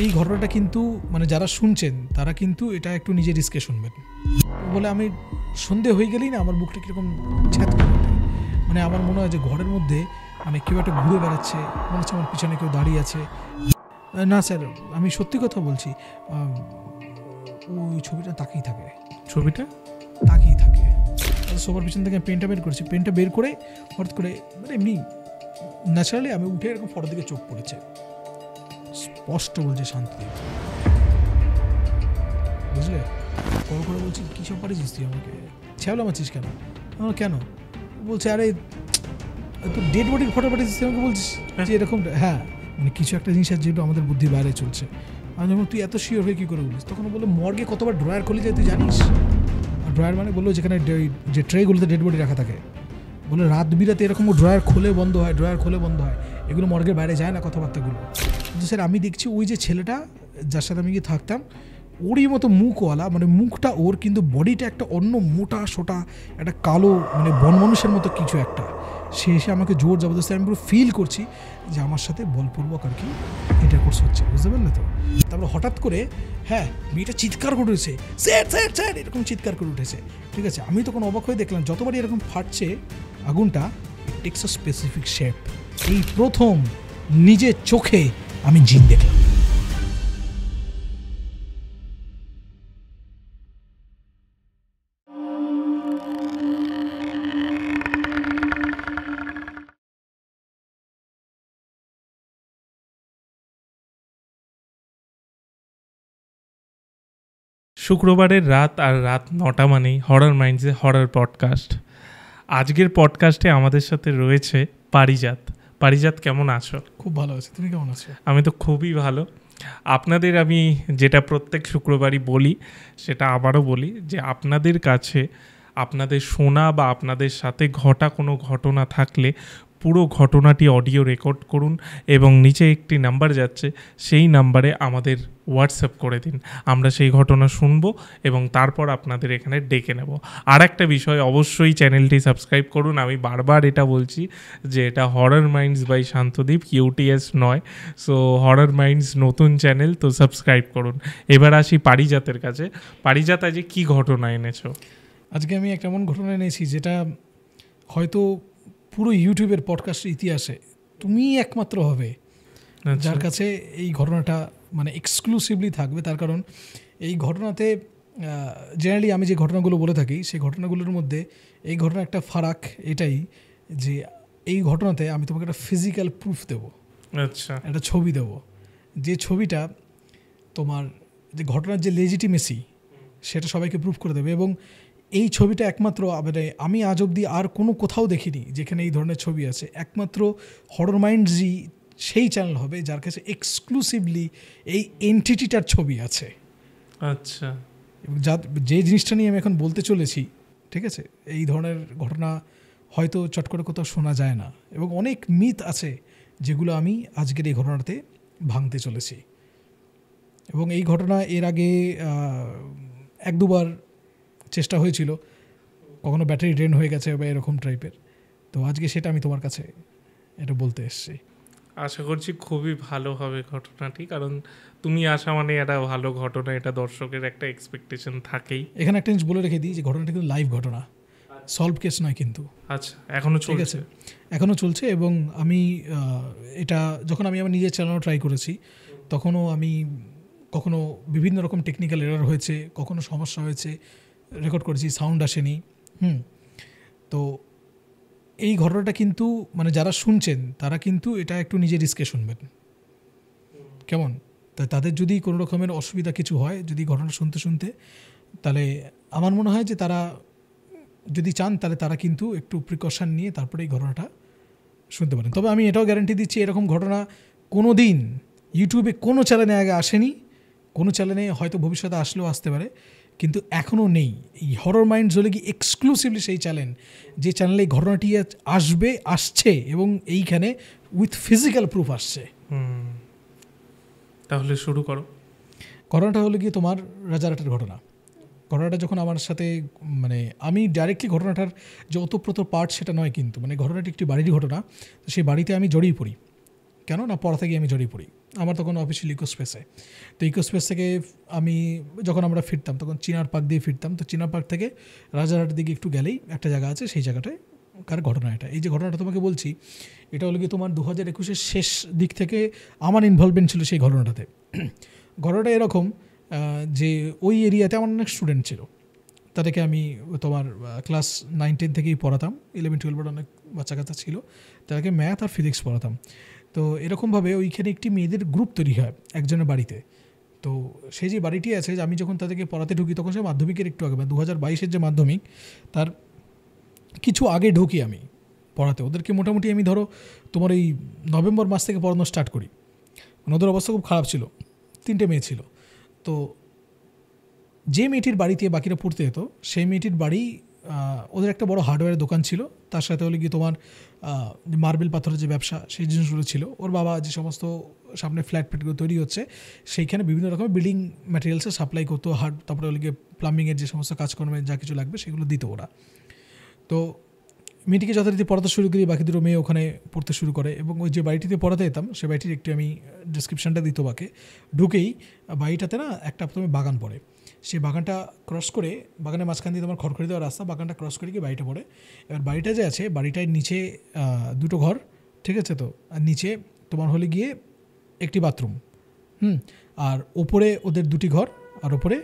এই ঘটনাটা কিন্তু মানে যারা শুনছেন তারা কিন্তু এটা একটু নিজের রিস্কে শুনবেন বলে আমি সন্ধে হয়ে গেলেই না আমার বুকটা কীরকম ছ্যাত করে ওঠে। মানে আমার মনে হয় যে ঘরের মধ্যে মানে কেউ একটা ঘুরে বেড়াচ্ছে, মনে হচ্ছে আমার পিছনে কেউ দাঁড়িয়ে আছে। না স্যার, আমি সত্যি কথা বলছি, ওই ছবিটা তাকিয়েই থাকে, ছবিটা তাকিয়েই থাকে। সবার পিছন থেকে পেনটা বের করেছি, পেনটা বের করে হঠাৎ করে মানে এমনি ন্যাচারালি আমি উঠে এরকম ফটোর দিকে চোখ পড়েছে, স্পষ্ট বলছে শান্তিদেব, বুঝলে? কল করে বলছি কী সব পারিস তুই আমাকে, ছ্যাবলা মারছিস কেন? আমার কেন বলছে, আরে তো ডেড বডির ফটো পাঠিয়েছিস আমাকে, বলছিস যে এরকম। হ্যাঁ, মানে কিছু একটা জিনিস আছে যেটা আমাদের বুদ্ধির বাইরে চলছে। আমি যখন তুই এত শিওর হয়ে কী করে বলিস, তখন বললো মর্গে কতবার ড্রয়ার খুলে যায় তুই জানিস? আর ড্রয়ার মানে বললো যেখানে যে ট্রেগুলোতে ডেড বডি রাখা থাকে, বলে রাত বিরাতে এরকম ড্রয়ার খোলে বন্ধ হয়, ড্রয়ার খোলে বন্ধ হয়, এগুলো মর্গের বাইরে যায় না কথাবার্তাগুলো। কিন্তু স্যার আমি দেখছি ওই যে ছেলেটা যার সাথে আমি গিয়ে থাকতাম, ওরই মতো মুখওয়ালা, মানে মুখটা ওর কিন্তু বডিটা একটা অন্য মোটা সোটা একটা কালো মানে বন মানুষের মতো কিছু একটা। সে এসে আমাকে জোর জবরদস্তি, আমি পুরো ফিল করছি যে আমার সাথে বলপূর্বক আর কি ইন্টারকোর্স হচ্ছে, বুঝতে পারলে তো? তারপর হঠাৎ করে হ্যাঁ মেয়েটা চিৎকার করে উঠেছে, স্যার স্যার স্যার এরকম চিৎকার করে উঠেছে। ঠিক আছে, আমি তখন অবাক হয়ে দেখলাম যতবারই এরকম ফাটছে আগুনটা, it takes a specific shape. এই প্রথম নিজের চোখে আমি জিন দেখলাম। শুক্রবারের রাত আর রাত 9টা মানেই হরর মাইন্ডসে হরর পডকাস্ট। আজকের পডকাস্টে আমাদের সাথে রয়েছে পারিজাত। পারিজাত, কেমন আছো? খুব ভালো আছে, তুমি কেমন আছো? আমি তো খুবই ভালো। আপনাদের আমি যেটা প্রত্যেক শুক্রবারই বলি সেটা আবারও বলি, যে আপনাদের কাছে আপনাদের শোনা বা আপনাদের সাথে ঘটা কোনো ঘটনা থাকলে পুরো ঘটনাটি অডিও রেকর্ড করুন এবং নিচে একটি নাম্বার যাচ্ছে, সেই নাম্বারে আমাদের হোয়াটসঅ্যাপ করে দিন। আমরা সেই ঘটনা শুনবো এবং তারপর আপনাদের এখানে ডেকে নেব। আর একটা বিষয়, অবশ্যই চ্যানেলটি সাবস্ক্রাইব করুন। আমি বারবার এটা বলছি যে এটা হরর মাইন্ডস বাই শান্তদীপ, ইউটিএস নয়। সো হরর মাইন্ডস নতুন চ্যানেল, তো সাবস্ক্রাইব করুন। এবার আসি পারিজাতের কাছে। পারিজাত, আজকে কী ঘটনা এনেছো? আজকে আমি একটা এমন ঘটনা এনেছি যেটা হয়তো পুরো ইউটিউবের পডকাস্টের ইতিহাসে তুমি একমাত্র হবে যার কাছে এই ঘটনাটা মানে এক্সক্লুসিভলি থাকবে। তার কারণ এই ঘটনাতে জেনারেলি আমি যে ঘটনাগুলো বলে থাকি সেই ঘটনাগুলোর মধ্যে এই ঘটনা একটা ফারাক এটাই যে এই ঘটনাতে আমি তোমাকে একটা ফিজিক্যাল প্রুফ দেবো। আচ্ছা, একটা ছবি দেবো, যে ছবিটা তোমার যে ঘটনার যে লেজিটিমেসি সেটা সবাইকে প্রুফ করে দেবে। এবং এই ছবিটা একমাত্র মানে আমি আজ অবধি আর কোনো কোথাও দেখিনি যেখানে এই ধরনের ছবি আছে। একমাত্র হরর মাইন্ডসই সেই চ্যানেল হবে যার কাছে এক্সক্লুসিভলি এই এন্টিটিটার ছবি আছে। আচ্ছা, এবং যে জিনিসটা নিয়ে আমি এখন বলতে চলেছি, ঠিক আছে, এই ধরনের ঘটনা হয়তো চট করে কোথাও শোনা যায় না এবং অনেক মিথ আছে যেগুলো আমি আজকের এই ঘটনাতে ভাঙতে চলেছি। এবং এই ঘটনা এর আগে 1-2বার চেষ্টা হয়েছিল, কখনো ব্যাটারি ড্রেন হয়ে গেছে বা এরকম টাইপের। তো আজকে সেটা আমি তোমার কাছে এটা বলতে এসেছি। আশা করছি খুবই ভালো হবে ঘটনাটি, কারণ তুমি আসা মানে একটা ভালো ঘটনা, এটা দর্শকের একটা এক্সপেকটেশন থাকেই। এখানে একটা জিনিস বলে রেখে দিই যে ঘটনাটা কিন্তু লাইভ ঘটনা, সলভ কেস নয় কিন্তু। আচ্ছা, এখনও চলছে? এখনও চলছে। এবং আমি এটা যখন আমি আমার নিজের চালানো ট্রাই করেছি তখনও আমি কখনো বিভিন্ন রকম টেকনিক্যাল এরর হয়েছে, কখনো সমস্যা হয়েছে, রেকর্ড করেছি, সাউন্ড আসেনি। তো এই ঘটনাটা কিন্তু মানে যারা শুনছেন তারা কিন্তু এটা একটু নিজের রিস্কে শুনবেন, কেমন? তাই তাদের যদি কোনো রকমের অসুবিধা কিছু হয় যদি ঘটনা শুনতে শুনতে, তাহলে আমার মনে হয় যে তারা যদি চান তাহলে তারা কিন্তু একটু প্রিকশন নিয়ে তারপরে এই ঘটনাটা শুনতে পারেন। তবে আমি এটাও গ্যারান্টি দিচ্ছি এরকম ঘটনা কোনো দিন ইউটিউবে কোনো চ্যানেলে আগে আসেনি, কোনো চ্যানেলে হয়তো ভবিষ্যতে আসলেও আসতে পারে, কিন্তু এখনও নেই। এই হরর মাইন্ডস হলে কি এক্সক্লুসিভলি সেই চ্যানেল যে চ্যানেলে এই ঘটনাটি আসছে এবং এইখানে উইথ ফিজিক্যাল প্রুফ আসছে। তাহলে শুরু করো। ঘটনাটা হলো গিয়ে তোমার রাজারহাটের ঘটনা। ঘটনাটা যখন আমার সাথে মানে আমি ডাইরেক্টলি ঘটনাটার যে ওতপ্রোত পার্ট সেটা নয়, কিন্তু মানে ঘটনাটি একটি বাড়ির ঘটনা। তো সেই বাড়িতে আমি জড়িয়ে পড়ি। কেন না, পড়া থেকে আমি জড়িয়ে পড়ি। আমার তখন অফিস ছিল ইকোস্পেসে। তো ইকোস্পেস থেকে আমি যখন আমরা ফিরতাম তখন চিনার পার্ক দিয়ে ফিরতাম। তো চিনার পার্ক থেকে রাজারহাটের দিকে একটু গেলেই একটা জায়গা আছে, সেই জায়গাটায় কার ঘটনা এটা। এই যে ঘটনাটা তোমাকে বলছি, এটা হলো কি তোমার 2021-এর শেষ দিক থেকে আমার ইনভলভমেন্ট ছিল সেই ঘটনাটাতে। ঘটনাটা এরকম যে ওই এরিয়াতে আমার অনেক স্টুডেন্ট ছিল, তাদেরকে আমি তোমার ক্লাস 9-10 থেকেই পড়াতাম, 11-12 অনেক বাচ্চা কাচ্চা ছিল, তাদেরকে ম্যাথ আর ফিজিক্স পড়াতাম। তো এরকমভাবে ওইখানে একটি মেয়েদের গ্রুপ তৈরি হয় একজনের বাড়িতে। তো সেই যে বাড়িটি আছে, আমি যখন তাদেরকে পড়াতে ঢুকি তখন সে মাধ্যমিকের একটু আগে, 2022-এর যে মাধ্যমিক তার কিছু আগে ঢুকি আমি পড়াতে ওদেরকে। মোটামুটি আমি ধরো তোমার এই নভেম্বর মাস থেকে পড়ানো স্টার্ট করি। মানে ওদের অবস্থা খুব খারাপ ছিল, 3টে মেয়ে ছিল। তো যে মেয়েটির বাড়িতে বাকিরা পড়তে যেত, সেই মেয়েটির বাড়ি, ওদের একটা বড় হার্ডওয়্যারের দোকান ছিল, তার সাথে হলে গিয়ে তোমার মার্বেল পাথরের যে ব্যবসা সেই জিনিসগুলো ছিল। ওর বাবা যে সমস্ত সামনে ফ্ল্যাট ফ্ল্যাটগুলো তৈরি হচ্ছে সেইখানে বিভিন্ন রকমের বিল্ডিং ম্যাটেরিয়ালসে সাপ্লাই করতো, তারপরে হলে গিয়ে প্লাম্বিংয়ের যে সমস্ত কাজকর্মে যা কিছু লাগবে সেগুলো দিত ওরা। তো মেয়েটিকে যথারীতি পড়াতে শুরু করি, বাকি দুটো মেয়ে ওখানে পড়তে শুরু করে। এবং ওই যে বাড়িটিতে পড়াতে যেতাম সেই বাড়িটির একটু আমি ডিসক্রিপশানটা দিত বাকে। ঢুকেই বাড়িটাতে না একটা প্রথমে বাগান পড়ে, সেই বাগানটা ক্রস করে, বাগানের মাঝখান দিয়ে তোমার খড়খড়ি দেওয়া রাস্তা, বাগানটা ক্রস করে গিয়ে বাড়িটা পড়ে। এবার বাড়িটা যে আছে, বাড়িটার নিচে 2টো ঘর, ঠিক আছে? তো আর নিচে তোমার হলে গিয়ে একটি বাথরুম, আর ওপরে ওদের 2টি ঘর, আর ওপরে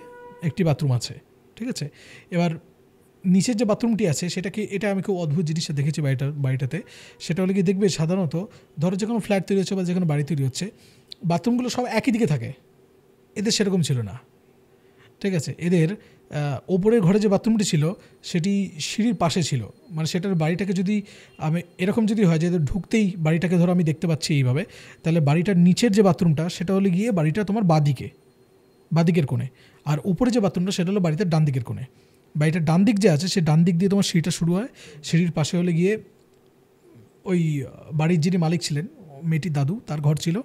একটি বাথরুম আছে, ঠিক আছে? এবার নিচের যে বাথরুমটি আছে সেটাকে, এটা আমি খুব অদ্ভুত জিনিসটা দেখেছি বাড়িটাতে। সেটা হলে কি দেখবে, সাধারণত ধরো যে কোনো ফ্ল্যাট তৈরি হচ্ছে বা যে কোনো বাড়ি তৈরি হচ্ছে, বাথরুমগুলো সব একই দিকে থাকে, এদের সেরকম ছিল না, ঠিক আছে? এদের ওপরের ঘরে যে বাথরুমটি ছিল সেটি সিঁড়ির পাশে ছিল। মানে সেটার বাড়িটাকে যদি আমি এরকম যদি হয় যে ঢুকতেই বাড়িটাকে ধরো আমি দেখতে পাচ্ছি এইভাবে, তাহলে বাড়িটার নিচের যে বাথরুমটা সেটা হলে গিয়ে বাড়িটা তোমার বাঁদিকের কোণে, আর উপরে যে বাথরুমটা সেটা হলো বাড়িতে ডান দিকের কোণে। বাড়িটার ডান দিক যে আছে, সেই ডান দিক দিয়ে তোমার সিঁড়িটা শুরু হয়। সিঁড়ির পাশে হলে গিয়ে ওই বাড়ির যিনি মালিক ছিলেন, মেয়েটির দাদু, তার ঘর ছিল।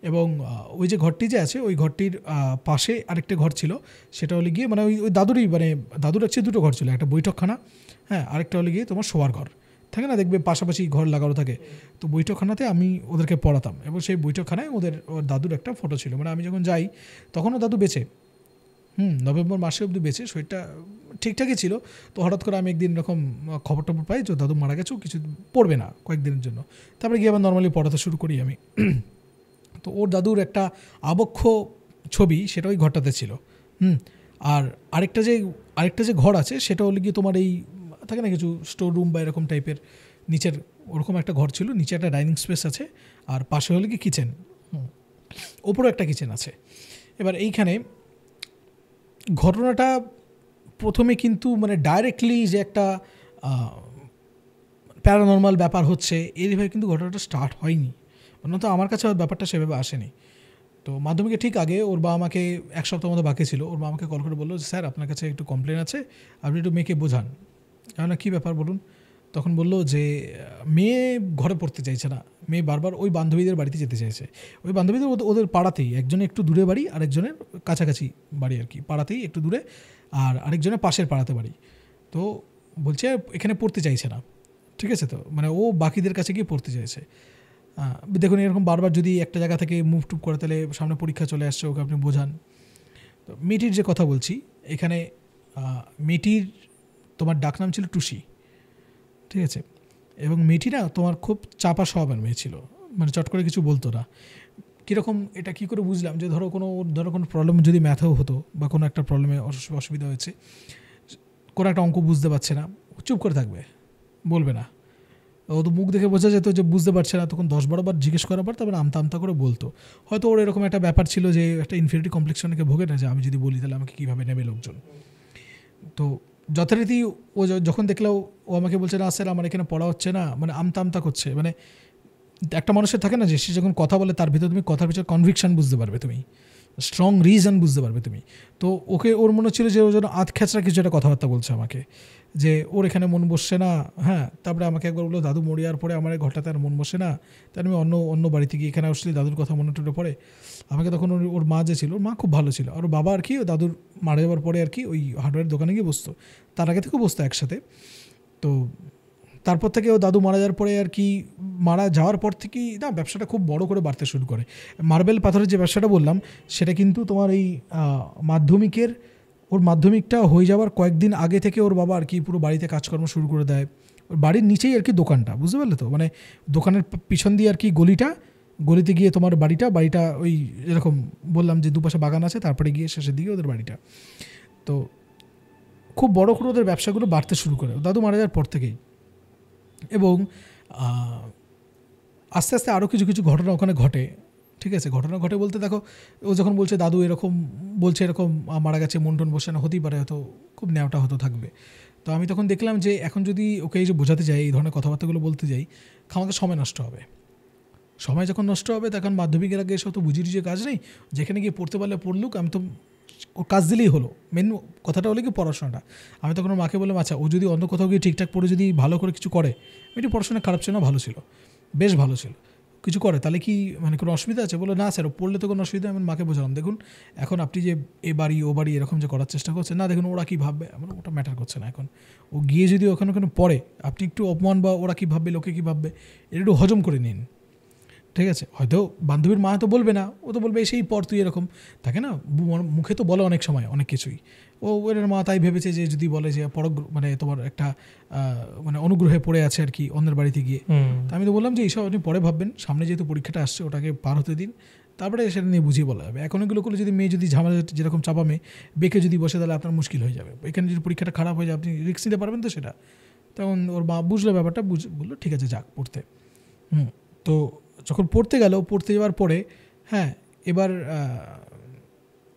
এবং ওই যে ঘরটি যে আছে, ওই ঘরটির পাশে আরেকটা ঘর ছিল, সেটা হলে গিয়ে মানে ওই দাদুরই, মানে দাদুর হচ্ছে 2টো ঘর ছিল, একটা বৈঠকখানা, হ্যাঁ, আরেকটা হলে গিয়ে তোমার শোয়ার ঘর থাকে না, দেখবে পাশাপাশি ঘর লাগানো থাকে। তো বৈঠকখানাতে আমি ওদেরকে পড়াতাম, এবং সেই বৈঠকখানায় ওর দাদুর একটা ফটো ছিল। মানে আমি যখন যাই তখনও দাদু বেঁচে, নভেম্বর মাসে অবধি বেঁচে, শরীরটা ঠিকঠাকই ছিল। তো হঠাৎ করে আমি একদিন এরকম খবর টবর পাই যে দাদু মারা গেছে, কিছু পড়বে না কয়েকদিনের জন্য। তারপরে গিয়ে আবার নর্মালি পড়াতে শুরু করি আমি। তো ওর দাদুর একটা আবক্ষ ছবি সেটা ওই ঘরটাতে ছিল। আর আরেকটা যে ঘর আছে সেটা হলে গিয়ে তোমার এই থাকে না কিছু স্টোর রুম বা এরকম টাইপের, নিচের ওরকম একটা ঘর ছিল, নিচে একটা ডাইনিং স্পেস আছে, আর পাশে হলে কি কিচেন, ওপরেও একটা কিচেন আছে। এবার এইখানে ঘটনাটা প্রথমে কিন্তু মানে ডাইরেক্টলি যে একটা প্যারানর্মাল ব্যাপার হচ্ছে এইভাবে কিন্তু ঘটনাটা স্টার্ট হয়নি, অন্যত আমার কাছে ব্যাপারটা সেভাবে আসেনি। তো মাধ্যমিকে ঠিক আগে ওর বাবা আমাকে 1 সপ্তাহ মতো বাকি ছিল, ওর বাবা আমাকে কল করে বললো যে স্যার আপনার কাছে একটু কমপ্লেন আছে, আপনি একটু মেয়েকে বোঝান। না কী ব্যাপার বলুন। তখন বললো যে মেয়ে ঘরে পড়তে চাইছে না, মেয়ে বারবার ওই বান্ধবীদের বাড়িতে যেতে চাইছে। ওই বান্ধবীদের ওদের পাড়াতেই, একজনের একটু দূরে বাড়ি, আরেকজনের কাছাকাছি বাড়ি আর কি, পাড়াতেই একটু দূরে, আর আরেকজনের পাশের পাড়াতে বাড়ি। তো বলছে এখানে পড়তে চাইছে না, ঠিক আছে? তো মানে ও বাকিদের কাছে গিয়ে পড়তে চাইছে। দেখুন এরকম বারবার যদি একটা জায়গা থেকে মুভ টুভ করে, তাহলে সামনে পরীক্ষা চলে আসছে, ওকে আপনি বোঝান। তো মেয়েটির যে কথা বলছি এখানে, মেয়েটির তোমার ডাকনাম ছিল টুসি, ঠিক আছে? এবং মেয়েটি না তোমার খুব চাপা স্বভাবের মেয়ে ছিল, মানে চট করে কিছু বলতো না। কীরকম এটা কী করে বুঝলাম, যে ধরো কোনো প্রবলেম যদি ম্যাথেও হতো বা কোনো একটা প্রবলেমে অসুবিধা হয়েছে, কোনো একটা অঙ্ক বুঝতে পারছে না, চুপ করে থাকবে, বলবে না। ও তো মুখ দেখে বোঝা যেত যে বুঝতে পারছে না, তখন 10-12 বার জিজ্ঞেস করার পর তারপরে আমতা করে বলতো। হয়তো ওর এরকম একটা ব্যাপার ছিল যে একটা ইনফিরিটি কমপ্লেক্স অনেকে ভোগে না, যে আমি যদি বলি তাহলে আমাকে কীভাবে নেবে লোকজন। তো যথারীতি ও যখন দেখলাম ও আমাকে বলছে না স্যার আমার এখানে পড়া হচ্ছে না, মানে আমতা করছে। মানে একটা মানুষের থাকে না যে সে যখন কথা বলে তার ভিতরে তুমি কথার ভিতরে কনভিকশন বুঝতে পারবে, তুমি স্ট্রং রিজন বুঝতে পারবে তুমি। তো ওর মনে হচ্ছিল যে ও যেন আধখ্যাচড়া কিছু একটা কথাবার্তা বলছে আমাকে, যে ওর এখানে মন বসছে না। হ্যাঁ, তারপরে আমাকে একবার বললো দাদু মরে যাওয়ার পরে আমার এই ঘরটাতে আর মন বসে না, তাই আমি অন্য বাড়িতে গিয়ে এখানে আসলে দাদুর কথা মনে টুটে পড়ে। আমাকে তখন ওর মা যে ছিল, ওর মা খুব ভালো ছিল, আর ওর বাবা আর কি দাদুর মারা যাওয়ার পরে আর কি ওই হার্ডওয়্যার দোকানে গিয়ে বসতো, তার আগে থেকেও বসতো একসাথে। তো তারপর থেকে ও দাদু মারা যাওয়ার পরে আর কি, মারা যাওয়ার পর থেকেই না ব্যবসাটা খুব বড় করে বাড়তে শুরু করে। মার্বেল পাথরের যে ব্যবসাটা বললাম সেটা কিন্তু তোমার এই ওর মাধ্যমিকটা হয়ে যাওয়ার কয়েকদিন আগে থেকে ওর বাবা আর কি পুরো বাড়িতে কাজকর্ম শুরু করে দেয়। ওর বাড়ির নিচেই আর কি দোকানটা, বুঝতে পারলে তো, মানে দোকানের পিছন দিয়ে আর কি গলিতে গিয়ে তোমার বাড়িটা ওই এরকম বললাম যে দুপাশে বাগান আছে, তারপরে গিয়ে শেষের দিকে ওদের বাড়িটা। তো খুব বড় করে ওদের ব্যবসাগুলো বাড়তে শুরু করে দাদু মারা যাওয়ার পর থেকেই। এবং আস্তে আস্তে আরও কিছু কিছু ঘটনা ওখানে ঘটে, ঠিক আছে। ঘটনা ঘটে বলতে দেখো, ও যখন বলছে দাদু এরকম বলছে, এরকম মারা গেছে, মন টন বসে না, হতেই পারে হয়তো খুব ন্যাওটা হতো থাকবে। তো আমি তখন দেখলাম যে এখন যদি ওকে এই যে বোঝাতে যাই, এই ধরনের কথাবার্তাগুলো বলতে যাই, আমাকে সময় নষ্ট হবে। সময় যখন নষ্ট হবে তখন মাধ্যমিকের আগে এসব তো বুঝিয়ে কাজ নেই, যেখানে গিয়ে পড়তে পারলে পড়লুক, আমি তো ও কাজ দিলেই হলো। মেন কথাটা হলো কি পড়াশোনাটা। আমি তখন মাকে বললাম আচ্ছা ও যদি অন্য কোথাও গিয়ে ঠিকঠাক পড়ে যদি ভালো করে কিছু করে, মেয়েটি পড়াশোনা খারাপ ছিল না, ভালো ছিল, বেশ ভালো ছিল, কিছু করে তাহলে কি মানে কোনো অসুবিধা আছে? বলো না স্যার পড়লে তো কোনো অসুবিধা। আমি মাকে বোঝালাম দেখুন এখন আপনি যে এ বাড়ি ও বাড়ি এরকম যে করার চেষ্টা করছেন, না দেখুন ওরা কী ভাববে, আমার ওটা ম্যাটার করছে না। এখন ও গিয়ে যদি ওখানে পড়ে, আপনি একটু অপমান বা ওরা কী ভাববে, লোকে কী ভাববে, এটা একটু হজম করে নিন, ঠিক আছে। হয়তো বান্ধবীর মা তো বলবে না, ও তো বলবে সেই পর তুই এরকম থাকে না, মুখে তো বলে অনেক সময় অনেক কিছুই। ওর মা তাই ভেবেছে যে যদি বলে যে মানে তোমার একটা মানে অনুগ্রহে পড়ে আছে আর কি অন্যের বাড়িতে গিয়ে। তা আমি তো বললাম যে এইসব আপনি পরে ভাববেন, সামনে যেহেতু পরীক্ষাটা আসছে ওটাকে পার হতে দিন, তারপরে সেটা নিয়ে বুঝিয়ে বলা যাবে। এখন এগুলো করলে যদি মেয়ে যদি ঝামেলা যেরকম চাপা মেয়ে বেঁকে যদি বসে, তাহলে আপনার মুশকিল হয়ে যাবে। এখানে যদি পরীক্ষাটা খারাপ হয়ে যায় আপনি রিস্ক নিতে পারবেন তো সেটা। তখন ওর মা বুঝলো ব্যাপারটা, বললো ঠিক আছে যাক পড়তে। তো যখন পড়তে যাওয়ার পরে হ্যাঁ এবার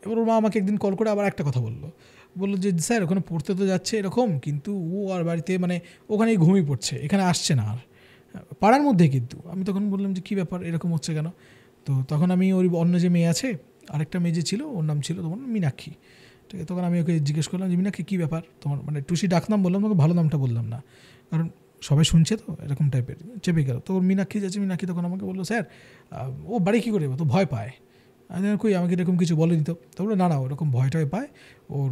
ওর মা আমাকে একদিন কল করে আবার একটা কথা বললো যে স্যার ওখানে পড়তে তো যাচ্ছে এরকম, কিন্তু ও আর বাড়িতে মানে ওখানেই ঘুমিয়ে পড়ছে, এখানে আসছে না আর, পাড়ার মধ্যে। কিন্তু আমি তখন বললাম যে কী ব্যাপার এরকম হচ্ছে কেন? তো তখন আমি ওই অন্য যে মেয়ে আছে, আরেকটা মেয়ে যে ছিল ওর নাম ছিল তোমার মীনাক্ষী, ঠিক আছে। তখন আমি ওকে জিজ্ঞেস করলাম যে মীনাক্ষী কী ব্যাপার তোমার, মানে টুসি ডাকনাম বললাম, তোমাকে ভালো নামটা বললাম না, কারণ সবাই শুনছে তো এরকম টাইপের, চেপে গেল। তো ওর মীনাক্ষী যাচ্ছে, মীনাক্ষী তখন আমাকে বললো স্যার ও বাড়ি কী করে, তো ভয় পায়। আমি কই আমাকে এরকম কিছু বলেনি তো। তো বললো না ওরকম ভয়টাই পায়, ওর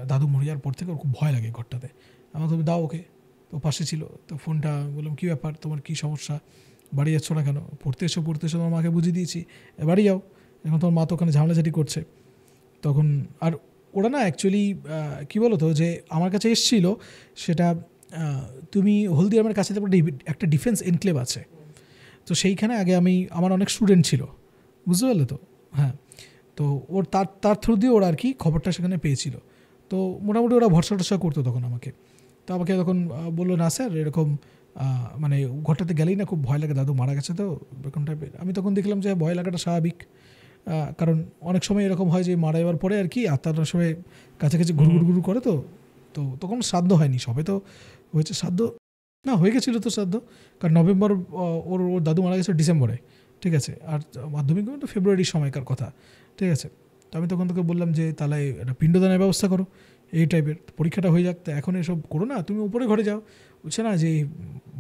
দাদু মরে যাওয়ার পর থেকে ওর খুব ভয় লাগে ঘরটাতে। আমার তুমি দাও ওকে। তো পাশে ছিল, তো ফোনটা বললাম কী ব্যাপার তোমার কী সমস্যা, বাড়ি যাচ্ছ না কেন? পড়তে এসো তোমার মাকে বুঝিয়ে দিয়েছি, বাড়ি যাও। এখন তোমার মা তো ওখানে ঝামেলাঝাটি করছে। তখন আর ওরা না অ্যাকচুয়ালি কী বলো তো, যে আমার কাছে এসেছিলো সেটা তুমি হলদিরামের কাছে একটা ডিফেন্স এনক্লেভ আছে, তো সেইখানে আগে আমার অনেক স্টুডেন্ট ছিল, বুঝতে পারলে তো। হ্যাঁ, তো ওর তার থ্রু দিয়ে ওরা আর কি খবরটা সেখানে পেয়েছিল। তো মোটামুটি ওরা ভরসা টরসা করতো তখন আমাকে। তো আমাকে তখন বললো না স্যার এরকম মানে ঘরটাতে গেলেই না খুব ভয় লাগে, দাদু মারা গেছে তো এরকম টাইপের। আমি তখন দেখলাম যে ভয় লাগাটা স্বাভাবিক, কারণ অনেক সময় এরকম হয় যে মারা যাওয়ার পরে আর কি আত্মার সময় কাছাকাছি ঘুরঘুর করে। তো তখন শ্রাদ্ধ হয়নি, সবে তো হয়েছে শ্রাদ্ধ, না হয়ে গেছিলো তো শ্রাদ্ধ, কারণ নভেম্বর ওর দাদু মারা গেছে ডিসেম্বরে, ঠিক আছে। আর মাধ্যমিক তো ফেব্রুয়ারির সময়কার কথা, ঠিক আছে। তো আমি তখন তোকে বললাম যে তাহলে একটা পিণ্ডদানের ব্যবস্থা করো এই টাইপের, পরীক্ষাটা হয়ে যাক, তো এখন এসব করো না, তুমি উপরে ঘরে যাও। বুঝছে না যে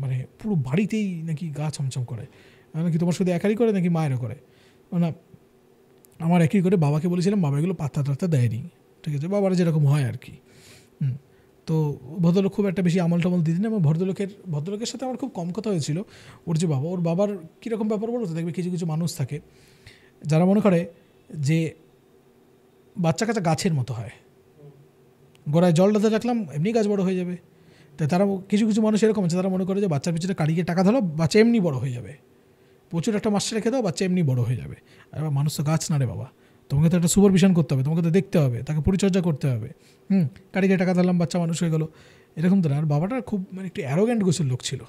মানে পুরো বাড়িতেই নাকি গা ছমছম করে, নাকি তোমার শুধু একারই করে নাকি মায়েরও করে, না আমার একই করে। বাবাকে বলেছিলাম, বাবা এগুলো পাত্তা টাত্তা দেয়নি, ঠিক আছে, বাবার যেরকম হয় আর কি। তো ভদ্রলোক খুব একটা বেশি আমল টামল দিতেন, এবং ভদ্রলোকের সাথে আমার খুব কম কথা হয়েছিল। ওর বাবার কীরকম ব্যাপার বলো তো, দেখবে কিছু কিছু মানুষ থাকে যারা মনে করে যে বাচ্চা কাচ্চা গাছের মতো হয়, গোড়ায় জল ঢালতে রাখলাম এমনি গাছ বড় হয়ে যাবে। তাই তারা কিছু কিছু মানুষ এরকম আছে, তারা মনে করে যে বাচ্চার পিছনে কাড়িয়ে টাকা ধরো বাচ্চা এমনি বড় হয়ে যাবে, প্রচুর একটা মাস্টার রেখে দাও বাচ্চা এমনি বড় হয়ে যাবে। আর মানুষ তো গাছ না রে বাবা, তোমাকে তো একটা সুপারভিশন করতে হবে, তোমাকে তো দেখতে হবে, তাকে পরিচর্যা করতে হবে। কাড়িয়ে টাকা ধরলাম বাচ্চা মানুষ হয়ে গেলো, এরকম তো না। আর বাবাটা খুব মানে একটু অ্যারোগ্যান্ট গোছের লোক ছিল,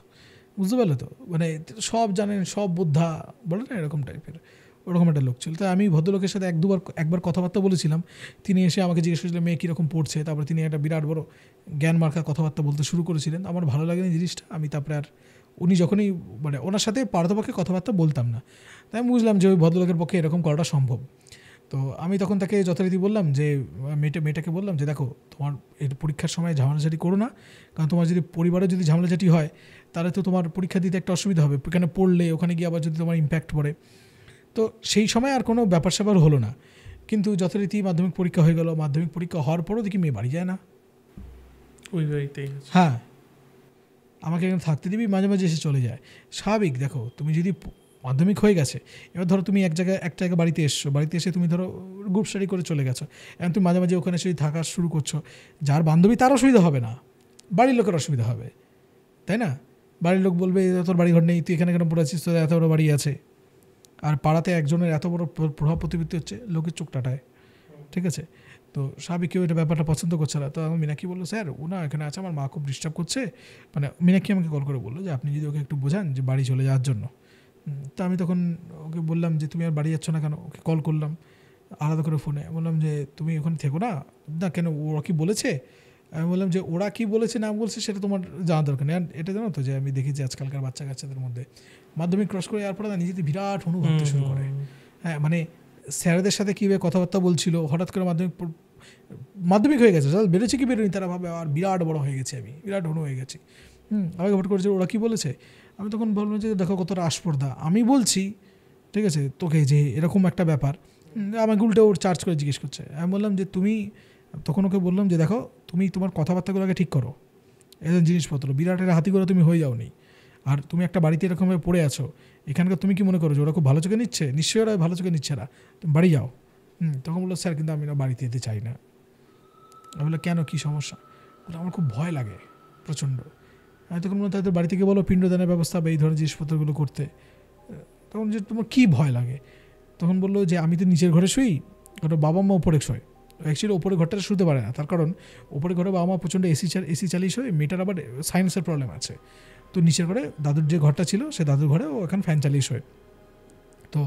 বুঝতে পারলে তো, মানে সব জানেন, সব বোদ্ধা বলে না এরকম টাইপের, ওরকম একটা লোক ছিল। তাই আমি ভদ্রলোকের সাথে একবার কথাবার্তা বলেছিলাম। তিনি এসে আমাকে জিজ্ঞেস করেছিলেন মেয়ে কীরকম পড়ছে, তারপরে তিনি একটা বিরাট বড় জ্ঞান মার্কা কথাবার্তা বলতে শুরু করেছিলেন। আমার ভালো লাগেনি জিনিসটা। আমি তারপরে আর উনি যখনই মানে ওনার সাথে পারতপক্ষে কথাবার্তা বলতাম না। তাই আমি বুঝলাম যে ওই ভদ্রলোকের পক্ষে এরকম করাটা সম্ভব। তো আমি তখন তাকে যথারীতি বললাম যে মেয়েটাকে বললাম যে দেখো তোমার এই পরীক্ষার সময় ঝামেলাঝাটি করো না, কারণ তোমার যদি পরিবারে যদি ঝামেলাঝাটি হয় তাহলে তো তোমার পরীক্ষা দিতে একটা অসুবিধা হবে, ওখানে পড়লে ওখানে গিয়ে আবার যদি তোমার ইম্প্যাক্ট পড়ে। তো সেই সময় আর কোনো ব্যাপার স্যাপার হলো না, কিন্তু যথারীতি মাধ্যমিক পরীক্ষা হয়ে গেল। মাধ্যমিক পরীক্ষা হওয়ার পরও দেখি মেয়ে বাড়ি যায় না, ওই বাড়িতেই। হ্যাঁ, আমাকে এখানে থাকতে দিবি, মাঝে মাঝে এসে চলে যায়। স্বাভাবিক, দেখো তুমি যদি মাধ্যমিক হয়ে গেছে, এবার ধরো তুমি একটা জায়গায় বাড়িতে এসছো, বাড়িতে এসে তুমি ধরো গ্রুপ স্টাডি করে চলে গেছো, এখন তুমি মাঝে মাঝে ওখানে এসে থাকা শুরু করছো, যার বান্ধবী তার অসুবিধা হবে না, বাড়ির লোকের অসুবিধা হবে, তাই না? বাড়ির লোক বলবে তোর বাড়ি ঘর নেই, তুই এখানে কেন পড়ে আছিস, তোর এত বড় বাড়ি আছে। আর পাড়াতে একজনের এত বড় প্রভাব প্রতিপত্তি হচ্ছে, লোকের চোখ টাটায়, ঠিক আছে? তো স্বাভাবিক কেউ এটা ব্যাপারটা পছন্দ করছে না। তো আমি মিনাক্ষী বললো, স্যার ও না এখানে আছে, আমার মা খুব ডিস্টার্ব করছে। মানে মিনাক্ষী আমাকে কল করে বললো যে আপনি যদি ওকে একটু বোঝান যে বাড়ি চলে যাওয়ার জন্য। তো আমি তখন ওকে বললাম যে তুমি আর বাড়ি যাচ্ছ না কেন, ওকে কল করলাম আলাদা করে ফোনে, বললাম যে তুমি ওখানে থেকো না। না কেন, ওরা কি বলেছে? আমি বললাম যে ওরা কি বলেছে না বলছে সেটা তোমার জানা দরকার নেই। আর এটা জানো তো যে আমি দেখেছি আজকালকার বাচ্চা কাচ্চাদের মধ্যে মাধ্যমিক ক্রস করে যাওয়ার পরে না নিজেদের বিরাট হনু ভাবতে শুরু করে। হ্যাঁ, মানে স্যারদের সাথে কীভাবে কথাবার্তা বলছিল, হঠাৎ করে মাধ্যমিক হয়ে গেছে, বেরোচ্ছে কি বেরোনি, তারা ভাবে আর বিরাট বড় হয়ে গেছে, আমি বিরাট হনু হয়ে গেছি। আমাকে হঠাৎ করেছে ওরা কী বলেছে। আমি তখন বললাম যে দেখো কতটা আস্পর্ধা, আমি বলছি ঠিক আছে তোকে যে এরকম একটা ব্যাপার, আমাকে উল্টে ওর চার্জ করে জিজ্ঞেস করছে। আমি বললাম যে তুমি, তখন ওকে বললাম যে দেখো তুমি তোমার কথাবার্তাগুলোকে ঠিক করো, এদের জিনিসপত্র বিরাটের হাতি করে তুমি হয়ে যাও নি। আর তুমি একটা বাড়িতে এরকমভাবে পড়ে আছো, এখানকার তুমি কি মনে করো যে ওরা খুব ভালো চোখে নিচ্ছে? নিশ্চয়ই ওরা ভালো চোখে নিচ্ছে না, তুমি বাড়ি যাও। তখন বললো স্যার কিন্তু আমি না বাড়িতে যেতে চাই না। আমি বললাম কেন, কী সমস্যা? বলে আমার খুব ভয় লাগে প্রচণ্ড। আমি তখন বললাম তাদের বাড়ি থেকে বলো পিণ্ডদানের ব্যবস্থা বা এই ধরনের জিনিসপত্রগুলো করতে। তখন যে তোমার কী ভয় লাগে? তখন বললো যে আমি তো নিচের ঘরে শুই, ওটা বাবা মা ওপরে শোয়। অ্যাকচুয়ালি ওপরে ঘরটা শুতে পারে না, তার কারণ ওপরে ঘরে বাবা মা প্রচণ্ড এসি চালিয়ে শোয়, মেয়েটার আবার সাইন্সের প্রবলেম আছে। তো নিচের ঘরে দাদুর যে ঘরটা ছিল সে দাদুর ঘরে ও এখন ফ্যান চালিয়ে শোয়। তো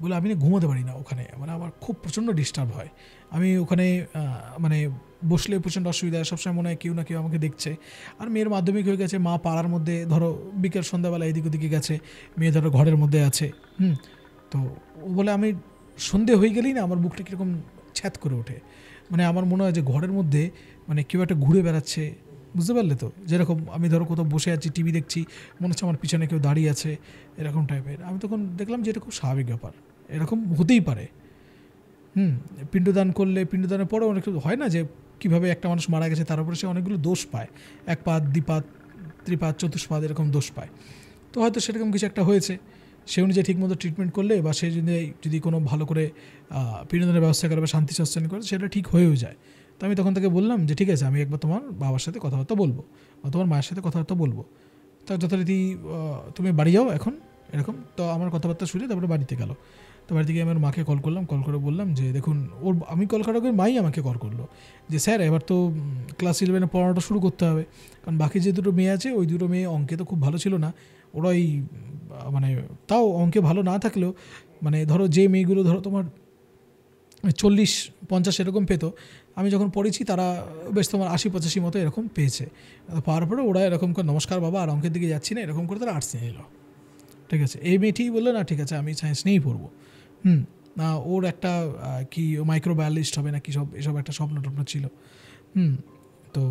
বলে আমি না ঘুমোতে পারি না ওখানে, মানে আমার খুব প্রচণ্ড ডিস্টার্ব হয়। আমি ওখানে মানে বসলে প্রচণ্ড অসুবিধা, সবসময় মনে হয় কেউ না কেউ আমাকে দেখছে। আর মেয়ের মাধ্যমিক হয়ে গেছে, মা পাড়ার মধ্যে ধরো বিকেল সন্ধ্যাবেলা এদিক ওদিকে গেছে, মেয়ে ধরো ঘরের মধ্যে আছে। তো ও বলে আমি সন্ধে হয়ে গেলেই না আমার বুকটা কীরকম ছ্যাত করে ওঠে, মানে আমার মনে হয় যে ঘরের মধ্যে মানে কেউ একটা ঘুরে বেড়াচ্ছে, বুঝতে পারলে তো? যেরকম আমি ধরো কোথাও বসে আছি টিভি দেখছি, মনে হচ্ছে আমার পিছনে কেউ দাঁড়িয়ে আছে, এরকম টাইপের। আমি তখন দেখলাম যে এটা খুব স্বাভাবিক ব্যাপার, এরকম হতেই পারে। পিণ্ডদান করলে, পিণ্ডদানের পরেও অনেক হয় না যে কীভাবে একটা মানুষ মারা গেছে তার উপরে সে অনেকগুলো দোষ পায়, এক পাত দ্বিপাত ত্রিপাত চতুষ্পাত এরকম দোষ পায়। তো হয়তো সেরকম কিছু একটা হয়েছে, সে অনুযায়ী ঠিকমতো ট্রিটমেন্ট করলে বা সে যদি কোনো ভালো করে পিণ্ডদানের ব্যবস্থা করে বা শান্তি সস্তান করে সেটা ঠিক হয়েও যায়। তো আমি তখন তাকে বললাম যে ঠিক আছে আমি একবার তোমার বাবার সাথে কথাবার্তা বলবো বা তোমার মায়ের সাথে কথাবার্তা বলবো, তা যথারীতি তুমি বাড়ি যাও এখন, এরকম। তো আমার কথাবার্তা শুনে তারপরে বাড়িতে গেল। তো বাড়িতে গিয়ে আমার মাকে কল করলাম, কল করে বললাম যে দেখুন ওর, আমি কল করার আগে মাই আমাকে কল করলো যে স্যার এবার তো ক্লাস 11 পড়ানোটা শুরু করতে হবে, কারণ বাকি যে দুটো মেয়ে আছে ওই দুটো মেয়ে অঙ্কে তো খুব ভালো ছিল না, ওরা ওই মানে তাও অঙ্কে ভালো না থাকলেও মানে ধরো যে মেয়েগুলো ধরো তোমার 40-50 এরকম পেতো, আমি যখন পড়েছি তারা বেশ তোমার 80-85 মতো এরকম পেয়েছে। পাওয়ার পরে ওরা এরকম করে নমস্কার বাবা আর অঙ্কের দিকে যাচ্ছি না এরকম করে তারা আর্টস নিয়ে নিল। ঠিক আছে, এই মেয়েটি বললো না ঠিক আছে আমি সায়েন্স নিয়েই পড়বো। না ওর একটা কি মাইক্রোবায়োলজিস্ট হবে না কি সব এসব একটা স্বপ্ন টপ্ন ছিল। তো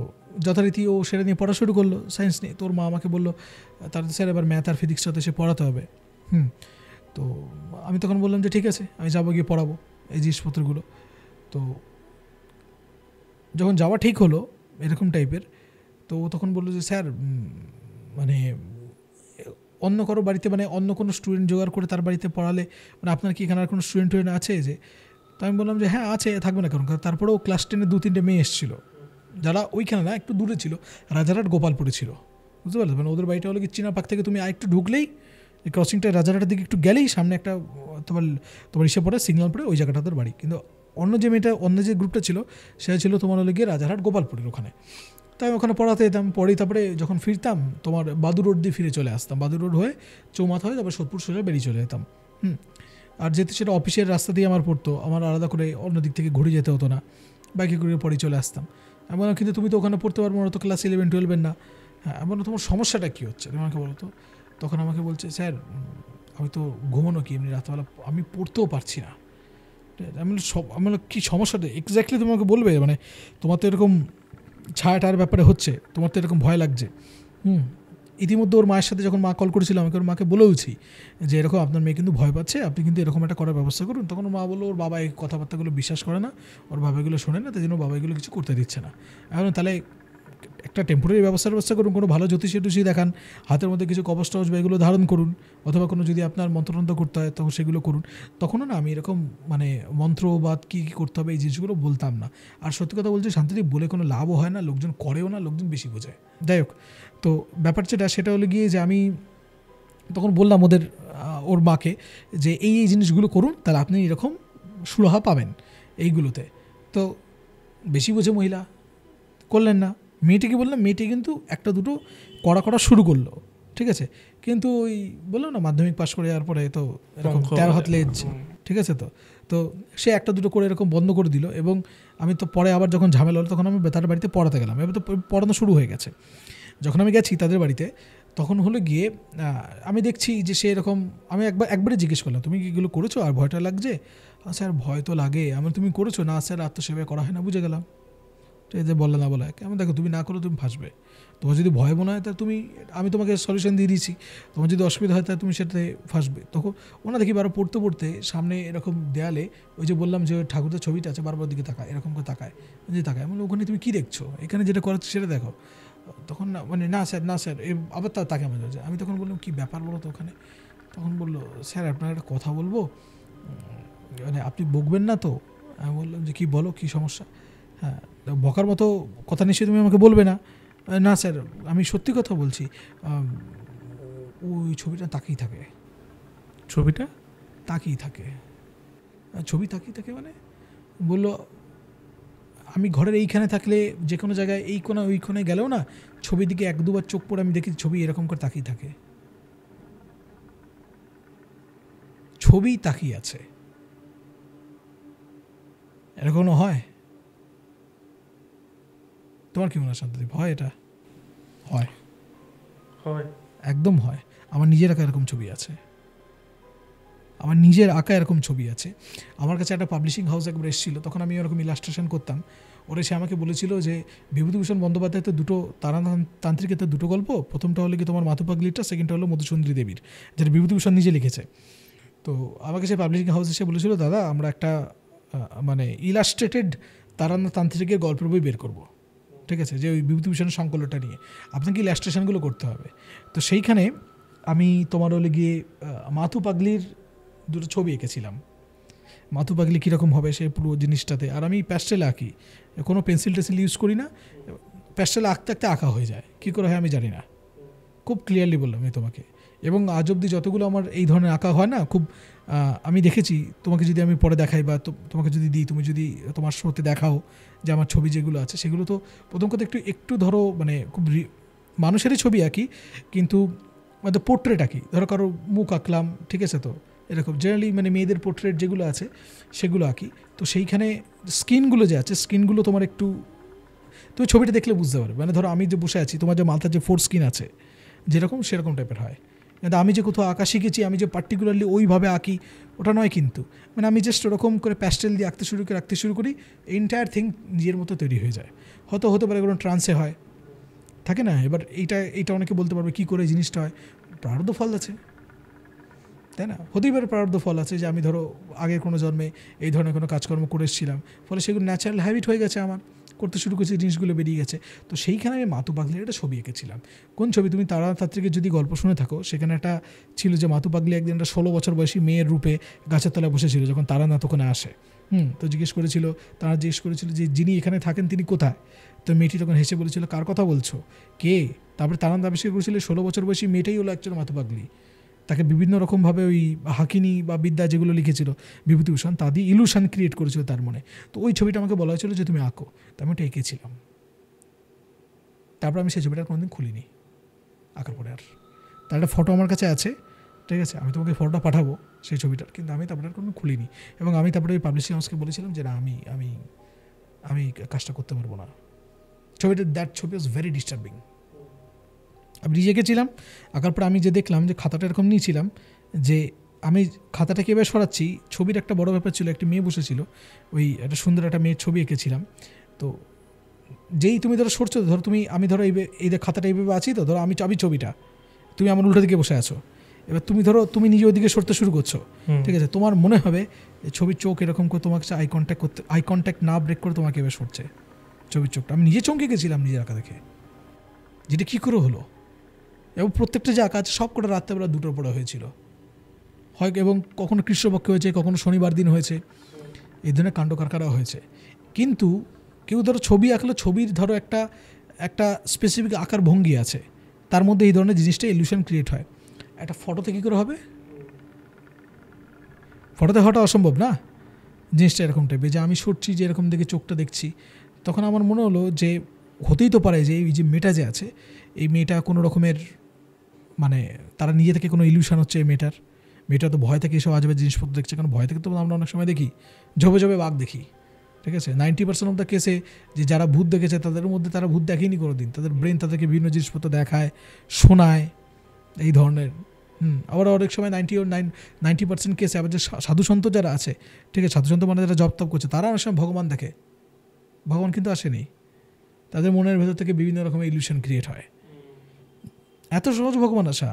যথারীতি ও সেটা নিয়ে পড়া শুরু করলো সায়েন্স নিয়ে। তোর মা আমাকে বললো তার স্যার এবার ম্যাথ আর ফিজিক্সটাতে সে পড়াতে হবে। তো আমি তখন বললাম যে ঠিক আছে আমি যাবো, গিয়ে পড়াবো এই জিনিসপত্রগুলো। তো যখন যাওয়া ঠিক হলো এরকম টাইপের, তো ও তখন বললো যে স্যার মানে অন্য কারো বাড়িতে মানে অন্য কোনো স্টুডেন্ট জোগাড় করে তার বাড়িতে পড়ালে মানে আপনার কি এখানে আর কোনো স্টুডেন্ট আছে যে? তো আমি বললাম যে হ্যাঁ আছে, থাকবে না কারণ তারপরেও ক্লাস 10-এ 2-3টে মেয়ে এসেছিলো যারা ওইখানে না একটু দূরে ছিল, রাজারহাট গোপালপুরে ছিল, বুঝতে পারলে? মানে ওদের বাড়িটা হলো কি চীনা পাক থেকে তুমি আরেকটু ঢুকলেই এই ক্রসিংটা রাজারহাটের দিকে একটু গেলেই সামনে একটা তোমার ইসে পড়ে সিগন্যাল পড়ে ওই জায়গাটা ওদের বাড়ি। কিন্তু অন্য যে গ্রুপটা ছিল সেটা ছিল তোমার হলো গিয়ে রাজারহাট গোপালপুরের ওখানে। তাই আমি ওখানে পড়াতে যেতাম, পড়ি তারপরে যখন ফিরতাম তোমার বাদুর রোড দিয়ে ফিরে চলে আসতাম, বাদুর রোড হয়ে চৌমাথা হয়ে তারপরে সোদপুর সোজা বেরিয়ে চলে যেতাম। আর যেহেতু সেটা অফিসের রাস্তা দিয়ে আমার পড়তো, আমার আলাদা করে অন্য দিক থেকে ঘুরে যেতে হতো না, বাইকে ঘুরে পরে চলে আসতাম। এমন কিন্তু তুমি তো ওখানে পড়তে পারবো না, তো ক্লাস 11-12 না। হ্যাঁ এমন তোমার সমস্যাটা কী হচ্ছে তুমি আমাকে বলো তো? তখন আমাকে বলছে স্যার আমি তো ঘুমানো কি এমনি রাতবেলা আমি পড়তেও পারছি না। আমি কী সমস্যাটা এক্স্যাক্টলি তোমাকে বলবে? মানে তোমার তো এরকম ছায়াটার ব্যাপারে হচ্ছে, তোমার তো এরকম ভয় লাগছে। ইতিমধ্যে ওর মায়ের সাথে যখন মা কল করেছিল আমাকে ওর মাকে বলেওছি যে এরকম আপনার মেয়ে কিন্তু ভয় পাচ্ছে, আপনি কিন্তু এরকম একটা করার ব্যবস্থা করুন। তখন ওর মা বললো ওর বাবা এই কথাবার্তাগুলো বিশ্বাস করে না, ওর বাবা এগুলো শোনে না, তাই জন্য বাবা এগুলো কিছু করতে দিচ্ছে না। এখন তাহলে একটা টেম্পোরারি ব্যবস্থা করুন, কোনো ভালো জ্যোতিষী দেখান, হাতের মধ্যে কিছু কবচ টবচ বা এগুলো ধারণ করুন, অথবা কোনো যদি আপনার মন্ত্রতন্ত্র করতে হয় তখন সেগুলো করুন। তখনও না আমি এরকম মানে মন্ত্র বা কী কী করতে হবে এই জিনিসগুলো বলতাম না। আর সত্যি কথা বলছি শান্তিদীপ, বলে কোনো লাভও হয় না, লোকজন করেও না, লোকজন বেশি বোঝায়। যাই হোক, তো ব্যাপার সেটা হলো গিয়ে যে আমি তখন বললাম ওর মাকে যে এই জিনিসগুলো করুন, তাহলে আপনি এরকম সুরাহা পাবেন এইগুলোতে। তো বেশি বোঝে মহিলা, করলেন না। মেয়েটিকে বললাম, মেয়েটি কিন্তু একটা দুটো করা শুরু করলো, ঠিক আছে, কিন্তু ওই বললাম না মাধ্যমিক পাশ করে যাওয়ার পরে তো এরকম 13 হাত লেজ, ঠিক আছে, তো সে একটা দুটো করে এরকম বন্ধ করে দিল। এবং আমি তো পরে আবার যখন ঝামেলা হলো তখন আমি তার বাড়িতে পড়াতে গেলাম, এবার তো পড়ানো শুরু হয়ে গেছে। যখন আমি গেছি তাদের বাড়িতে তখন হলো গিয়ে আমি দেখছি যে সে এরকম, আমি একবারে জিজ্ঞেস করলাম তুমি কি এগুলো করেছো আর ভয়টা লাগছে? স্যার ভয় তো লাগে। তুমি করেছো? না স্যার, আত্মসেবা করা হয় না। বুঝে গেলাম, ঠিক আছে, বললে না বলা আমি দেখো তুমি না করো তুমি ফাঁসবে, তোমার যদি ভয় মনে হয় তাহলে আমি তোমাকে সলিউশন দিয়ে দিয়েছি, তোমার যদি অসুবিধা হয় তাহলে তুমি সেটাতে ফাঁসবে। তখন ওনা দেখি বারো পড়তে সামনে এরকম দেয়ালে ওই যে বললাম যে ঠাকুরের ছবিটা আছে বারবার দিকে তাকায়, এরকম করে তাকায় আমি ওখানে তুমি কী দেখছো, এখানে যেটা করাচ্ছি সেটা দেখো। তখন না স্যার আবার তাকে আমাদের আমি তখন বললাম কী ব্যাপার বলো তো ওখানে? তখন বললো স্যার আপনার একটা কথা বলবো, আপনি বকবেন না তো? আমি বললাম যে কী বলো, কী সমস্যা? হ্যাঁ, বকার মতো কথা নিশ্চয়ই তুমি আমাকে বলবে না। না স্যার, আমি সত্যি কথা বলছি, ওই ছবিটা তাকিয়ে থাকে। ছবিটা তাকিয়ে থাকে? ছবি তাকিয়ে থাকে মানে? বললো আমি ঘরের এইখানে থাকলে যে কোনো জায়গায় এই কোণা ওই কোণায় গেলেও না ছবির দিকে এক দুবার চোখ পড়ে আমি দেখি ছবি এরকম করে তাকিয়ে থাকে, ছবি তাকিয়ে আছে। এরকম হয়? তোমার কি মনে হয় শান্তদীপ, হয় এটা? হয়, একদম হয়। আমার নিজের আঁকা এরকম ছবি আছে, আমার কাছে একটা পাবলিশিং হাউস একবার এসেছিলো, তখন আমি ওরকম ইলাস্ট্রেশন করতাম। ওরা এসে আমাকে বলেছিল যে বিভূতিভূষণ বন্দ্যোপাধ্যায় তো তান্ত্রিকের তো দুটো গল্প, প্রথমটা হলো কি তোমার মাথু পাগলিটা, সেকেন্ডটা হলো মধুসুন্দরী দেবীর, যেটা বিভূতিভূষণ নিজে লিখেছে। তো আমাকে সে পাবলিশিং হাউস এসে বলেছিল দাদা আমরা একটা ইলাস্ট্রেটেড তান্ত্রিকের গল্পের বই বের করবো, ঠিক আছে, যে ওই বিভূতিভূষণের সংকলনটা নিয়ে আপনাকে ইলাস্ট্রেশনগুলো করতে হবে। তো সেইখানে আমি তোমার হলে গিয়ে মাথু পাগলির দুটো ছবি এঁকেছিলাম। মাথু পাগলি কীরকম হবে সেই পুরো জিনিসটাতে, আর আমি প্যাস্টেলে আঁকি, কোনো পেন্সিল টেন্সিল ইউজ করি না, প্যাস্টেলে আঁকতে আঁকা হয়ে যায়, কী করে হয় আমি জানি না, খুব ক্লিয়ারলি বললাম আমি তোমাকে। এবং আজ অবধি যতগুলো আমার এই ধরনের আঁকা হয় না, খুব আমি দেখেছি, তোমাকে যদি আমি পরে দেখাই বা তোমাকে যদি দিই, তুমি যদি তোমার শোতে দেখাও যে আমার ছবি যেগুলো আছে সেগুলো তো প্রথম কথা একটু ধরো খুব মানুষেরই ছবি আঁকি, কিন্তু পোর্ট্রেট আঁকি, ধরো কারো মুখ আঁকলাম, ঠিক আছে, তো এরকম জেনারেলি মেয়েদের পোর্ট্রেট যেগুলো আছে সেগুলো আঁকি। তো সেইখানে স্কিনগুলো যে আছে, স্কিনগুলো তোমার তুমি ছবিটা দেখলে বুঝতে পারবে, ধরো আমি যে বসে আছি, তোমার যে মাথার যে 4 স্কিন আছে যেরকম সেরকম টাইপের হয়। কিন্তু আমি যে কোথাও আঁকা শিখেছি, আমি যে পার্টিকুলারলি ওইভাবে আঁকি ওটা নয়, কিন্তু আমি জাস্ট ওরকম করে প্যাস্টেল দিয়ে আঁকতে শুরু করি, এন্টায়ার থিং নিজের মতো তৈরি হয়ে যায়। হতে পারে কোনো ট্রান্সে হয়, থাকে না? এবার এইটা অনেকে বলতে পারবে কী করে জিনিসটা হয়, প্রারব্ধ ফল আছে, তাই না? হতেই পারে প্রারব্ধ ফল আছে যে আমি ধরো আগের কোনো জন্মে এই ধরনের কোনো কাজকর্ম করে এসেছিলাম, ফলে সেগুলো ন্যাচারাল হ্যাবিট হয়ে গেছে, আমার করতে শুরু করেছি, জিনিসগুলো বেরিয়ে গেছে। তো সেইখানে আমি মাথু পাগলির একটা ছবি এঁকেছিলাম। কোন ছবি? তুমি তারাতান্ত্রিকের যদি গল্প শুনে থাকো, সেখানে একটা ছিল যে মাথু পাগলি একদিন একটা 16 বছর বয়সী মেয়ের রূপে গাছের তলায় বসেছিল, যখন তারানাথ ওখানে আসে। তো জিজ্ঞেস করেছিল যে যিনি এখানে থাকেন তিনি কোথায়? তো মেয়েটি তখন হেসে বলেছিল কার কথা বলছো, কে? তারপরে তারানাথ আবিষ্কার করেছিল 16 বছর বয়সী মেয়েটাই হলো একজন মাথু পাগলি। তাকে বিভিন্ন রকমভাবে ওই হাকিনি বা বিদ্যা যেগুলো লিখেছিল বিভূতিভূষণ, তা দিয়ে ইলুশন ক্রিয়েট করেছিল তার মনে। তো ওই ছবিটা আমাকে বলা হয়েছিল যে তুমি আঁকো, তো আমি ওটা এঁকেছিলাম। তারপর আমি সেই ছবিটা কোনোদিন খুলিনি আঁকার পরে। আর তার একটা ফটো আমার কাছে আছে, ঠিক আছে, আমি তোমাকে ফটোটা পাঠাবো সেই ছবিটার, কিন্তু আমি তারপরে আর কোনো খুলিনি। এবং আমি তারপরে ওই পাবলিশিং হাউসকে বলেছিলাম যে না, আমি কাজটা করতে পারবো না। দ্যাট ছবি ওয়াজ ভেরি ডিস্টার্বিং। আমি নিজে এঁকেছিলাম, আঁকার পর আমি যে দেখলাম যে খাতাটা এরকম নিয়েছিলাম, যে আমি খাতাটাকে এবার সরাচ্ছি, ছবির একটা বড় ব্যাপার ছিল, একটা মেয়ে বসেছিল, ওই একটা সুন্দর একটা মেয়ের ছবি এঁকেছিলাম। তো যেই তুমি ধরো সরছো, ধরো আমি ধরো এই খাতাটা এইভাবে আছি, তো ধরো আমি ছবিটা, তুমি আমার উল্টো দিকে বসে আছো, এবার তুমি নিজে ওইদিকে সরতে শুরু করছো, ঠিক আছে, তোমার মনে হবে ছবির চোখ এরকম করে তোমাকে আই কন্ট্যাক্ট না ব্রেক করে তোমাকে এবার সরছে ছবির চোখটা। আমি নিজে চমকে গেছিলাম নিজের আঁকা দেখে। যেটা কী করে হলো, এবং প্রত্যেকটা যে আঁকা আছে সব কটা রাত্রেবেলা 2টোর পরে হয়েছিল হয়, এবং কখনো কৃষ্ণপক্ষে হয়েছে, কখনো শনিবার দিন হয়েছে, এই ধরনের কাণ্ড কারখানা হয়েছে। কিন্তু কেউ ধরো ছবি আঁকলে ছবির ধরো একটা স্পেসিফিক আকার ভঙ্গি আছে, তার মধ্যে এই ধরনের জিনিসটা ইলিউশন ক্রিয়েট হয়। একটা ফটোতে কী করে হবে? ফটোতে হওয়াটা অসম্ভব না জিনিসটা এরকম টাইপের, যে আমি সরছি যে এরকম দেখে চোখটা দেখছি, তখন আমার মনে হলো যে হতেই তো পারে যে এই যে মেয়েটা যে আছে, এই মেয়েটা কোনো রকমের মানে তারা নিজে থেকে কোনো ইলিউশন হচ্ছে এই মেয়েটা তো ভয় থেকে এসব আজবে জিনিসপত্র দেখছে, কারণ ভয় থেকে তো আমরা অনেক সময় দেখি ঝোপে বাঘ দেখি, ঠিক আছে। 90% অফ দ্য কেসে যে যারা ভূত দেখেছে তাদের মধ্যে তারা ভূত দেখেনি কোনো দিন, তাদের ব্রেন তাদেরকে বিভিন্ন জিনিসপত্র দেখায়, শোনায়, এই ধরনের। আবার অনেক সময় 90% কেসে আবার যে সাধুসন্ত যারা আছে, ঠিক আছে, সাধুসন্ত মানে যারা জপ তপ করছে, তারা অনেক সময় ভগবান দেখে, ভগবান কিন্তু আসেনি, তাদের মনের ভেতর থেকে বিভিন্ন রকমের ইলিউশন ক্রিয়েট হয়। এত সহজ ভগবান আসা,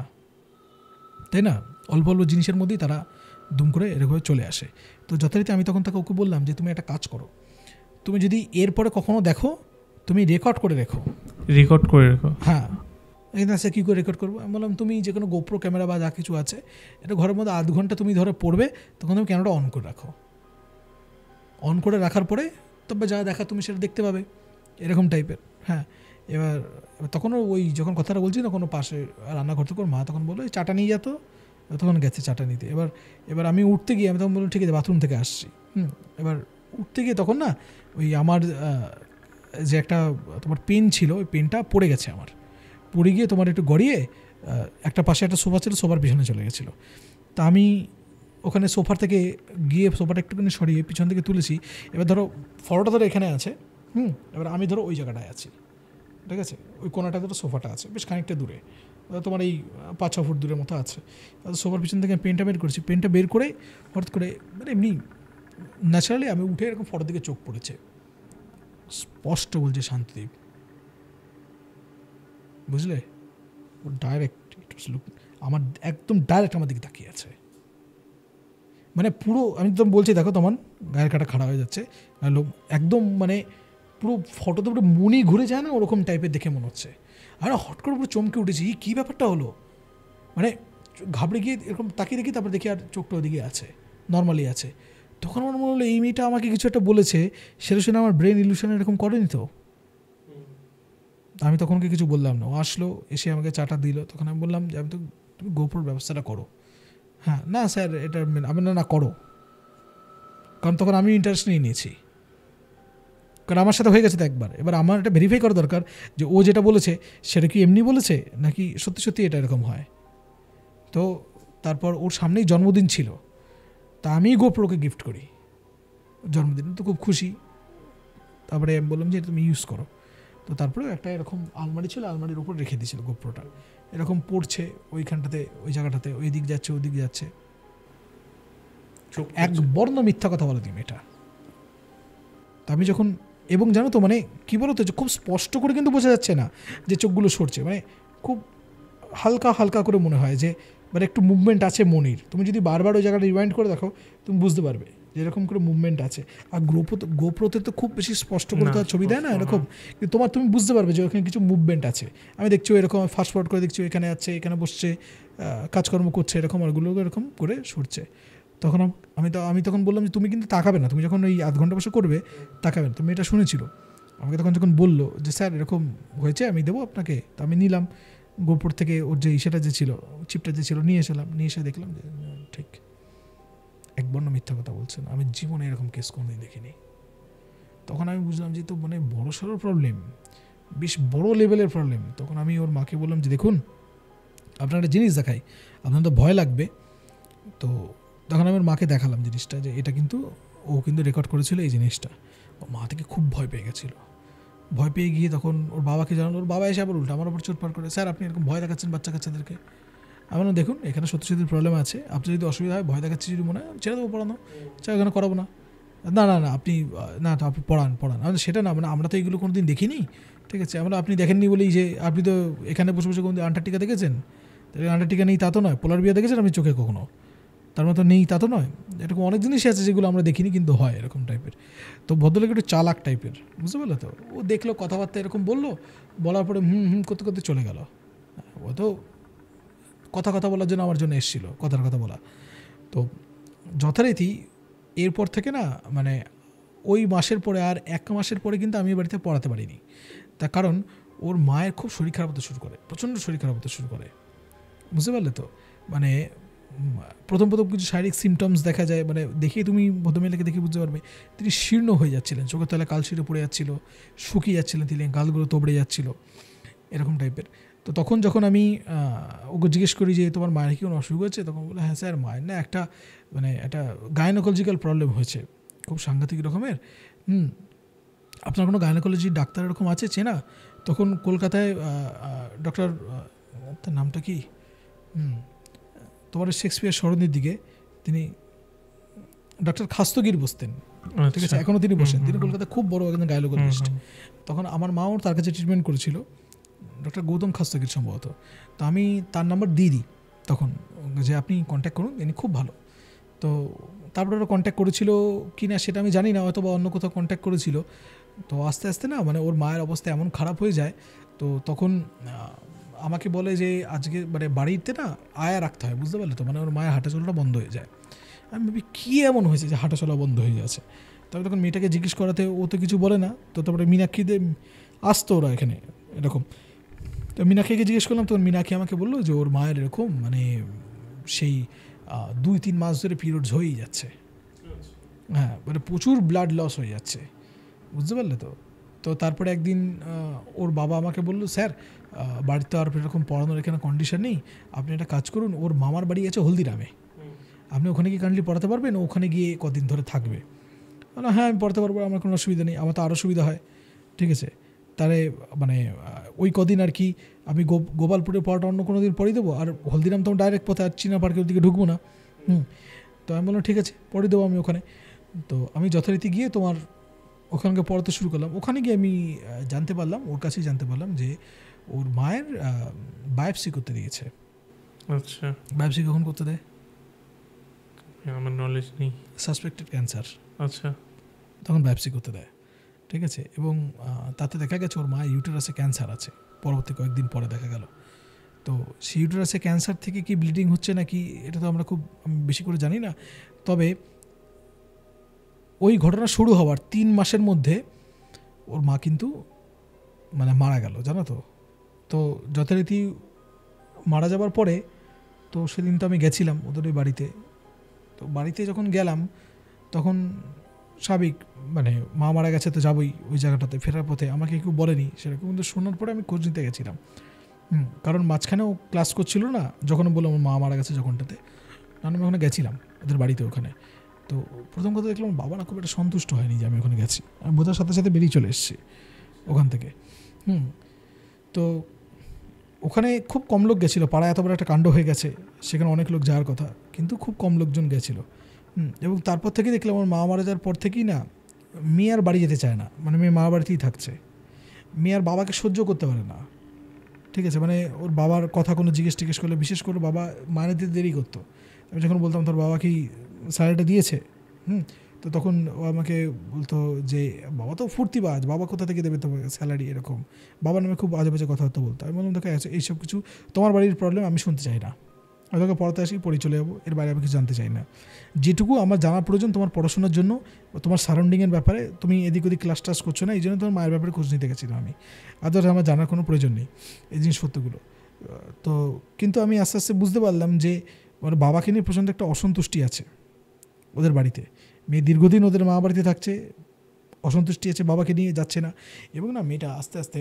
তাই না? অল্প অল্প জিনিসের মধ্যেই তারা দুম করে এরকমভাবে চলে আসে। তো যথারীতি আমি তখন তাকে ওকে বললাম যে তুমি একটা কাজ করো, তুমি যদি এরপরে কখনো দেখো তুমি রেকর্ড করে রেখো। হ্যাঁ, এখানে সে কী করে রেকর্ড করবো? আমি বললাম তুমি যে কোনো গোপ্রো ক্যামেরা বা যা কিছু আছে এটা ঘরের মধ্যে 8 ঘন্টা তুমি ধরে পড়বে, তখন তুমি ক্যামেরাটা অন করে রাখো। অন করে রাখার পরে তবে যা দেখা তুমি সেটা দেখতে পাবে, এরকম টাইপের। হ্যাঁ, এবার তখনও ওই যখন কথাটা বলছি না, কোনো পাশে রান্নাঘর থেকে ওর মা তখন বললো এই চাটা নিয়ে যেত, তখন গেছে চাটা নিতে। এবার আমি উঠতে গিয়ে আমি তখন বললাম ঠিক আছে বাথরুম থেকে আসছি। এবার উঠতে গিয়ে তখন না ওই আমার যে একটা তোমার পেন ছিল, ওই পেনটা পড়ে গেছে আমার, পড়ে গিয়ে তোমার একটু গড়িয়ে একটা পাশে একটা সোফা ছিল, সোফার পিছনে চলে গেছিলো। তা আমি ওখানে সোফার থেকে গিয়ে সোফাটা একটুখানি সরিয়ে পিছন থেকে তুলেছি। এবার ধরো ফটোটা ধরো এখানে আছে, এবার আমি ধরো ওই জায়গাটায় আছি, ঠিক আছে, ওই কোনাটা ধরো সোফাটা আছে বেশ খানিকটা দূরে, তোমার এই 5-6 ফুট দূরের মতো আছে। সোফার পিছন থেকে পেনটা বের করেছি, পেনটা বের করে হঠাৎ করে মানে এমনি ন্যাচারালি আমি উঠে এরকম ফটোর দিকে চোখ পড়েছে, স্পষ্ট বলছে শান্তিদেব, বুঝলে? ও ডাইরেক্ট আমার একদম ডাইরেক্ট আমার দিকে তাকিয়ে আছে, মানে পুরো আমি তো বলছি দেখো তোমার গায়ের কাটা খাড়া হয়ে যাচ্ছে, একদম মানে পুরো ফটোতে পুরো মনি ঘুরে যায় না, ওরকম টাইপের দেখে মনে হচ্ছে। আর হট করে পুরো চমকে উঠেছি, কী ব্যাপারটা হলো, মানে ঘাবড়ে গিয়ে এরকম তাকিয়ে দেখি, তারপর দেখি আর চোখটা ওদিকে আছে, নর্মালি আছে। তখন আমার মনে হলো এই মেয়েটা আমাকে কিছু একটা বলেছে, সেটা শুনে আমার ব্রেন ইলিউশন এরকম করেনি তো। আমি তখনকে কিছু বললাম না, ও আসলো এসে আমাকে চাটা দিল, তখন আমি বললাম যে আমি তো তুমি গোপ্রোর ব্যবস্থাটা করো। হ্যাঁ, না স্যার এটা আমি না করো, কারণ তখন আমি ইন্টারেস্ট নিয়ে নিয়েছি, কারণ আমার সাথে হয়ে গেছে তো একবার। এবার আমার এটা ভেরিফাই করা দরকার যে ও যেটা বলেছে সেটা কি এমনি বলেছে নাকি সত্যি সত্যি এটা এরকম হয়। তো তারপর ওর সামনেই জন্মদিন ছিল, তা আমি গোপ্রোকে গিফট করি জন্মদিন, তো খুব খুশি। তারপরে আমি বললাম যে তুমি ইউজ করো। তো তারপরে একটা এরকম আলমারি ছিল, আলমারির উপর রেখে দিয়েছিল গোপ্রোটা, এরকম পড়ছে ওইখানটাতে, ওই জায়গাটাতে, ওই দিক যাচ্ছে ওই দিক যাচ্ছে, এক বর্ণ মিথ্যা কথা বলে দিই এটা। তা আমি যখন, এবং জানো তো মানে কী বলো তো, খুব স্পষ্ট করে কিন্তু বোঝা যাচ্ছে না যে চোখগুলো সরছে, মানে খুব হালকা হালকা করে মনে হয় যে মানে একটু মুভমেন্ট আছে মনির। তুমি যদি বারবার ওই জায়গাটা রিমাইন্ড করে দেখো তুমি বুঝতে পারবে যে এরকম করে মুভমেন্ট আছে। আর গোপ্রোতে তো খুব বেশি স্পষ্ট করে তো ছবি দেয় না এরকম, কিন্তু তুমি বুঝতে পারবে যে ওখানে কিছু মুভমেন্ট আছে। আমি দেখছি এরকম ফাস্ট ফরওয়ার্ড করে দেখছি এখানে আছে, এখানে বসছে, কাজকর্ম করছে, এরকম আরগুলো এরকম করে সরছে। তখন আমি তখন বললাম যে তুমি কিন্তু তাকাবে না, তুমি যখন ওই 8 ঘন্টা বসে করবে তাকাবে না। তুমি এটা শুনেছিল আমাকে তখন যখন বললো যে স্যার এরকম হয়েছে আমি দেবো আপনাকে, তো আমি নিলাম গোপ্রোর থেকে ওর যে ইসেটা যে ছিল, চিপটা যে ছিল নিয়ে এসেলাম, নিয়ে এসে দেখলাম যে ঠিক এক বর্ণ মিথ্যা কথা বলছেন। আমি জীবনে এরকম কেস কোনোদিন দেখিনি। তখন আমি বুঝলাম যে তো মানে বড় সড়ো প্রবলেম, বেশ বড় লেভেলের প্রবলেম। তখন আমি ওর মাকে বললাম যে দেখুন আপনার একটা জিনিস দেখাই, আপনার তো ভয় লাগবে। তো তখন আমি ওর মাকে দেখালাম জিনিসটা, যে এটা কিন্তু ও কিন্তু রেকর্ড করেছিল এই জিনিসটা। ও মা থেকে খুব ভয় পেয়ে গেছিলো। ভয় পেয়ে গিয়ে তখন ওর বাবাকে জানালো, ওর বাবা এসে আবার উল্টা আমার উপর চোটপাট করে, স্যার আপনি এরকম ভয় দেখাচ্ছেন বাচ্চা কাচ্চাদেরকে। আমি বললাম দেখুন এখানে সত্যি সত্যি প্রবলেম আছে, আপনার যদি অসুবিধা হয় ভয় দেখাচ্ছি যদি মনে হয় ছেড়ে দেবো পড়ানো, চাই এখানে করাবো না। না না না আপনি না তো আপনি পড়ান। আমাদের সেটা না, মানে আমরা তো এইগুলো কোনো দিন দেখিনি, ঠিক আছে, আপনি দেখেননি বলেই যে আপনি তো এখানে বসে বসে কোনো দিন আন্টার্কটিকা দেখেছেন, তাহলে আন্টার্কটিকা নেই তা তো নয়, পোলার বিয়া দেখেছেন আপনি চোখে কখনো, তার মতো নেই তা তো নয়, এরকম অনেক জিনিসই আছে যেগুলো আমরা দেখিনি কিন্তু হয় এরকম টাইপের। তো ভদ্রলোক একটু চালাক টাইপের, বুঝতে পারলে তো। ও দেখলো কথাবার্তা এরকম বললো, বলার পরে করতে করতে চলে গেল। ও তো কথা বলার জন্য আমার জন্য এসেছিল, কথা বলা। তো যথারীতি এরপর থেকে না মানে ওই মাসের পরে আর 1 মাসের পরে কিন্তু আমি বাড়িতে পড়াতে পারিনি। তার কারণ ওর মায়ের খুব শরীর খারাপ হতে শুরু করে, প্রচণ্ড শরীর খারাপ হতে শুরু করে, বুঝতে পারলে তো। মানে প্রথম কিছু শারীরিক সিমটমস দেখা যায়, মানে দেখেই তুমি ভদ্রমহিলাকে দেখে বুঝতে পারবে তিনি শীর্ণ হয়ে যাচ্ছিলেন, চোখের তলায় কালশিরে পড়ে যাচ্ছিল, শুকিয়ে যাচ্ছিলেন তিনি, গালগুলো তোবড়ে যাচ্ছিল এরকম টাইপের। তো তখন যখন আমি ওকে জিজ্ঞেস করি যে তোমার মায়ের কি কোনো অসুখ হয়েছে, তখন বলে হ্যাঁ স্যার মায়ের না একটা গাইনোকোলজিক্যাল প্রবলেম হয়েছে, খুব সাংঘাতিক রকমের। আপনার কোনো গাইনোকোলজি ডাক্তার এরকম আছে চেনা? তখন কলকাতায় ডক্টর, তার নামটা কি, তোমার শেক্সপিয়ার সরণির দিকে তিনি ডক্টর খাস্তগির বসতেন, ঠিক আছে, এখনও তিনি বসেন, তিনি কলকাতায় খুব বড় একজন গাইনোকোলজিস্ট। তখন আমার মাও তার কাছে ট্রিটমেন্ট করেছিল, ডক্টর গৌতম খাস্তগির সম্ভবত। তো আমি তার নাম্বার দিয়ে দিই তখন, যে আপনি কন্ট্যাক্ট করুন, ইনি খুব ভালো। তো তারপরে ওরা কন্ট্যাক্ট করেছিল কি না সেটা আমি জানি না, হয়তো বা অন্য কোথাও কন্ট্যাক্ট করেছিল। তো আস্তে আস্তে না মানে ওর মায়ের অবস্থা এমন খারাপ হয়ে যায়, তো তখন আমাকে বলে যে আজকে মানে বাড়িতে না আয়া রাখতে হয়, বুঝতে পারলে তো, মানে ওর মায়ের হাঁটাচলাটা বন্ধ হয়ে যায়। আমি ভাবি কী এমন হয়েছে যে হাঁটাচলা বন্ধ হয়ে যাচ্ছে। তবে তখন মেয়েটাকে জিজ্ঞেস করাতে ও তো কিছু বলে না। তো তারপরে মীনাক্ষীতে আসতো ওরা এখানে এরকম। তো মীনাক্ষীকে জিজ্ঞেস করলাম, তখন মীনাক্ষী আমাকে বললো যে ওর মায়ের এরকম মানে সেই 2-3 মাস ধরে পিরিয়ডস হয়েই যাচ্ছে, হ্যাঁ মানে প্রচুর ব্লাড লস হয়ে যাচ্ছে, বুঝতে পারলে তো। তো তারপরে একদিন ওর বাবা আমাকে বললো স্যার বাড়িতে আর এরকম পড়ানোর এখানে কন্ডিশন নেই, আপনি একটা কাজ করুন, ওর মামার বাড়ি আছে হলদিরামে, আপনি ওখানে গিয়ে কাইন্ডলি পড়াতে পারবেন, ওখানে গিয়ে কদিন ধরে থাকবে। হ্যাঁ আমি পড়াতে পারবো, আমার কোনো অসুবিধা নেই, আমার তো আরও সুবিধা হয়, ঠিক আছে। তাহলে মানে ওই কদিন আর কি আমি গোপালপুরে পড়াটা অন্য কোনো দিন পড়িয়ে দেবো, আর হলদিরাম তো ডাইরেক্ট পথে, আর চীনা পার্কের দিকে ঢুকবো না। তো আমি বললাম ঠিক আছে পড়িয়ে দেবো আমি ওখানে। তো আমি যথারীতি গিয়ে তোমার ওখানকে পড়াতে শুরু করলাম। ওখানে গিয়ে আমি জানতে পারলাম, ওর কাছেই জানতে পারলাম যে ওর মায়ের বায়োপসি করতে দিয়েছে। আচ্ছা, বায়োপসি কখন করতে দেয়? আমার নলেজ নেই। সাসপেক্টেড ক্যান্সার, আচ্ছা, তখন বায়োপসি করতে দেয়, ঠিক আছে। এবং তাতে দেখা গেছে ওর মায়ের ইউটেরাসে ক্যান্সার আছে, পরবর্তী কয়েকদিন পরে দেখা গেল। তো সেই ইউটেরাসে ক্যান্সার থেকে কি ব্লিডিং হচ্ছে নাকি এটা তো আমরা খুব বেশি করে জানি না। তবে ওই ঘটনা শুরু হওয়ার 3 মাসের মধ্যে ওর মা কিন্তু মানে মারা গেল, জানো তো। তো যথারীতি মারা যাবার পরে তো সেদিন তো আমি গেছিলাম ওদের ওই বাড়িতে। তো বাড়িতে যখন গেলাম তখন স্বাভাবিক মানে মা মারা গেছে তো যাবই ওই জায়গাটাতে, ফেরার পথে আমাকে কেউ বলেনি সেরকম, কিন্তু শোনার পরে আমি খোঁজ নিতে গেছিলাম। কারণ মাঝখানেও ক্লাস করছিল না যখন বললাম আমার মা মারা গেছে যখনটাতে, আমি ওখানে গেছিলাম ওদের বাড়িতে ওখানে। তো প্রথম কথা দেখলাম বাবা না খুব একটা সন্তুষ্ট হয়নি যে আমি ওখানে গেছি, আমি বোঝার সাথে সাথে বেরিয়ে চলে এসেছি ওখান থেকে। তো ওখানে খুব কম লোক গেছিলো, পাড়ায় এত বড় একটা কাণ্ড হয়ে গেছে, সেখানে অনেক লোক যাওয়ার কথা কিন্তু খুব কম লোকজন গেছিলো। এবং তারপর থেকে দেখলাম আমার মা মারা যাওয়ার পর থেকেই না মেয়ে আর বাড়ি যেতে চায় না, মানে মেয়ে মা বাড়িতেই থাকছে। মেয়ে আর বাবাকে সহ্য করতে পারে না, ঠিক আছে। মানে ওর বাবার কথা কোনো জিজ্ঞেস করলে, বিশেষ করে বাবা মায়ের দিতে দেরি করতো, আমি যখন বলতাম তোর বাবা কি স্যালারিটা দিয়েছে, তো তখন ও আমাকে বলতো যে বাবা তো ফুর্তিবাজ, বাবা কোথা থেকে দেবে তোমাকে স্যালারি, এরকম বাবার নামে খুব বাজে বাজে কথাবার্তা বলতো। আমি বললাম দেখো এইসব কিছু তোমার বাড়ির প্রবলেম, আমি শুনতে চাই না, আমি তোকে পড়াতে আসি পড়ে চলে যাবো, এর বাইরে আমি কিছু জানতে চাই না। যেটুকু আমার জানা প্রয়োজন তোমার পড়াশোনার জন্য, তোমার সারাউন্ডিংয়ের ব্যাপারে, তুমি এদিক ওদিক ক্লাস টাস করছো না, এই জন্য তোমার মায়ের ব্যাপারে খোঁজ নিতে গেছিলাম আমি, আদার্স আমার জানার কোনো প্রয়োজন নেই এই জিনিসপত্রগুলো। তো কিন্তু আমি আস্তে আস্তে বুঝতে পারলাম যে মানে বাবাকে নিয়ে প্রচণ্ড একটা অসন্তুষ্টি আছে ওদের বাড়িতে। মেয়ে দীর্ঘদিন ওদের মা বাড়িতে থাকছে, অসন্তুষ্টি আছে, বাবাকে নিয়ে যাচ্ছে না। এবং না মেয়েটা আস্তে আস্তে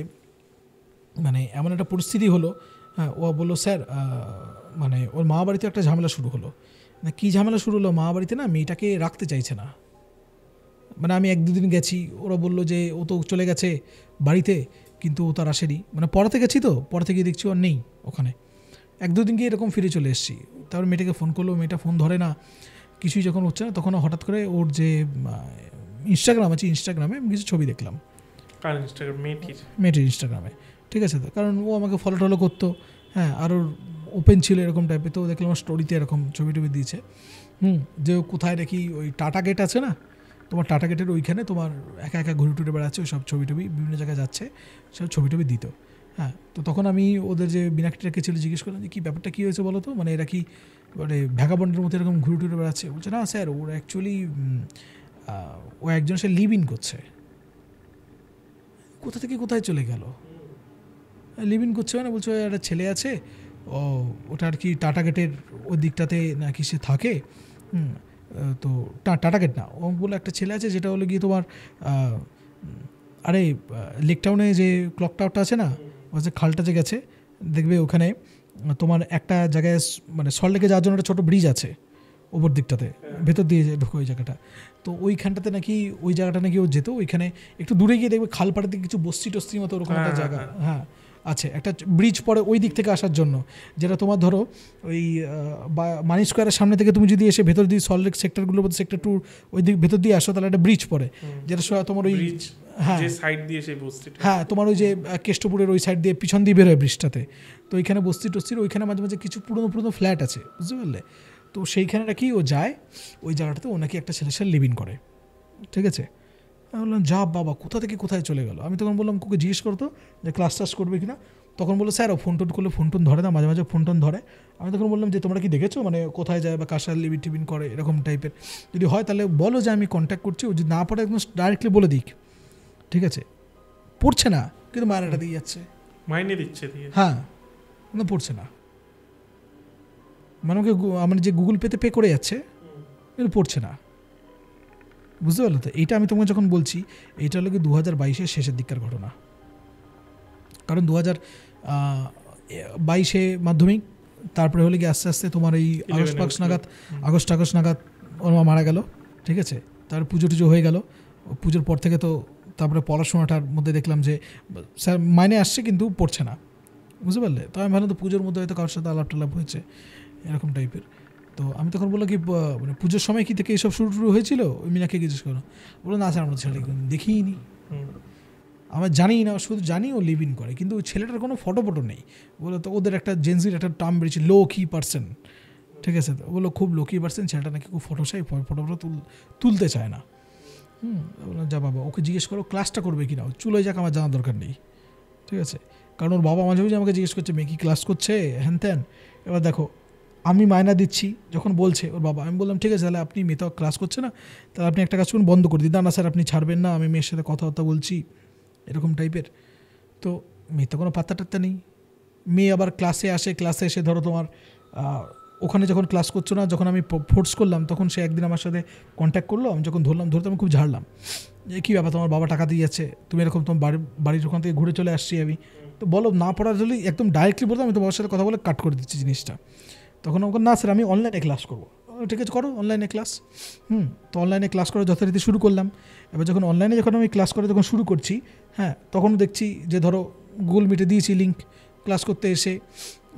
মানে এমন একটা পরিস্থিতি হলো, হ্যাঁ ও বললো স্যার মানে ওর মা বাড়িতে একটা ঝামেলা শুরু হলো। না কী ঝামেলা শুরু হলো, মা বাড়িতে না মেয়েটাকে রাখতে চাইছে না। মানে আমি 1-2 দিন গেছি, ওরা বললো যে ও তো চলে গেছে বাড়িতে, কিন্তু ও তার আসেনি, মানে পড়াতে গেছি তো পড়াতে গিয়ে দেখছি ওর নেই ওখানে। 1-2 দিন গিয়ে এরকম ফিরে চলে এসেছি। তারপর মেয়েটাকে ফোন করলো, মেয়েটা ফোন ধরে না, কিছুই যখন হচ্ছে না, তখন হঠাৎ করে ওর যে ইনস্টাগ্রাম আছে, ইনস্টাগ্রামে আমি কিছু ছবি দেখলাম, মেয়েটির ইনস্টাগ্রামে, ঠিক আছে। তো কারণ ও আমাকে ফলো টলো করতো, হ্যাঁ, আর ওর ওপেন ছিল এরকম টাইপের। তো দেখলাম স্টোরিতে এরকম ছবি টবি দিয়েছে যে কোথায় নাকি ওই টাটা গেট আছে না, তোমার টাটা গেটের ওইখানে তোমার একা একা ঘুরে টুরে বেড়াচ্ছে, ওই সব ছবি টবি বিভিন্ন জায়গায় যাচ্ছে, সব ছবি টবি দিত। হ্যাঁ, তো তখন আমি ওদের যে বিনাকিটাকে ছিল জিজ্ঞেস করলাম যে কী ব্যাপারটা কী হয়েছে বলো তো, মানে এরা কি মানে ভ্যাগাবন্ডের মতো এরকম ঘুরে টুরে বেড়াচ্ছে? বলছে না স্যার, ওর অ্যাকচুয়ালি ও একজন সে লিভ ইন করছে। কোথা থেকে কোথায় চলে গেল? লিভ ইন করছে মানে বলছে একটা ছেলে আছে, ও ওটা আর কি টাটা গেটের ওই দিকটাতে নাকি সে থাকে। তো টাটা গেট না, ও বলে একটা ছেলে আছে যেটা হলো গিয়ে তোমার আরে লেক টাউনে যে ক্লক টাওয়ারটা আছে না, ও যে খালটা যে গেছে দেখবে ওখানে তোমার একটা জায়গায় মানে সল্টলেকে যাওয়ার জন্য একটা ছোটো ব্রিজ আছে ওপর দিকটাতে, ভেতর দিয়ে ঢুকে ওই জায়গাটা। তো ওইখানটাতে নাকি ওই জায়গাটা নাকি ও যেত, ওইখানে একটু দূরে গিয়ে দেখবে খাল পাড়ের দিকে কিছু বস্তি টস্তির মতো ওরকম একটা জায়গা হ্যাঁ আছে, একটা ব্রিজ পড়ে ওই দিক থেকে আসার জন্য, যেটা তোমার ধরো ওই মানি স্কোয়ারের সামনে থেকে তুমি যদি এসে ভেতর দিয়ে সল্টলেক সেক্টরগুলোর মধ্যে সেক্টর 2 ওই দিক ভেতর দিয়ে আসো, তাহলে একটা ব্রিজ পড়ে, যেটা তোমার ওই হ্যাঁ সাইড দিয়ে সেই বস্তিটা, হ্যাঁ তোমার ওই যে কেষ্টপুরের ওই সাইড দিয়ে পিছন দিয়ে বেরোয় ব্রিজটাতে। তো ওইখানে বস্তি টস্তির ওইখানে মাঝে মাঝে কিছু পুরোনো পুরোনো ফ্ল্যাট আছে, বুঝতে পারলে? তো সেইখানে নাকি ও যায়, ওই জায়গাটাতে ও নাকি একটা ছেলের সাথে লিভ ইন করে, ঠিক আছে? আমি বললাম যা বাবা, কোথা থেকে কোথায় চলে গেল। আমি তখন বললাম ওকে জিজ্ঞেস করতো যে ক্লাস টাস করবে কিনা। তখন বললো স্যার ও ফোন টোন করলে ফোন টোন ধরে না, মাঝে মাঝে ফোন টোন ধরে। আমি তখন বললাম যে তোমরা কি দেখেছো মানে কোথায় যায় বা কার সাথে লিভ ইন টিভিন করে এরকম টাইপের? যদি হয় তাহলে বলো যে আমি কন্ট্যাক্ট করছি, ও যদি না পড়ে একদম ডাইরেক্টলি বলে দিক, ঠিক আছে? পড়ছে না কিন্তু মায়নাটা দিয়ে যাচ্ছে, মাইনে দিচ্ছে দিয়ে, হ্যাঁ কিন্তু পড়ছে না, মানে ওকে আমার যে গুগল পেতে পে করে যাচ্ছে কিন্তু পড়ছে না, বুঝতে পারলো তো? এইটা আমি তোমাকে যখন বলছি, এইটা হলো কি 2022-এর শেষের দিককার ঘটনা। কারণ 2022-এ মাধ্যমিক, তারপরে হলে কি আস্তে আস্তে তোমার এই আগস্ট নাগাদ ওর মা মারা গেল, ঠিক আছে? তার পুজো টুজো হয়ে গেল, পুজোর পর থেকে তো তারপরে পড়াশোনাটার মধ্যে দেখলাম যে স্যার মাইনে আসছে কিন্তু পড়ছে না, বুঝতে পারলে? তো আমি ভাবলাম তো পুজোর মধ্যে হয়তো কারোর সাথে আলাপ টালাপ হয়েছে এরকম টাইপের। তো আমি তখন বললাম কি মানে পুজোর সময় কি থেকে এইসব শুরু হয়েছিল? ওই মিনাকে জিজ্ঞেস করো, বললো না স্যার আমরা ছেলেটাকে দেখিই নি, আমার জানি না, শুধু জানি ও লিভ ইন করে, কিন্তু ওই ছেলেটার কোনো ফটো নেই। বলে তো ওদের একটা জেনজির একটা টার্ম বেরিয়েছে লো কি পার্সন, ঠিক আছে? তো বললো খুব লো কি পার্সন, ছেলেটা নাকি খুব ফটো তুলতে চায় না। বললাম যা বাবা, ওকে জিজ্ঞেস করো ক্লাসটা করবে কি না, চুলোয় যাক আমার জানার দরকার নেই, ঠিক আছে? কারণ ওর বাবা মাঝে মাঝে আমাকে জিজ্ঞেস করছে মেয়ে কি ক্লাস করছে হ্যান ত্যান। এবার দেখো আমি মায়না দিচ্ছি যখন বলছে ওর বাবা, আমি বললাম ঠিক আছে তাহলে আপনি মেয়ে তো ক্লাস করছে না, তাহলে আপনি একটা কাজ করুন বন্ধ করে দিন। না স্যার আপনি ছাড়বেন না, আমি মেয়ের সাথে কথাবার্তা বলছি এরকম টাইপের। তো মেয়ে তো কোনো পাত্তা টাত্তা নেই। মেয়ে আবার ক্লাসে এসে ধরো তোমার ওখানে যখন ক্লাস করছো না, যখন আমি ফোর্স করলাম তখন সে একদিন আমার সাথে কন্ট্যাক্ট করলো, আমি যখন ধরতে আমি খুব ঝাড়লাম যে কী ব্যাপার তোমার বাবা টাকা দিয়ে যাচ্ছে, তুমি এরকম তোমার বাড়ির ওখান থেকে ঘুরে চলে আসছি আমি, তো বলো না পড়ার জন্য একদম ডাইরেক্টলি বলতো আমি তো বাবার সাথে কথা বলে কাট করে দিচ্ছি জিনিসটা। তখন আমাকে না স্যার আমি অনলাইনে ক্লাস করবো। ঠিক আছে করো অনলাইনে ক্লাস। তো অনলাইনে ক্লাস করা যথারীতি শুরু করলাম। এবার যখন অনলাইনে আমি ক্লাস করে যখন শুরু করছি, হ্যাঁ তখন দেখছি যে ধরো গুগল মিটে দিয়েছি লিঙ্ক, ক্লাস করতে এসে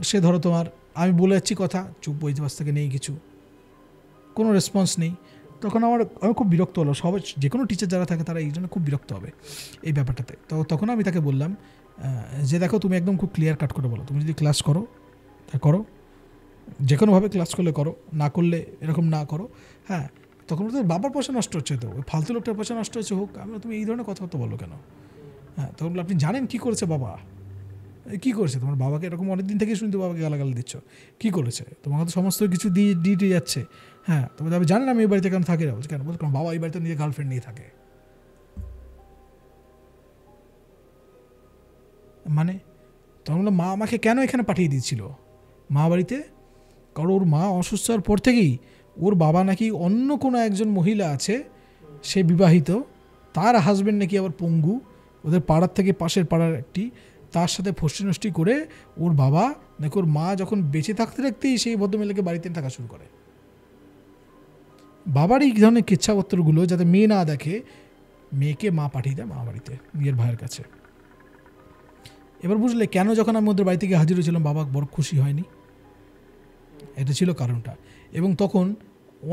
সে ধরো তোমার আমি বলে যাচ্ছি কথা, চুপ বইতে পাশ থেকে নেই কিছু, কোনো রেসপন্স নেই। তখন আমি খুব বিরক্ত হলো। সবাই যে কোনো টিচার যারা থাকে তারা এই জন্য খুব বিরক্ত হবে এই ব্যাপারটাতে। তো তখন আমি তাকে বললাম যে দেখো তুমি একদম খুব ক্লিয়ার কাট করে বলো, তুমি যদি ক্লাস করো তা করো, যে কোনোভাবে ক্লাস করলে করো, না করলে এরকম না করো। হ্যাঁ তখন তো বাবার পয়সা নষ্ট হচ্ছে, তো ওই ফালতু লোকটার পয়সা নষ্ট হচ্ছে হোক, আমরা তুমি এই ধরনের কথাবার্তা বলো কেন? হ্যাঁ তখন আপনি জানেন কী করেছে বাবা, কী করেছে তোমার বাবাকে এরকম অনেক দিন থেকেই শুনতে বাবাকে গালাগাল দিচ্ছ, কী করেছে তোমাকে তো সমস্ত কিছু দিয়ে যাচ্ছে। হ্যাঁ তবে আপনি জানেন আমি এই বাড়িতে কেন থাকি না, বলছি কেন? বলছি কারণ বাবা এই বাড়িতে নিজের গার্লফ্রেন্ড নিয়ে থাকে। মানে তখন মা আমাকে কেন এখানে পাঠিয়ে দিয়েছিল মা বাড়িতে? কারণ ওর মা অসুস্থ হওয়ার পর থেকেই ওর বাবা নাকি অন্য কোনো একজন মহিলা আছে, সে বিবাহিত, তার হাজব্যান্ড নাকি আবার পঙ্গু, ওদের পাড়ার থেকে পাশের পাড়ার একটি, তার সাথে ফষ্টি নষ্টি করে ওর বাবা নাকি ওর মা যখন বেঁচে থাকতেই সেই ভদ্রমহিলাকে বাড়িতে থাকা শুরু করে। বাবার এই ধরনের কেচ্ছাপত্রগুলো যাতে মেয়ে না দেখে, মেয়েকে মা পাঠিয়ে দেয় মা বাড়িতে নিজের ভাইয়ের কাছে। এবার বুঝলে কেন যখন আমি ওদের বাড়ি থেকে হাজির হয়েছিলাম বাবা বড় খুশি হয়নি, এটা ছিল কারণটা। এবং তখন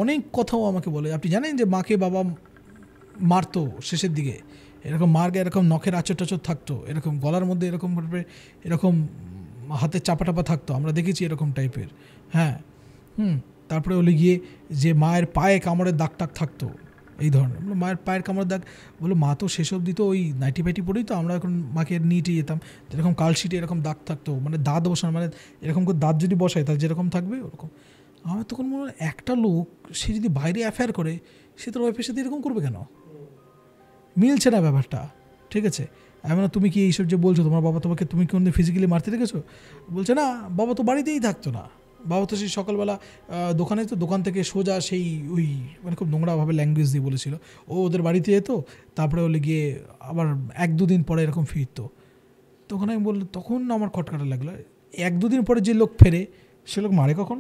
অনেক কথাও আমাকে বলে, আপনি জানেন যে মাকে বাবা মারতো শেষের দিকে, এরকম মার গায়ে এরকম নখের আঁচড় টাচড় থাকতো, এরকম গলার মধ্যে এরকম হাতে চাপা টাপা থাকতো, আমরা দেখেছি এরকম টাইপের। হ্যাঁ, তারপরে হলে গিয়ে যে মায়ের পায়ে কামড়ের দাগ টাগ থাকতো এই ধরনের। মায়ের পায়ের কামড়ের দাগ, বলো মা তো সেসব দিত ওই নাইটি ফাইটি পরেই তো, আমরা এখন মাকে নিটে যেতাম, যেরকম কালশিটে এরকম দাগ থাকতো, মানে দাঁত বসানো, মানে এরকম করে দাঁত যদি বসায় তার যেরকম থাকবে ওরকম। আমার তখন মনে হয় একটা লোক সে যদি বাইরে অ্যাফেয়ার করে সে তোর ওয়াইফের সাথে এরকম করবে কেন? মিলছে না ব্যাপারটা, ঠিক আছে। এমন তুমি কি এইসব যে বলছো তোমার বাবা তোমাকে, তুমি কোনদিন ফিজিক্যালি মারতে রেখেছো? বলছে না, বাবা তো বাড়িতেই থাকতো না, বাবা তো সেই সকালবেলা দোকানে, তো দোকান থেকে সোজা সেই ওই মানে খুব নোংরাভাবে ল্যাঙ্গুয়েজ দিয়ে বলেছিল, ও ওদের বাড়িতে যেত, তারপরে হলে গিয়ে আবার 1-2 দিন পরে এরকম ফিরতো। তখন আমি বললাম, তখন আমার খটকাটা লাগলো, 1-2 দিন পরে যে লোক ফেরে সে লোক মারে কখন?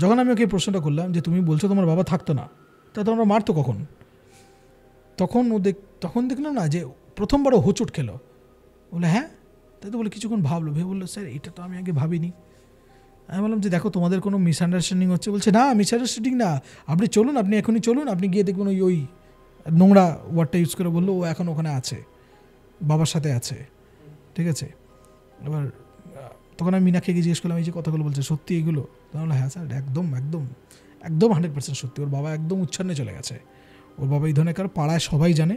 যখন আমি ওকে প্রশ্নটা করলাম যে তুমি বলছো তোমার বাবা থাকতো না, তা তোমরা মারতো কখন? তখন দেখলাম না যে প্রথমবারও হোঁচট খেলো, বলে হ্যাঁ, তাই তো। বলে কিছুক্ষণ ভাবলো, ভেবে বললো স্যার এটা তো আমি আগে ভাবিনি। আমি বললাম যে দেখো তোমাদের কোনো মিসআন্ডারস্ট্যান্ডিং হচ্ছে। বলছে না, মিসআন্ডারস্ট্যান্ডিং না, আপনি চলুন, আপনি এখনই চলুন, আপনি গিয়ে দেখবেন ওই নোংরা ওয়ার্ডটা ইউজ করে বললো, ও এখন ওখানে আছে, বাবার সাথে আছে, ঠিক আছে। এবার তখন আমি মিনাকে গিয়ে জিজ্ঞেস করলাম এই যে কথাগুলো বলছে সত্যি এগুলো? তাহলে হ্যাঁ স্যার, একদম একদম একদম 100% সত্যি। ওর বাবা একদম উচ্ছন্নে চলে গেছে, ওর বাবা এই ধরনের পাড়ায় সবাই জানে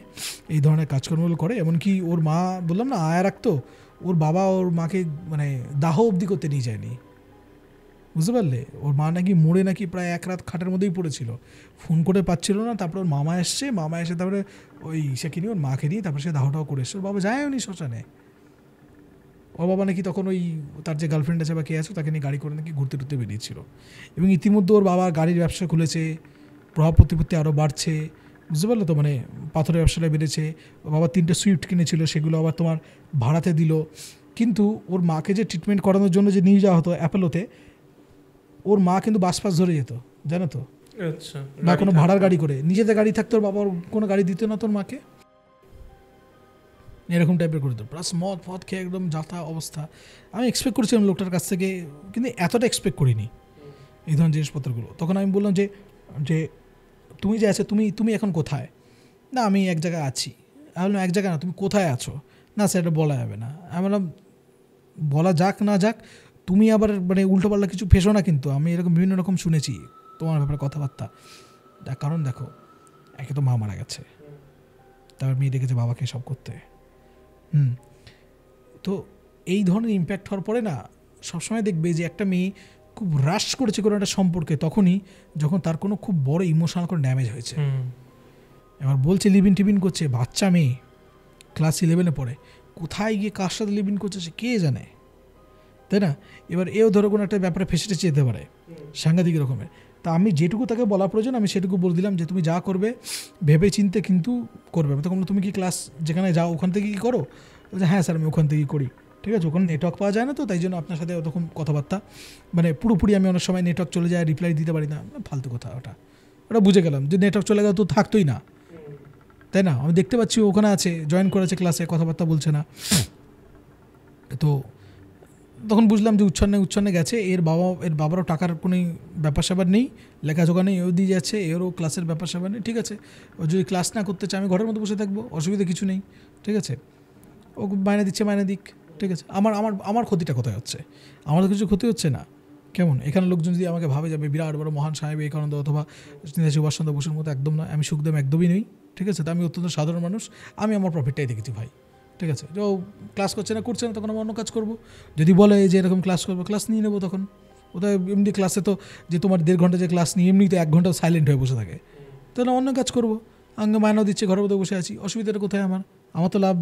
এই ধরনের কাজকর্মগুলো করে। এমনকি ওর মা, বললাম না আয়া রাখতো, ওর বাবা ওর মাকে মানে দাহ অবধি করতে নিয়ে যায়নি, বুঝতে পারলে। ওর মা নাকি মোড়ে নাকি প্রায় 1 রাত খাটের মধ্যেই পড়েছিল, ফোন করে পাচ্ছিল না। তারপরে ওর মামা এসছে, মামা এসে তারপরে ওই সেকে নিয়ে ওর মাকে নিয়ে তারপরে সে দাহটাও করে এসছে। ওর বাবা যায়নি শ্মশানে। ওর বাবা নাকি তখন ওই তার যে গার্লফ্রেন্ড আছে বা কে আছে তাকে নিয়ে গাড়ি করে নাকি ঘুরতে টুরতে বেরিয়েছিল। এবং ইতিমধ্যে ওর বাবা গাড়ির ব্যবসা খুলেছে, প্রভাব প্রতিপত্তি আরও বাড়ছে, বুঝতে পারলো তো, মানে পাথরের ব্যবসাটা বেড়েছে। ওর বাবা 3টে সুইফট কিনেছিল, সেগুলো আবার তোমার ভাড়াতে দিল। কিন্তু ওর মাকে যে ট্রিটমেন্ট করানোর জন্য যে নিয়ে যাওয়া হতো অ্যাপোলোতে, ওর মা কিন্তু বাস ফাস ধরে যেত, জানো তো। আচ্ছা, বা কোনো ভাড়ার গাড়ি করে, নিজেদের গাড়ি থাকতো, ওর বাবার কোনো গাড়ি দিত না তোর মাকে, এরকম টাইপের করে দিত। প্লাস মদ ফদ খেয়ে একদম যাতা অবস্থা। আমি এক্সপেক্ট করেছিলাম লোকটার কাছ থেকে, কিন্তু এতটা এক্সপেক্ট করিনি এই ধরনের জিনিসপত্রগুলো। তখন আমি বললাম যে যে তুমি যে আছো, তুমি এখন কোথায়? না আমি এক জায়গায় আছি। আমি বললাম এক জায়গায় না, তুমি কোথায় আছো? না স্যার এটা বলা যাবে না। আমি বললাম বলা যাক না যাক, তুমি আবার মানে উল্টোপাল্টা কিছু ফেসো না, কিন্তু আমি এরকম বিভিন্ন রকম শুনেছি তোমার ব্যাপারে কথাবার্তা। কারণ দেখো, একে তো মা মারা গেছে, তারপর মেয়ে ডেকেছে বাবাকে সব করতে। তো এই ধরনের ইম্প্যাক্ট হওয়ার পরে না সবসময় দেখবে যে একটা মেয়ে খুব রাশ করেছে কোনো একটা সম্পর্কে তখনই যখন তার কোনো খুব বড় ইমোশনাল কোনো ড্যামেজ হয়েছে। এবার বলছে লিভিন টিভিন করছে, বাচ্চা মেয়ে ক্লাস 11-এ পড়ে, কোথায় গিয়ে কার সাথে লিভিন করছে সে কে জানে, তাই না? এবার এও ধরো কোনো একটা ব্যাপারে ফেসে টেসে যেতে পারে, সাংঘাতিক রকমের। তা আমি যেটুকু তাকে বলা প্রয়োজন আমি সেটুকু বলে দিলাম যে তুমি যা করবে ভেবে চিনতে কিন্তু করবে। তখন তুমি কি ক্লাস যেখানে যাও ওখান থেকে কি করো? হ্যাঁ স্যার আমি ওখান থেকেই করি। ঠিক আছে, ওখানে নেটওয়ার্ক পাওয়া যায় না, তো তাই জন্য আপনার সাথে ওরকম কথাবার্তা মানে পুরোপুরি আমি অনেক সময় নেটওয়ার্ক চলে যায়, রিপ্লাই দিতে পারি না, ফালতু কথা। ওটা বুঝে গেলাম যে নেটওয়ার্ক চলে গেলে তো থাকতোই না, তাই না? আমি দেখতে পাচ্ছি ওখানে আছে, জয়েন করেছে ক্লাসে, কথাবার্তা বলছে না। তো তখন বুঝলাম যে উচ্ছন্নে গেছে। এর বাবারও টাকার কোনো ব্যাপার স্যাপার নেই, লেখাজোখা নেই, এও দিয়ে যাচ্ছে, এরও ক্লাসের ব্যাপার স্যাপার নেই। ঠিক আছে, ও যদি ক্লাস না করতে চায় আমি ঘরের মধ্যে বসে থাকবো, অসুবিধা কিছু নেই। ঠিক আছে, ও মাইনে দিচ্ছে মাইনে দিক, ঠিক আছে। আমার ক্ষতিটা কোথায় হচ্ছে? আমার তো কিছু ক্ষতি হচ্ছে না। কেমন এখানে লোকজন যদি আমাকে ভাবে যাবে বিরাট বড় মহান সাহেব বিবেকানন্দ অথবা নেতাজি সুভাষচন্দ্র বসুর মতো, একদম না, আমি সুখদেব একদমই নই। ঠিক আছে, তো আমি অত্যন্ত সাধারণ মানুষ, আমি আমার প্রফিটটাই দেখেছি ভাই। ঠিক আছে, যে ও ক্লাস করছে না তখন আমি অন্য কাজ করব। যদি বলে যে এরকম ক্লাস করবো, ক্লাস নিয়ে নেবো। তখন ওটা এমনি ক্লাসে তো যে তোমার 1.5 ঘন্টা যে ক্লাস নিয়ে এমনি তো 1 ঘন্টা সাইলেন্ট হয়ে বসে থাকে, তাহলে অন্য কাজ করবো। আঙ্গে মায়নাও দিচ্ছে, ঘরের মধ্যে বসে আছি, অসুবিধাটা কোথায়? আমার তো লাভ।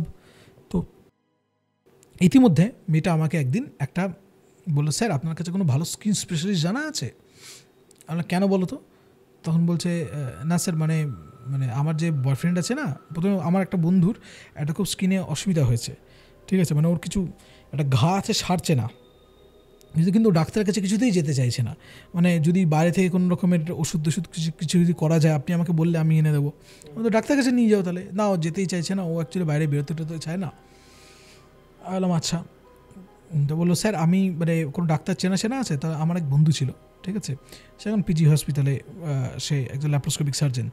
তো ইতিমধ্যে মেয়েটা আমাকে একদিন একটা বললো, স্যার আপনার কাছে কোনো ভালো স্কিন স্পেশালিস্ট জানা আছে? আমরা কেন বলো তো? তখন বলছে না স্যার, মানে আমার যে বয়ফ্রেন্ড আছে না, প্রথমে আমার একটা বন্ধুর একটা খুব স্কিনে অসুবিধা হয়েছে। ঠিক আছে, মানে ওর কিছু একটা ঘা আছে, সারছে না, কিন্তু ডাক্তারের কাছে কিছুতেই যেতে চাইছে না। মানে যদি বাইরে থেকে কোনো রকমের ওষুধ কিছু যদি করা যায় আপনি আমাকে বললে আমি এনে দেবো। তো ডাক্তারের কাছে নিয়ে যাও তাহলে। না, ও যেতেই চাইছে না, ও অ্যাকচুয়ালি বাইরে বেরোতে চায় না। বললাম আচ্ছা। তো বললো স্যার আমি মানে কোনো ডাক্তার চেনা আছে? তা আমার এক বন্ধু ছিল, ঠিক আছে, সে এখন পিজি হসপিটালে, সে একজন ল্যাপ্রোস্কোপিক সার্জন।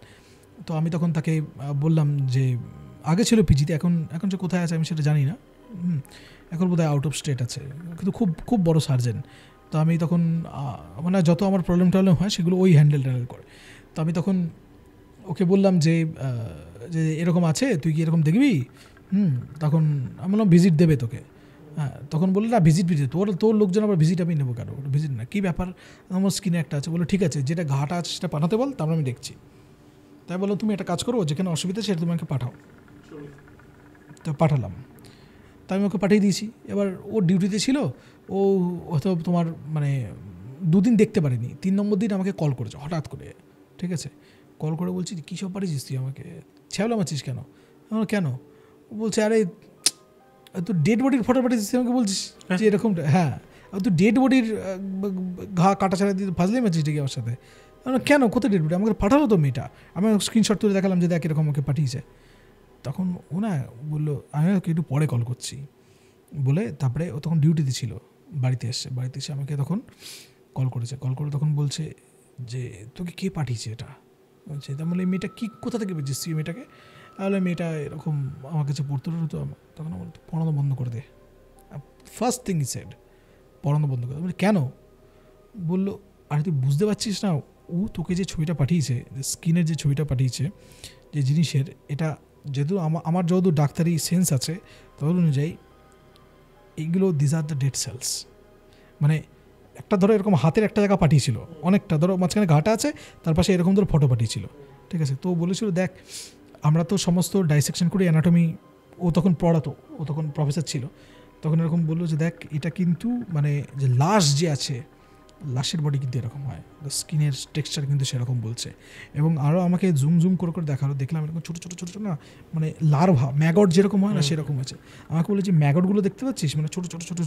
তো আমি তখন তাকে বললাম যে আগে ছিল পিজিতে, এখন সে কোথায় আছে আমি সেটা জানি না, এখন বোধহয় আউট অফ স্টেট আছে, কিন্তু খুব খুব বড় সার্জেন। তো আমি তখন মানে যত আমার প্রবলেম টবলেম হয় সেগুলো ওই হ্যান্ডেল করে। তো আমি তখন ওকে বললাম যে যে এরকম আছে, তুই কি এরকম দেখবি? তখন আমি বললাম ভিজিট দেবে তোকে। হ্যাঁ, তখন বললো না ভিজিট তোর লোকজন আবার ভিজিট আমি নেবো কেন? ভিজিট না, কী ব্যাপার, আমার স্কিনে একটা আছে। বললো ঠিক আছে, যেটা ঘাটা আছে সেটা পাঠাতে বল, তারপর আমি দেখছি। তাই বললো তুমি একটা কাজ করো, যেখানে অসুবিধা সেটা তুমি আমাকে পাঠাও। তো পাঠালাম, তা আমি ওকে পাঠিয়ে দিয়েছি। এবার ও ডিউটিতে ছিল, ও হয়তো তোমার মানে 2 দিন দেখতে পারিনি। 3 নম্বর দিন আমাকে কল করেছে হঠাৎ করে, ঠিক আছে? কল করে বলছি কী সব পাঠিয়েছিস তুই আমাকে, ছ্যাবলা মারছিস কেন? আমার কেন? ও বলছে আরে তুই ডেড বডির ফটো পাঠিয়েছিস আমাকে, বলছিস যে এরকম। হ্যাঁ, তুই ডেড বডির ঘা কাটা ছাড়া দিয়ে ফাজলে মারছিস ঠিক আমার সাথে। কেন, কোথায় ডেড বডি? আমাকে পাঠালো তো মেয়েটা, আমি স্ক্রিনশট তুলে দেখালাম যে দেখ এরকম আমাকে পাঠিয়েছে। তখন ও না বললো আমি ওকে একটু পরে কল করছি বলে, তারপরে ও তখন ডিউটিতে ছিল, বাড়িতে এসে আমাকে তখন কল করে তখন বলছে যে তোকে কে পাঠিয়েছে এটা? বলছে তা বলে মেয়েটা কী কোথা থেকে পেয়েছিস তুই মেয়েটাকে? তাহলে মেয়েটা এরকম আমার কাছে পড়তে হতো। তখন আমার পড়ানো বন্ধ করে দে, ফার্স্ট থিং ই সেড, পড়ানো বন্ধ করে। বলে কেন? বললো আরে তুই বুঝতে পারছিস না, ও তোকে যে ছবিটা পাঠিয়েছে, স্কিনের যে ছবিটা পাঠিয়েছে যে জিনিসের, এটা যেহেতু আমার যেহেতু ডাক্তারি সেন্স আছে তত অনুযায়ী এইগুলো this are the dead sales. মানে একটা ধরো এরকম হাতের একটা জায়গা পাঠিয়েছিল, অনেকটা ধরো মাঝখানে ঘাটা আছে, তার পাশে এরকম ধরো ফটো পাঠিয়েছিল, ঠিক আছে? তো বলেছিল দেখ আমরা তো সমস্ত ডাইসেকশন করে অ্যানাটমি, ও তখন পড়াতো, ও তখন প্রফেসর ছিল, তখন এরকম বললো যে দেখ এটা কিন্তু মানে যে লাশ যে আছে, লাশের বডি কিন্তু এরকম হয়, স্কিনের টেক্সচার কিন্তু সেরকম বলছে। এবং আরও আমাকে জুম করে দেখালো, দেখলাম এরকম ছোটো ছোটো না, মানে লার্ভা ম্যাগট যেরকম হয় না সেরকম আছে। আমাকে বলে যে ম্যাগটগুলো দেখতে পাচ্ছিস, মানে ছোটো ছোটো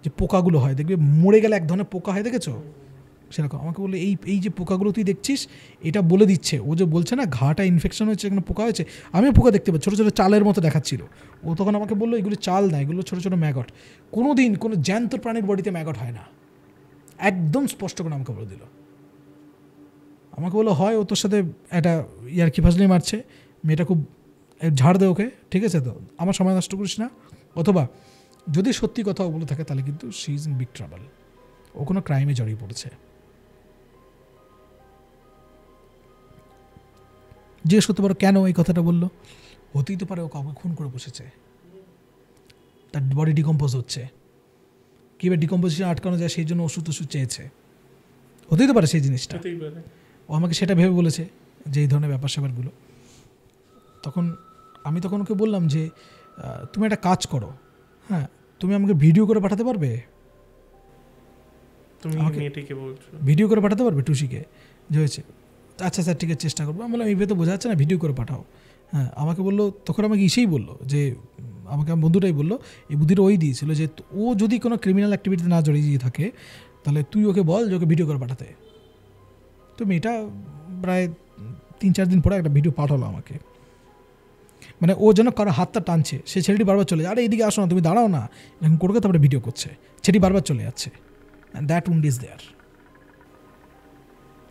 যে পোকাগুলো হয়, দেখবে মরে গেলে এক ধরনের পোকা হয়, দেখেছো সেরকম। আমাকে বলে এই যে পোকাগুলো তুই দেখছিস, এটা বলে দিচ্ছে, ও যে বলছে না ঘাটা ইনফেকশন হয়েছে, এখানে পোকা হয়েছে, আমিও পোকা দেখতে পাচ্ছি, ছোটো ছোটো চালের মতো দেখাচ্ছিল। ও তখন আমাকে বললো এগুলো চাল না, এগুলো ছোটো ছোটো ম্যাগট। কোনো দিন কোনো জ্যান্ত প্রাণীর বডিতে ম্যাগট হয় না, একদম স্পষ্ট করে আমাকে বলে দিল। আমাকে বললো হয় ও তোর সাথে একটা ইয়ার্কি ফাজলি মারছে, মেয়েটা খুব ঝাড় দে ওকে, ঠিক আছে? তো আমার সময় নষ্ট করিস না, অথবা যদি সত্যি কথা বলে থাকে তাহলে কিন্তু she is in big trouble, ও কোনো ক্রাইমে জড়িয়ে পড়েছে। জিজ্ঞেস করতে পারো কেন এই কথাটা বললো? হতেই তো পারে ও কাউকে খুন করে বসেছে, তার বডি ডিকম্পোজ হচ্ছে, কীভাবে ডিকম্পোজিশন আটকানো যায় সেই জন্য ওষুধ চেয়েছে, হতেই তো পারে সেই জিনিসটা। ও আমাকে সেটা ভেবে বলেছে যে এই ধরনের ব্যাপার স্যাপারগুলো। আমি তখন ওকে বললাম যে তুমি একটা কাজ করো, হ্যাঁ তুমি আমাকে ভিডিও করে পাঠাতে পারবে? তুমি মেয়েটিকে বলছো ভিডিও করে পাঠাতে পারবে টুসিকে যে হয়েছে? আচ্ছা স্যার ঠিক আছে চেষ্টা করবো। আমি বললাম এইভাবে তো বোঝা যাচ্ছে না, ভিডিও করে পাঠাও। হ্যাঁ, আমাকে বললো, তখন আমাকে ইসেই বললো যে আমাকে আমার বন্ধুটাই বললো, এই বুদ্ধিটা ওই দিয়েছিল যে ও যদি কোনো ক্রিমিনাল অ্যাক্টিভিটিতে না জড়িয়ে থাকে তাহলে তুই ওকে বল যে ওকে ভিডিও করে পাঠাতে। তো মেয়েটা প্রায় 3-4 দিন পরে একটা ভিডিও পাঠালো আমাকে, মানে ও যেন কারো হাতটা টানছে, সে ছেলেটি বারবার চলে যায়, আরে এদিকে আসো না, তুমি দাঁড়াও না, এরকম করে তারপরে ভিডিও করছে, ছেলেটি বারবার চলে যাচ্ছে। And that wound is there,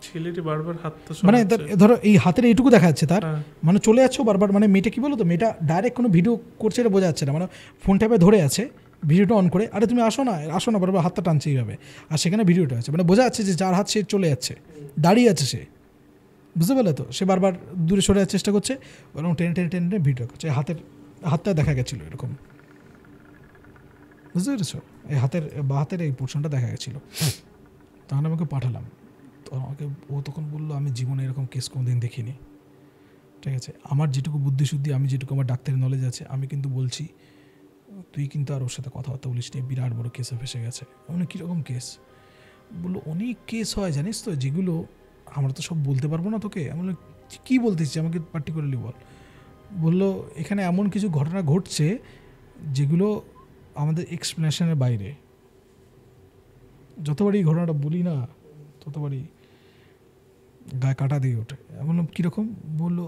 ছেলেটি বারবার হাতটা মানে ধরো এই হাতের এইটুকু দেখা যাচ্ছে তার, মানে চলে যাচ্ছে বারবার। মানে মেয়েটা কি বলো তো, মেয়েটা ডাইরেক্ট কোনো ভিডিও করছে এটা বোঝা যাচ্ছে না, মানে ফোন ট্যাপে ধরে আছে, ভিডিওটা অন করে আরে তুমি আসো না বারবার হাতটা টানছে এইভাবে, আর সেখানে ভিডিওটা আছে, মানে বোঝা যাচ্ছে যে যার হাত সে চলে যাচ্ছে, দাঁড়িয়ে আছে সে, বুঝতে পারলে তো? সে বারবার দূরে সরে যাওয়ার চেষ্টা করছে, ওরকম টেনে ভিডিও করছে, হাতটা দেখা গেছিলো এরকম, বুঝতে পেরেছো? এই বা হাতের এই পোর্শনটা দেখা গেছিলো। তখন আমাকে পাঠালাম, তো আমাকে ও তখন বললো আমি জীবনে এরকম কেস কোনোদিন দেখিনি, ঠিক আছে? আমার যেটুকু বুদ্ধিশুদ্ধি, আমি যেটুকু আমার ডাক্তারের নলেজ আছে, আমি কিন্তু বলছি তুই কিন্তু আর ওর সাথে কথাবার্তা বলিস নি, বিরাট বড় কেসে ফেসে গেছে। মানে কীরকম কেস? বললো অনেক কেস হয় জানিস তো, যেগুলো আমরা তো সব বলতে পারবো না তোকে। আমি বললাম কী বলতেছি, আমাকে পার্টিকুলারলি বল। বললো এখানে এমন কিছু ঘটনা ঘটছে যেগুলো আমাদের এক্সপ্লেনেশনের বাইরে, যতবারই এই ঘটনাটা বলি না ততবারই গায়ে কাটা দিয়ে ওঠে। এমন কীরকম? বললো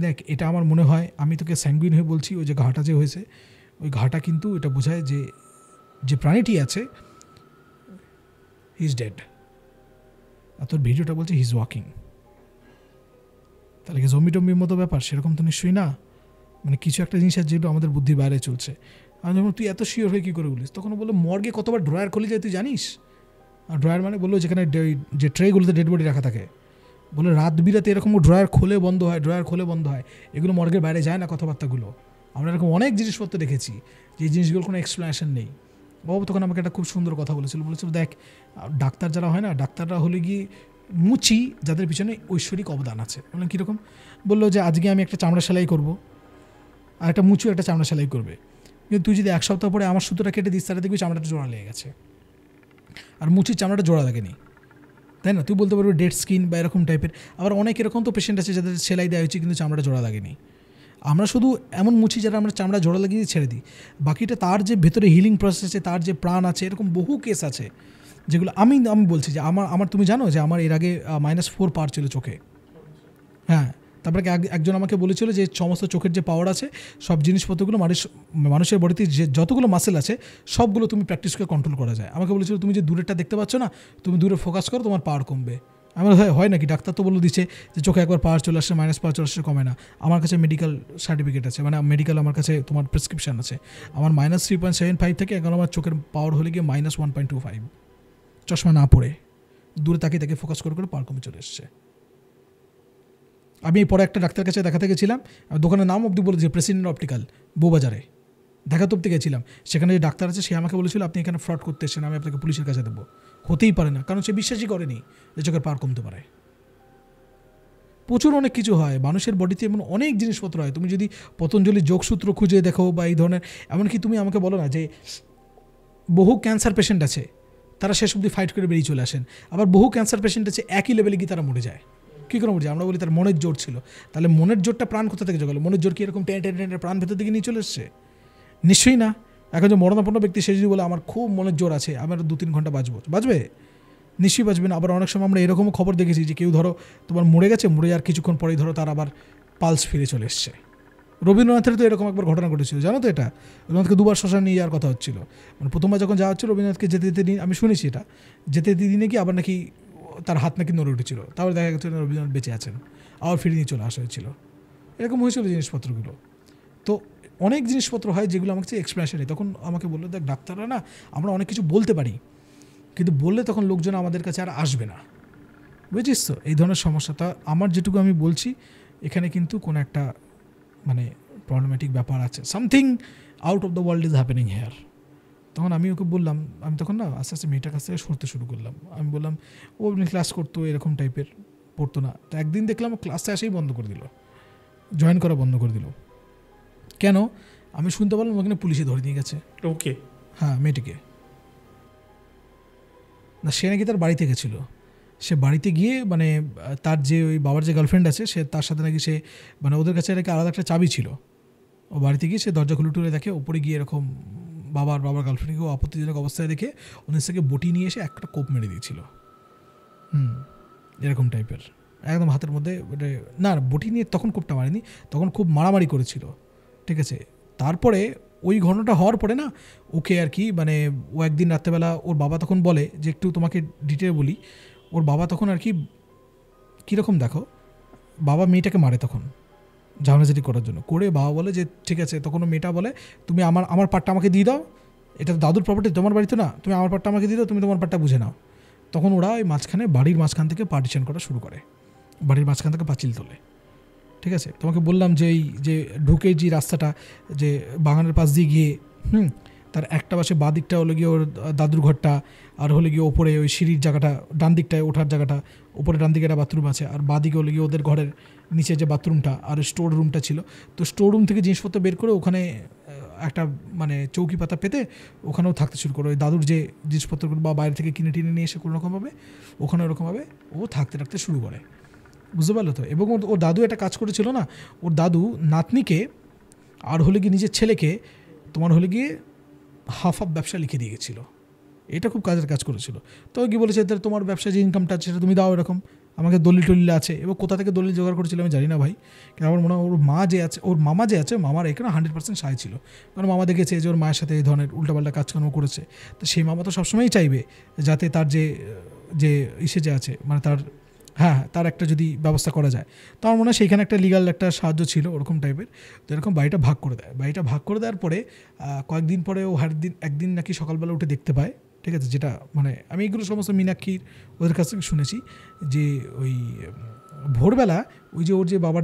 দেখ এটা আমার মনে হয়, আমি তোকে স্যাঙ্গুইন হয়ে বলছি, ওই যে ঘাটা যে হয়েছে ওই ঘাটা কিন্তু এটা বোঝায় যে যে প্রাণীটি আছে হি ইজ ডেড, আর তোর ভিডিওটা বলছে হি ইজ ওয়াকিং। তাহলে কি জম্বি টম্বির মতো ব্যাপার? সেরকম তো নিশ্চয়ই না, মানে কিছু একটা জিনিস আছে যেগুলো আমাদের বুদ্ধির বাইরে চলছে। আমি যখন তুই এত শিওর হয়ে কী করে বলিস, তখন বললো মর্গে কতবার ড্রয়ার খুলে যায় তুই জানিস? আর ড্রয়ার মানে বললো যেখানে যে ট্রেগুলোতে ডেড বডি রাখা থাকে, বলে রাত বিরাতে এরকম ড্রয়ার খোলে বন্ধ হয়, ড্রয়ার খোলে বন্ধ হয়, এগুলো মর্গের বাইরে যায় না কথাবার্তাগুলো। আমরা এরকম অনেক জিনিসপত্র দেখেছি যে এই জিনিসগুলোর কোনো এক্সপ্লেনেশন নেই। বাবু তখন আমাকে একটা খুব সুন্দর কথা বলেছিল, দেখ ডাক্তার যারা হয় না, ডাক্তাররা হলে গিয়ে মুচি যাদের পিছনে ঐশ্বরিক অবদান আছে। বললাম কীরকম? বললো যে আজকে আমি একটা চামড়া সেলাই করবো আর একটা মুচু একটা চামড়া সেলাই করবে, কিন্তু তুই যদি 1 সপ্তাহ পরে আমার সুতোটা কেটে দিস তাহলে দেখবি চামড়াটা জোড়া লেগে গেছে, আর মুচির চামড়াটা জোড়া লাগেনি, তাই না? তুই বলতে পারবি ডেড স্কিন বা এরকম টাইপের। আবার অনেক এরকম তো পেশেন্ট আছে যাদের সেলাই দেওয়া হয়েছে কিন্তু চামড়া জোড়া লাগেনি। আমরা শুধু এমন মুছি যারা আমরা চামড়া জোড়া লাগিয়ে ছেড়ে দিই, বাকিটা তার যে ভেতরে হিলিং প্রসেস আছে, তার যে প্রাণ আছে, এরকম বহু কেস আছে যেগুলো আমি বলছি যে আমার তুমি জানো যে আমার এর আগে -4 পাওয়ার ছিল চোখে। হ্যাঁ, তারপরে একজন আমাকে বলেছিল যে সমস্ত চোখের যে পাওয়ার আছে সব জিনিসপত্রগুলো মানুষের বডিতে যে যতগুলো মাসেল আছে সবগুলো তুমি প্র্যাকটিস করে কন্ট্রোল করা যায়। আমাকে বলেছিল তুমি যে দূরেরটা দেখতে পাচ্ছ না, তুমি দূরে ফোকাস করো, তোমার পাওয়ার কমবে। আমার হয় নাকি? ডাক্তার তো বলে দিচ্ছে যে চোখে একবার পাওয়ার চলে আসছে, মাইনাস পাওয়ার চলে আসছে, কমে না। আমার কাছে মেডিকেল সার্টিফিকেট আছে, মানে মেডিকেল আমার কাছে তোমার প্রেসক্রিপশান আছে। আমার -3.75 থেকে এখন আমার চোখের পাওয়ার হলে গিয়ে -1.25, চশমা না পড়ে দূরে তাকিয়ে ফোকাস করে পাওয়ার কমে চলে এসছে। আমি পরে একটা ডাক্তার কাছে দেখাতে গেছিলাম, দোকানের নাম অবধি বলেছি, প্রেসিডেন্ট অপটিক্যাল, বউবাজারে দেখাতে অবধি গেছিলাম। সেখানে যে ডাক্তার আছে সে আমাকে বলেছিল আপনি এখানে ফ্রড করতে এসেছেন, আমি আপনাকে পুলিশের কাছে দেবো। হতেই পারে না, কারণ সে বিশ্বাসই করেনি যে চোখের পাওয়ার কমতে পারে। প্রচুর অনেক কিছু হয় মানুষের বডিতে, এমন অনেক জিনিসপত্র হয়। তুমি যদি পতঞ্জলির যোগসূত্র খুঁজে দেখো বা এই ধরনের, এমনকি তুমি আমাকে বলো না যে বহু ক্যান্সার পেশেন্ট আছে তারা শেষ অবধি ফাইট করে বেরিয়ে চলে আসেন, আবার বহু ক্যান্সার পেশেন্ট আছে একই লেভেলে গিয়ে তারা মরে যায়। কী করে মরে যায়? আমরা বলি তার মনের জোর ছিল। তাহলে মনের জোরটা প্রাণ কোথা থেকে জোগালো? মনের জোর কি এরকম টেনে প্রাণ ভেতর দিকে নিয়ে চলে এসছে? নিশ্চয়ই না। এখন যে মরণাপন্ন ব্যক্তি সে যদি বলে আমার খুব মনের জোর আছে, আমার 2-3 ঘন্টা বাঁচবে? নিশ্চয়ই বাঁচবে না। আবার অনেক সময় আমরা এরকমও খবর দেখেছি যে কেউ ধরো তোমার মরে গেছে, মরে যাওয়ার কিছুক্ষণ পরেই ধরো তার আবার পালস ফিরে চলে এসছে। রবীন্দ্রনাথের তো এরকম একবার ঘটনা ঘটেছিল, জানো তো? এটা রবীন্দ্রনাথকে 2বার শ্মশানে নিয়ে যাওয়ার কথা হচ্ছিল। মানে প্রথমবার যখন যাওয়া হচ্ছিল রবীন্দ্রনাথকে যেতে দিন, আমি শুনেছি এটা, যেতে দিনে কি আবার নাকি তার হাত নাকি নড়ে উঠেছিল, তারপরে দেখা গেছে রবীন্দ্রনাথ বেঁচে আছেন, আবার ফিরে নিয়ে চলে আসা হয়েছিল। এরকম হয়েছিল জিনিসপত্রগুলো। তো অনেক জিনিসপত্র হয় যেগুলো আমাকে এক্সপ্লেনেশন নেই। তখন আমাকে বললো দেখ ডাক্তাররা না, আমরা অনেক কিছু বলতে পারি কিন্তু বললে তখন লোকজন আমাদের কাছে আর আসবে না, বুঝিস তো? এই ধরনের সমস্যা। তা আমার যেটুকু আমি বলছি এখানে কিন্তু কোনো একটা মানে প্রবলেমেটিক ব্যাপার আছে, something out of the world is happening here. তখন আমি ওকে বললাম, আমি তখন না আস্তে আস্তে মেয়েটার কাছ থেকে সরতে শুরু করলাম। আমি বললাম ও ক্লাস করতো, এরকম টাইপের পড়তো না। তো একদিন দেখলাম ক্লাসে আসেই বন্ধ করে দিল, জয়েন করা বন্ধ করে দিল। কেন? আমি শুনতে পারলাম ওখানে পুলিশে ধরে নিয়ে গেছে। ওকে, হ্যাঁ, মেয়েটিকে না, সে নাকি তার বাড়িতে গেছিল। সে বাড়িতে গিয়ে মানে তার যে ওই বাবার যে গার্লফ্রেন্ড আছে সে তার সাথে নাকি সে মানে ওদের কাছে নাকি আলাদা একটা চাবি ছিল। ও বাড়িতে গিয়ে সে দরজা খুলে টুলে দেখে ওপরে গিয়ে এরকম বাবার গার্লফ্রেন্ডকেও আপত্তিজনক অবস্থায় দেখে ওদের থেকে বটি নিয়ে এসে একটা কোপ মেরে দিয়েছিল। এরকম টাইপের একদম হাতের মধ্যে না, বটি নিয়ে তখন কোপটা মারেনি, তখন খুব মারামারি করেছিল, ঠিক আছে? তারপরে ওই ঘটনাটা হওয়ার পরে না ওকে আর কি মানে ও একদিন রাত্রেবেলা ওর বাবা তখন বলে যে একটু তোমাকে ডিটেল বলি। ওর বাবা তখন আর কি কীরকম দেখো, বাবা মেয়েটাকে মারে তখন ঝামেলাঝাটি করার জন্য করে। বাবা বলে যে ঠিক আছে, তখন মেয়েটা বলে তুমি আমার পাটটা আমাকে দিয়ে দাও, এটা তো দাদুর প্রপার্টি, তোমার বাড়িতে না, তুমি আমার পাটটা আমাকে দিয়ে দাও, তুমি তোমার পাটটা বুঝে নাও। তখন ওরা ওই মাঝখানে বাড়ির মাঝখান থেকে পার্টিশন করা শুরু করে, বাড়ির মাঝখান থেকে পাঁচিল তোলে, ঠিক আছে? তোমাকে বললাম যে এই যে ঢুকে যে রাস্তাটা যে বাগানের পাশ দিয়ে গিয়ে তার একটা পাশে বাঁ দিকটা হলো গিয়ে ওর দাদুর ঘরটা, আর হলে গিয়ে ওপরে ওই সিঁড়ির জায়গাটা, ডান দিকটায় ওঠার জায়গাটা, ওপরে ডান দিকে একটা বাথরুম আছে, আর বাঁ দিকে হলে গিয়ে ওদের ঘরের নিচে যে বাথরুমটা আর স্টোর রুমটা ছিল। তো স্টোর রুম থেকে জিনিসপত্র বের করে ওখানে একটা মানে চৌকি পাতা পেতে ওখানেও থাকতে শুরু করে। ওই দাদুর যে জিনিসপত্রগুলো বা বাইরে থেকে কিনে টিনে নিয়ে এসে কোনোরকমভাবে ওখানে ওরকমভাবে ও থাকতে শুরু করে, বুঝতে পারলো তো? এবং ওর দাদু একটা কাজ করেছিল না, ওর দাদু নাতনিকে আর হলে গিয়ে নিজের ছেলেকে তোমার হলে গিয়ে হাফ ব্যবসা লিখে দিয়ে গেছিলো। এটা খুব কাজের কাজ করেছিল। তো কি বলেছে, তোমার ব্যবসা যে ইনকামটা আছে সেটা তুমি দাও, এরকম আমাকে দলিল টলিল আছে। এবং কোথা থেকে দলিল জোগাড় করেছিল আমি জানি না ভাই, কিন্তু আমার মনে হয় ওর মা যে আছে, ওর মামা যে আছে, মামার এখানে 100% সায় ছিল। কারণ মামা দেখেছে যে ওর মায়ের সাথে এই ধরনের উল্টাপাল্টা কাজকর্ম করেছে। তো সেই মামা তো সবসময়ই চাইবে যাতে তার যে ইসে যে আছে মানে তার হ্যাঁ, তার একটা যদি ব্যবস্থা করা যায়, তো আমার মনে হয় সেইখানে একটা লিগাল একটা সাহায্য ছিল ওরকম টাইপের। তো এরকম বাড়িটা ভাগ করে দেয়। বাড়িটা ভাগ করে দেওয়ার পরে কয়েকদিন পরে ও একদিন নাকি সকালবেলা উঠে দেখতে পায়, ঠিক আছে, যেটা মানে আমি এগুলো সমস্ত মীনাক্ষীর ওদের কাছ থেকে শুনেছি, যে ওই ভোরবেলা ওই যে ওর যে বাবার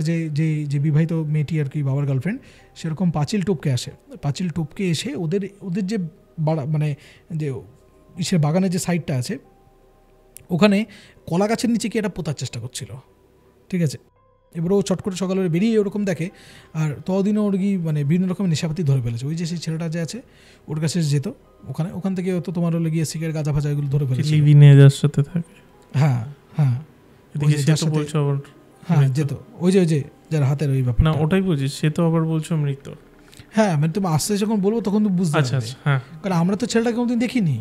যে বিবাহিত মেয়েটি আর কি, বাবার গার্লফ্রেন্ড, সেরকম পাঁচিল টপকে আসে। পাঁচিল টপকে এসে ওদের যে মানে যে ইসের বাগানের যে সাইডটা আছে, ওখানে কলা গাছের নিচে কি একটা পোতার চেষ্টা করছিল, ঠিক আছে। এবার ও চট করে সকালে বেরিয়ে ওরকম দেখে, আর ততদিনও ওর কি মানে বিভিন্ন রকমের নেশাপাতি ধরে ফেলেছে। ওই যে সেই ছেলেটা যে আছে ওর কাছে যেত, ওখান থেকে হয়তো তোমার হলে গিয়ে সিগারেট গাঁজা ফাজা এগুলো ধরে ফেলেছে। লিভিনেজার সাথে থাকে। হ্যাঁ হ্যাঁ, এদিকে সে তো বলছো আবার হ্যাঁ যেত, ওই যে যার হাতের ওই ব্যাপার না, ওটাই বুঝি, সে তো আবার বলছো মৃত। হ্যাঁ মানে তুমি আস্তে যখন বলবো তখন তো বুঝতে পারবে। আচ্ছা, হ্যাঁ, কারণ আমরা তো ছেলেটাকে কোনোদিন দেখিনি,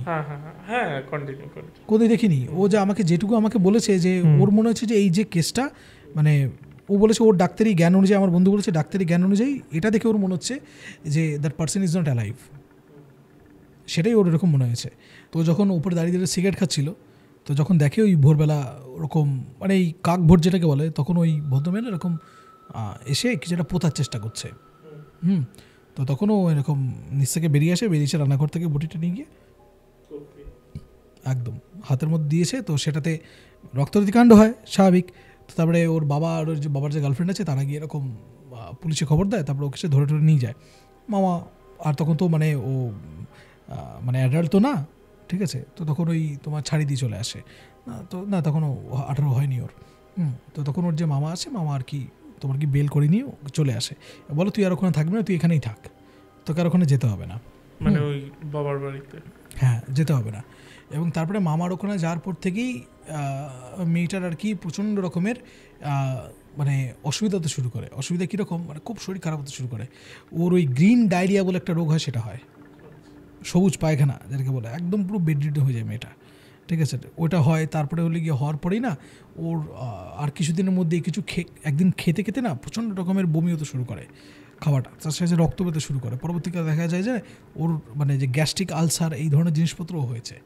হ্যাঁ, কন্টিনিউ করো। কোনোদিন দেখিনি। ও যে যেটুকু আমাকে বলেছে যে ওর মনে হচ্ছে যে এই যে কেসটা, মানে ও বলেছে ওর ডাক্তারি জ্ঞান অনুযায়ী, আমার বন্ধু বলেছে ডাক্তারি জ্ঞান অনুযায়ী এটা দেখে ওর মনে হচ্ছে যে that person is not alive, সেটাই ওর এরকম মনে হয়েছে। তো যখন উপরে দাঁড়িয়ে দাঁড়িয়ে সিগারেট খাচ্ছিল, তো যখন দেখে ওই ভোরবেলা ওরকম মানে এই কাক ভোর যেটাকে বলে, তখন ওই ভদ্রমেলা এরকম এসে কিছু একটা পোতার চেষ্টা করছে। তো তখনও এরকম নিচ থেকে বেরিয়ে এসে রান্নাঘর থেকে বটিটা নিয়ে গিয়ে একদম হাতের মধ্যে দিয়েছে। তো সেটাতে রক্তরীতিকাণ্ড হয় স্বাভাবিক। তো তারপরে ওর বাবা আর ওর যে বাবার যে গার্লফ্রেন্ড আছে তারা গিয়ে এরকম পুলিশে খবর দেয়, তারপরে ওকে সে ধরে নিয়ে যায় মামা। আর তখন তো মানে ও মানে অ্যাডাল্ট তো না, ঠিক আছে, তো তখন ওই তোমার ছাড়ি দিয়ে চলে আসে। তো না তখন 18 হয়নি ওর। তো তখন ওর যে মামা আছে, মামা আর কি তোমার কি বেল করে নিয়ে চলে আসে, বলো তুই আর ওখানে থাকবি না, তুই এখানেই থাক, তোকে আর ওখানে যেতে হবে না, মানে ওই বাবার বাড়িতে, হ্যাঁ যেতে হবে না। এবং তারপরে মামার ওখানে যাওয়ার পর থেকেই মেয়েটার আর কি প্রচণ্ড রকমের মানে অসুবিধা হতে শুরু করে। অসুবিধা কীরকম, মানে খুব শরীর খারাপ হতে শুরু করে। ওর ওই গ্রিন ডায়রিয়া বলে একটা রোগ হয়, সেটা হয়, সবুজ পায়খানা যেটাকে বলে, একদম পুরো বেডরিডেন হয়ে যায় মেয়েটা, ঠিক আছে, ওটা হয়। তারপরে হলে গিয়ে হওয়ার পরেই না ওর আর কিছুদিনের মধ্যে একদিন খেতে না প্রচণ্ড রকমের বমি হতে শুরু করে, খাওয়াটা তার সাথে রক্ত পেতে শুরু করে। পরবর্তীকালে দেখা যায় যে ওর মানে যে গ্যাস্ট্রিক আলসার এই ধরনের জিনিসপত্রও হয়েছে।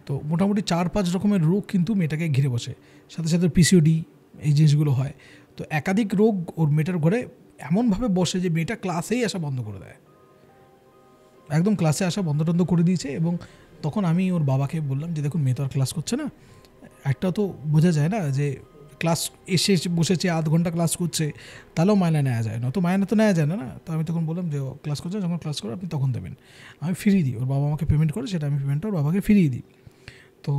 তো মোটামুটি 4-5 রকমের রোগ কিন্তু মেয়েটাকে ঘিরে বসে, সাথে সাথে পিসিওডি এই জিনিসগুলো হয়। তো একাধিক রোগ ওর মেয়েটার ঘরে এমনভাবে বসে যে মেয়েটা ক্লাসেই আসা বন্ধ করে দেয়, একদম ক্লাসে আসা বন্ধ করে দিয়েছে। এবং তখন আমি ওর বাবাকে বললাম যে দেখুন মেয়ে তো আর ক্লাস করছে না, একটা তো বোঝা যায় না যে ক্লাস এসে বসেছে আধ ঘন্টা ক্লাস করছে, তাহলেও মায়না নেওয়া যায় না, তো মায়না তো নেওয়া যায় না। তো আমি তখন বললাম যে ক্লাস করছে, যখন ক্লাস করে আপনি তখন দেবেন, আমি ফিরিয়ে দিই। ওর বাবা আমাকে পেমেন্ট করে, সেটা আমি পেমেন্টটা ওর বাবাকে ফিরিয়ে দিই। তো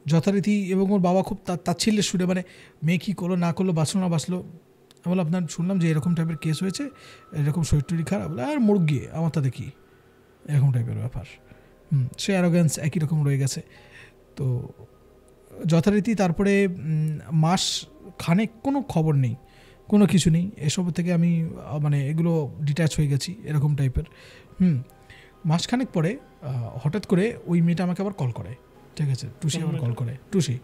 যথারীতি, এবং ওর বাবা খুব তাচ্ছিল্যের সুরে, মানে মেয়ে কী করলো না করলো, বাঁচলো না বাঁচলো, আমি বললাম আপনার শুনলাম যে এরকম টাইপের কেস হয়েছে, এরকম শরীর টরীর খারাপ, বলে আর মোড় গিয়ে আমার তাতে কী, এরকম টাইপের ব্যাপার। সে অ্যারোগ্যান্স একই রকম রয়ে গেছে। তো যথারীতি তারপরে মাস খানেক কোনো খবর নেই, কোনো কিছু নেই, এসব থেকে আমি মানে এগুলো ডিট্যাচ হয়ে গেছি এরকম টাইপের। মাসখানেক পরে হঠাৎ করে ওই মেয়েটা আমাকে আবার কল করে, ঠিক আছে, টুসি আবার কল করে, টুসি,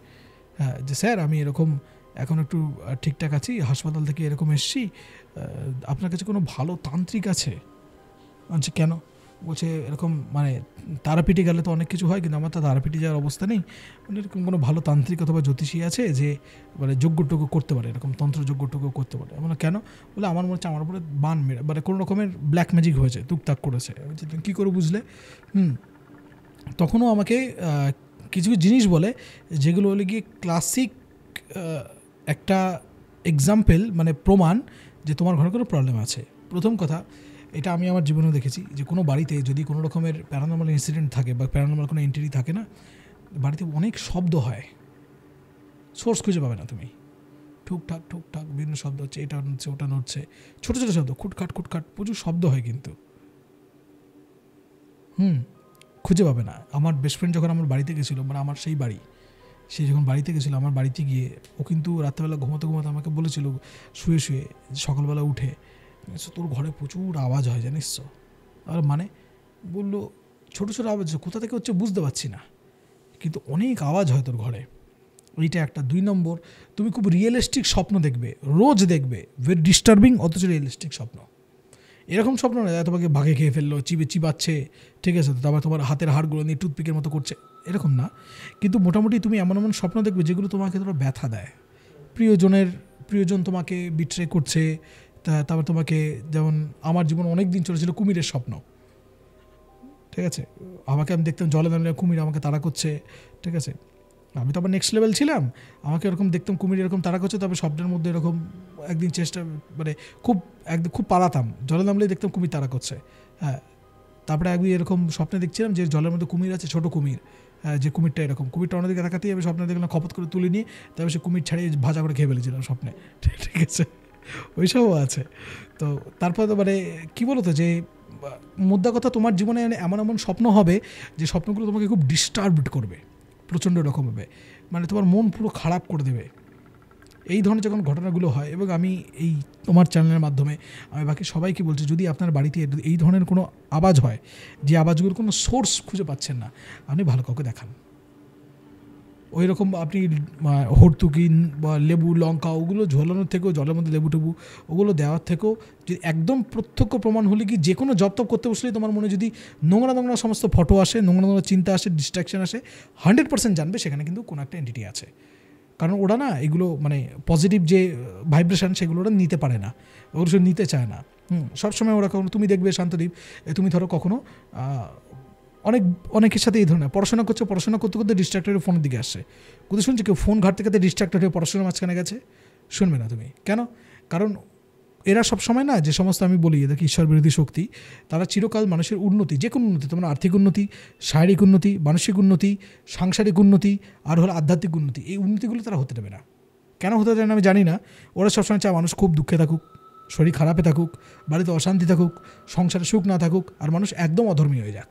হ্যাঁ, যে স্যার আমি এরকম এখন একটু ঠিকঠাক আছি, হাসপাতাল থেকে এরকম এসছি, আপনার কাছে কোনো ভালো তান্ত্রিক আছে? আচ্ছা কেন? বলছে এরকম মানে তারাপীঠে গেলে তো অনেক কিছু হয়, কিন্তু আমার তো তারাপীঠে যাওয়ার অবস্থা নেই, মানে এরকম কোনো ভালো তান্ত্রিক অথবা জ্যোতিষী আছে যে মানে যজ্ঞটুকু করতে পারে, এরকম তন্ত্র যজ্ঞটুকু করতে পারে? আমরা কেন? বলে আমার মনে হচ্ছে আমার উপরে বান মেরে মানে কোনো রকমের ব্ল্যাক ম্যাজিক হয়েছে, টুকটাক করেছে। বলছি তুমি কী করে বুঝলে? তখনও আমাকে কিছু জিনিস বলে যেগুলো হলে গিয়ে ক্লাসিক একটা এক্সাম্পল, মানে প্রমাণ যে তোমার ঘরে কোনো প্রবলেম আছে। প্রথম কথা, এটা আমি আমার জীবনেও দেখেছি যে কোনো বাড়িতে যদি কোনো রকমের প্যারানর্মাল ইনসিডেন্ট থাকে বা প্যারানর্মাল কোনো এন্টিটি থাকে না, বাড়িতে অনেক শব্দ হয়, সোর্স খুঁজে পাবে না তুমি, ঠুকঠাক ঠুকঠাক বিভিন্ন শব্দ হচ্ছে, এটা নড়ছে ওটা নড়ছে, ছোটো ছোটো শব্দ, খুটখাট খুটখাট প্রচুর শব্দ হয়, কিন্তু খুঁজে পাবে না। আমার বেস্ট ফ্রেন্ড যখন আমার বাড়িতে গেছিলো, মানে আমার সেই বাড়ি, সে যখন বাড়িতে গেছিলো, আমার বাড়িতে গিয়ে ও কিন্তু রাত্রেবেলা ঘুমাতে আমাকে বলেছিল শুয়ে সকালবেলা উঠে, তোর ঘরে প্রচুর আওয়াজ হয় জানিস তো। আর মানে বললো ছোটো ছোটো আওয়াজ কোথা থেকে হচ্ছে বুঝতে পারছি না, কিন্তু অনেক আওয়াজ হয় তোর ঘরে, এইটা একটা। 2 নম্বর, তুমি খুব রিয়েলিস্টিক স্বপ্ন দেখবে, রোজ দেখবে, ভেরি ডিস্টার্বিং অথচ রিয়েলিস্টিক স্বপ্ন। এরকম স্বপ্ন না তোমাকে বাঘে খেয়ে ফেললো, চিবাচ্ছে, ঠিক আছে, তো তারপর তোমার হাতের হাড়গুলো নিয়ে টুথপিকের মতো করছে, এরকম না, কিন্তু মোটামুটি তুমি এমন এমন স্বপ্ন দেখবে যেগুলো তোমাকে ধরো ব্যথা দেয়। প্রিয়জন তোমাকে বিট্রে করছে, তারপর তোমাকে, যেমন আমার জীবন অনেক দিন চলেছিল কুমিরের স্বপ্ন, ঠিক আছে, আমাকে আমি দেখতাম জলে নামলে কুমির আমাকে তাড়া করছে, ঠিক আছে, আমি তো আবার নেক্সট লেভেল ছিলাম, আমাকে এরকম দেখতাম কুমির এরকম তাড়া করছে, তবে স্বপ্নের মধ্যে এরকম একদিন চেষ্টা মানে খুব পালাতাম, জলে নামলেই দেখতাম কুমির তাড়া করছে। হ্যাঁ, তারপরে একদিন এরকম স্বপ্নে দেখছিলাম যে জলের মধ্যে কুমির আছে, ছোটো কুমির, হ্যাঁ, যে কুমিরটা এরকম, কুমিরটা অন্যদিকে তাকাতেই আমি স্বপ্নে দেখলাম খপত করে তুলে নিয়ে তারপরে সে কুমির ছাড়িয়ে ভাজা করে খেয়ে ফেলেছিলাম স্বপ্নে, ঠিক আছে, ওইসবও আছে। তো তারপর তো মানে কী বলো তো, যে মুদ্রা কথা, তোমার জীবনে এমন এমন স্বপ্ন হবে যে স্বপ্নগুলো তোমাকে খুব ডিস্টার্বড করবে প্রচণ্ড রকমভাবে, মানে তোমার মন পুরো খারাপ করে দেবে। এই ধরনের যখন ঘটনাগুলো হয়, এবং আমি এই তোমার চ্যানেলের মাধ্যমে আমি বাকি সবাইকে বলছি, যদি আপনার বাড়িতে এই ধরনের কোনো আওয়াজ হয়, যে আওয়াজগুলোর কোনো সোর্স খুঁজে পাচ্ছেন না, আপনি ভালো কাউকে দেখান। ওই রকম আপনি হর্তুকি বা লেবু লঙ্কা ওগুলো ঝোলানোর থেকেও, জলের মধ্যে লেবু টেবু ওগুলো দেওয়ার থেকেও, যদি একদম প্রত্যক্ষ প্রমাণ হলে কি, যে কোনো জব তপ করতে বসলেই তোমার মনে যদি নোংরা সমস্ত ফটো আসে, নোংরা চিন্তা আসে, ডিস্ট্রাকশন আসে, 100% জানবে সেখানে কিন্তু কোনো একটা এন্টিটি আছে। কারণ ওরা না এগুলো মানে পজিটিভ যে ভাইব্রেশন সেগুলো ওরা নিতে পারে না, ওগুলো সে নিতে চায় না। সবসময় ওরা কখনো, তুমি দেখবে শান্তদীপ, তুমি ধরো কখনো অনেকের সাথে এই ধরনের পড়াশোনা করতে করতে ডিস্ট্রাক্টেড ফোনের দিকে আসছে, কোথাও শুনছি কেউ ফোন ঘাটতে ঘাটতে ডিস্ট্রাক্টেড হয়ে পড়াশোনার মাঝখানে গেছে, শুনবে না তুমি। কেন? কারণ এরা সবসময় না, যে সমস্ত আমি বলি এদেরকে ঈশ্বর বিরোধী শক্তি, তারা চিরকাল মানুষের উন্নতি, যে কোনো উন্নতি, তোমার আর্থিক উন্নতি, শারীরিক উন্নতি, মানসিক উন্নতি, সাংসারিক উন্নতি, আর হলো আধ্যাত্মিক উন্নতি, এই উন্নতিগুলো তারা হতে দেবে না। কেন হতে দেবে না আমি জানি না। ওরা সবসময় চায় মানুষ খুব দুঃখে থাকুক, শরীর খারাপে থাকুক, বাড়িতে অশান্তি থাকুক, সংসারে সুখ না থাকুক, আর মানুষ একদম অধর্মী হয়ে যাক,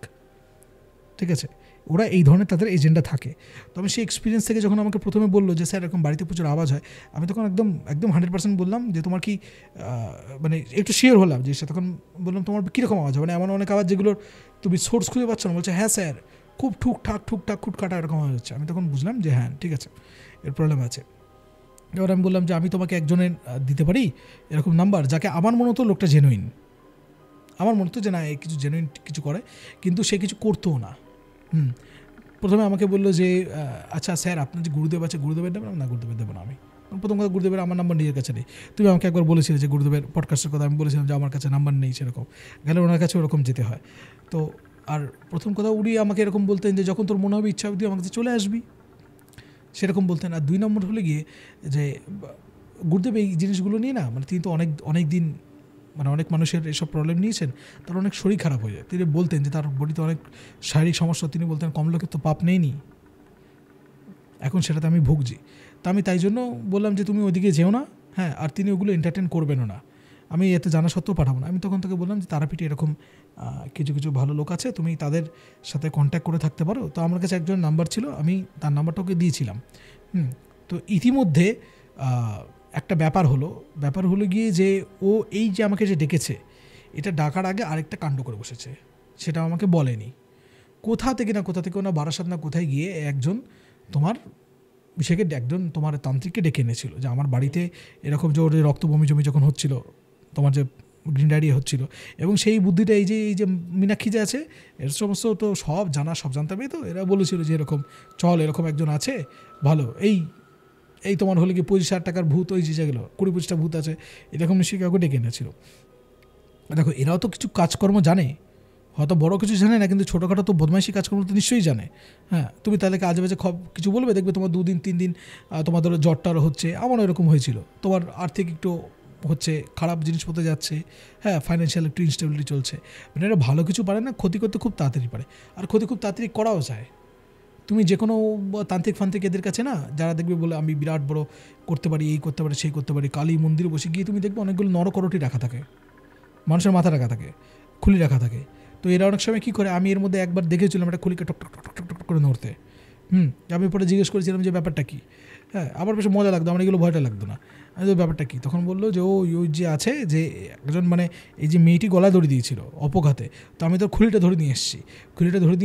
ঠিক আছে। ওরা এই ধরনের তাদের এজেন্ডা থাকে। তো আমি সেই এক্সপিরিয়েন্স থেকে যখন আমাকে প্রথমে বললো যে স্যার এরকম বাড়িতে প্রচুর আওয়াজ হয়, আমি তখন একদম 100% বললাম যে তোমার কি মানে একটু শিওর হলাম যে, সে তখন বললাম তোমার কীরকম আওয়াজ হয়, মানে এমন অনেক আওয়াজ যেগুলোর তুমি সোর্স খুঁজে পাচ্ছ না। বলছে হ্যাঁ স্যার, খুব ঠুকঠাক খুটখাটা এরকম আওয়াজ হচ্ছে। আমি তখন বুঝলাম যে হ্যাঁ ঠিক আছে, এর প্রবলেম আছে। এবার আমি বললাম যে আমি তোমাকে একজনের দিতে পারি এরকম নাম্বার, যাকে আমার মনে হতো লোকটা জেনুইন, আমার মনে হতো যে না কিছু জেনুইন কিছু করে, কিন্তু সে কিছু করতেও না। প্রথমে আমাকে বললো যে আচ্ছা স্যার আপনার যে গুরুদেব আছে, গুরুদেবের দেবেন না? গুরুদেবের দেবো না। আমি প্রথম কথা, গুরুদেবের আমার নাম্বার নিজের কাছে নেই। তুমি আমাকে একবার বলেছিলে যে গুরুদেবের পডকাস্টের কথা, আমি বলেছিলাম যে আমার কাছে নাম্বার নেই, সেরকম গেলে ওনার কাছে ওরকম যেতে হয়। তো আর প্রথম কথা, উনি আমাকে এরকম বলতেন যে যখন তোর মনে হবে ইচ্ছা হবে তুই আমার কাছে চলে আসবি, সেরকম বলতেন। আর 2 নম্বর হলে গিয়ে যে গুরুদেব এই জিনিসগুলো নিয়ে না, মানে তিনি তো অনেক দিন মানে অনেক মানুষের এসব প্রবলেম নিয়েছেন, তার অনেক শরীর খারাপ হয়ে যায়। তিনি বলতেন যে তার বডিতে অনেক শারীরিক সমস্যা, তিনি বলতেন কম লোকের তো পাপ নেই, এখন সেটাতে আমি ভুগছি। তা আমি তাই জন্য বললাম যে তুমি ওইদিকে যেও না, হ্যাঁ, আর তিনি ওগুলো এন্টারটেন করবেনও না, আমি এতে জানা সত্ত্বেও পাঠাবো না। আমি তখন থেকে বললাম যে তারাপীঠে এরকম কিছু ভালো লোক আছে, তুমি তাদের সাথে কন্ট্যাক্ট করে থাকতে পারো। তো আমার কাছে একজন নাম্বার ছিল, আমি তার নাম্বারটা ওকে দিয়েছিলাম। তো ইতিমধ্যে একটা ব্যাপার হলো গিয়ে যে ও এই যে আমাকে যে ডেকেছে, এটা ডাকার আগে আরেকটা কাণ্ড করে বসেছে, সেটা আমাকে বলেনি। কোথা থেকে না বারাসাত না কোথায় গিয়ে একজন তোমার তোমার তান্ত্রিককে ডেকে এনেছিল যে আমার বাড়িতে এরকম যে ওর রক্ত বমি জমি যখন হচ্ছিল, তোমার যে গ্রিন ডায়রিয়া হচ্ছিল, এবং সেই বুদ্ধিটা এই যে মীনাক্ষী যে আছে, এর সমস্ত তো সব জানতে হবে। তো এরা বলেছিল যে এরকম চল, এরকম একজন আছে ভালো, এই তোমার হলে কি 25,000 টাকার ভূত, ওই যে যেগুলো 20-25টা ভূত আছে, এরকম নিশ্চয়ই কাউকে ডেকে এনেছিল। দেখো এরাও তো কিছু কাজকর্ম জানে, হয়তো বড় কিছু জানে না, কিন্তু ছোটোখাটো তো বদমাইশি কাজকর্ম তো নিশ্চয়ই জানে। হ্যাঁ, তুমি তাহলে আজে বাজে কিছু বলবে, দেখবে তোমার 2 দিন 3 দিন তোমার ধরো জ্বরটারও হচ্ছে, আমারও এরকম হয়েছিল, তোমার আর্থিক একটু হচ্ছে, খারাপ জিনিসপত্র যাচ্ছে, হ্যাঁ, ফাইন্যান্সিয়াল একটু ইনস্টেবিলিটি চলছে। মানে এরা ভালো কিছু পারে না, ক্ষতি করতে খুব তাড়াতাড়ি পারে, আর ক্ষতি খুব তাড়াতাড়ি করাও যায়। তুমি যে কোনো তান্ত্রিক এদের কাছে না, যারা দেখবে বলে আমি বিরাট বড় করতে পারি, এই করতে পারি, সেই করতে পারি, কালী মন্দিরে বসে গিয়ে তুমি দেখবে অনেকগুলো নরকরটি রাখা থাকে, মানুষের মাথা রাখা থাকে, খুলি রাখা থাকে। তো এরা অনেক সময় কী করে, আমি এর মধ্যে একবার দেখেছিলাম একটা খুলিকে টক করে নড়তে। আমি পরে জিজ্ঞেস করেছিলাম যে ব্যাপারটা কী। হ্যাঁ, আমার বেশ মজা লাগতো, আমার এগুলো ভয়টা লাগতো না। আমি তো ব্যাপারটা কী, তখন বললো যে ওই যে আছে যে একজন, মানে এই যে মেয়েটি গলা ধরে দিয়েছিল অপঘাতে, তো আমি তো খুলিটা ধরে নিয়ে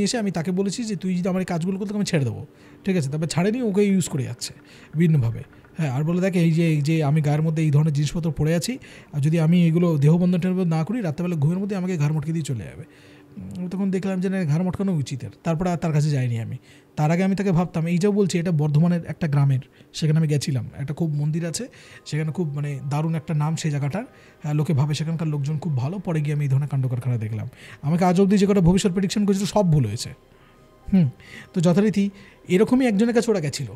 এসে আমি তাকে বলেছি যে তুই যদি আমার এই কাজগুলো করতে আমি ছেড়ে দেবো, ঠিক আছে। তবে ছাড়েনি, ওকে ইউজ করে যাচ্ছে বিভিন্নভাবে। হ্যাঁ, আর বলে দেখে এই যে আমি গায়ের মধ্যে এই ধরনের জিনিসপত্র পড়ে আছি, আর যদি আমি এগুলো দেহবন্ধন না করি, রাত্রেবেলা ঘুমের মধ্যে আমাকে ঘাড় মটকে দিয়ে চলে যাবে। তখন দেখলাম যে না, ঘাড় মটকানো উচিতের। তারপরে আর তার কাছে যাইনি আমি। তার আগে আমি তাকে ভাবতাম, এই যাও বলছি, এটা বর্ধমানের একটা গ্রামের, সেখানে আমি গেছিলাম, একটা খুব মন্দির আছে সেখানে, খুব মানে দারুণ একটা নাম সেই জায়গাটার, লোকে ভাবে সেখানকার লোকজন খুব ভালো। পরে গিয়ে আমি এই ধরনের কাণ্ড কারখানা দেখলাম। আমাকে আজ অবধি যে কটা ভবিষ্যৎ প্রেডিকশন করেছিল সব ভুল হয়েছে। তো যথারীতি এরকমই একজনের কাছে ওরা গেছিলো,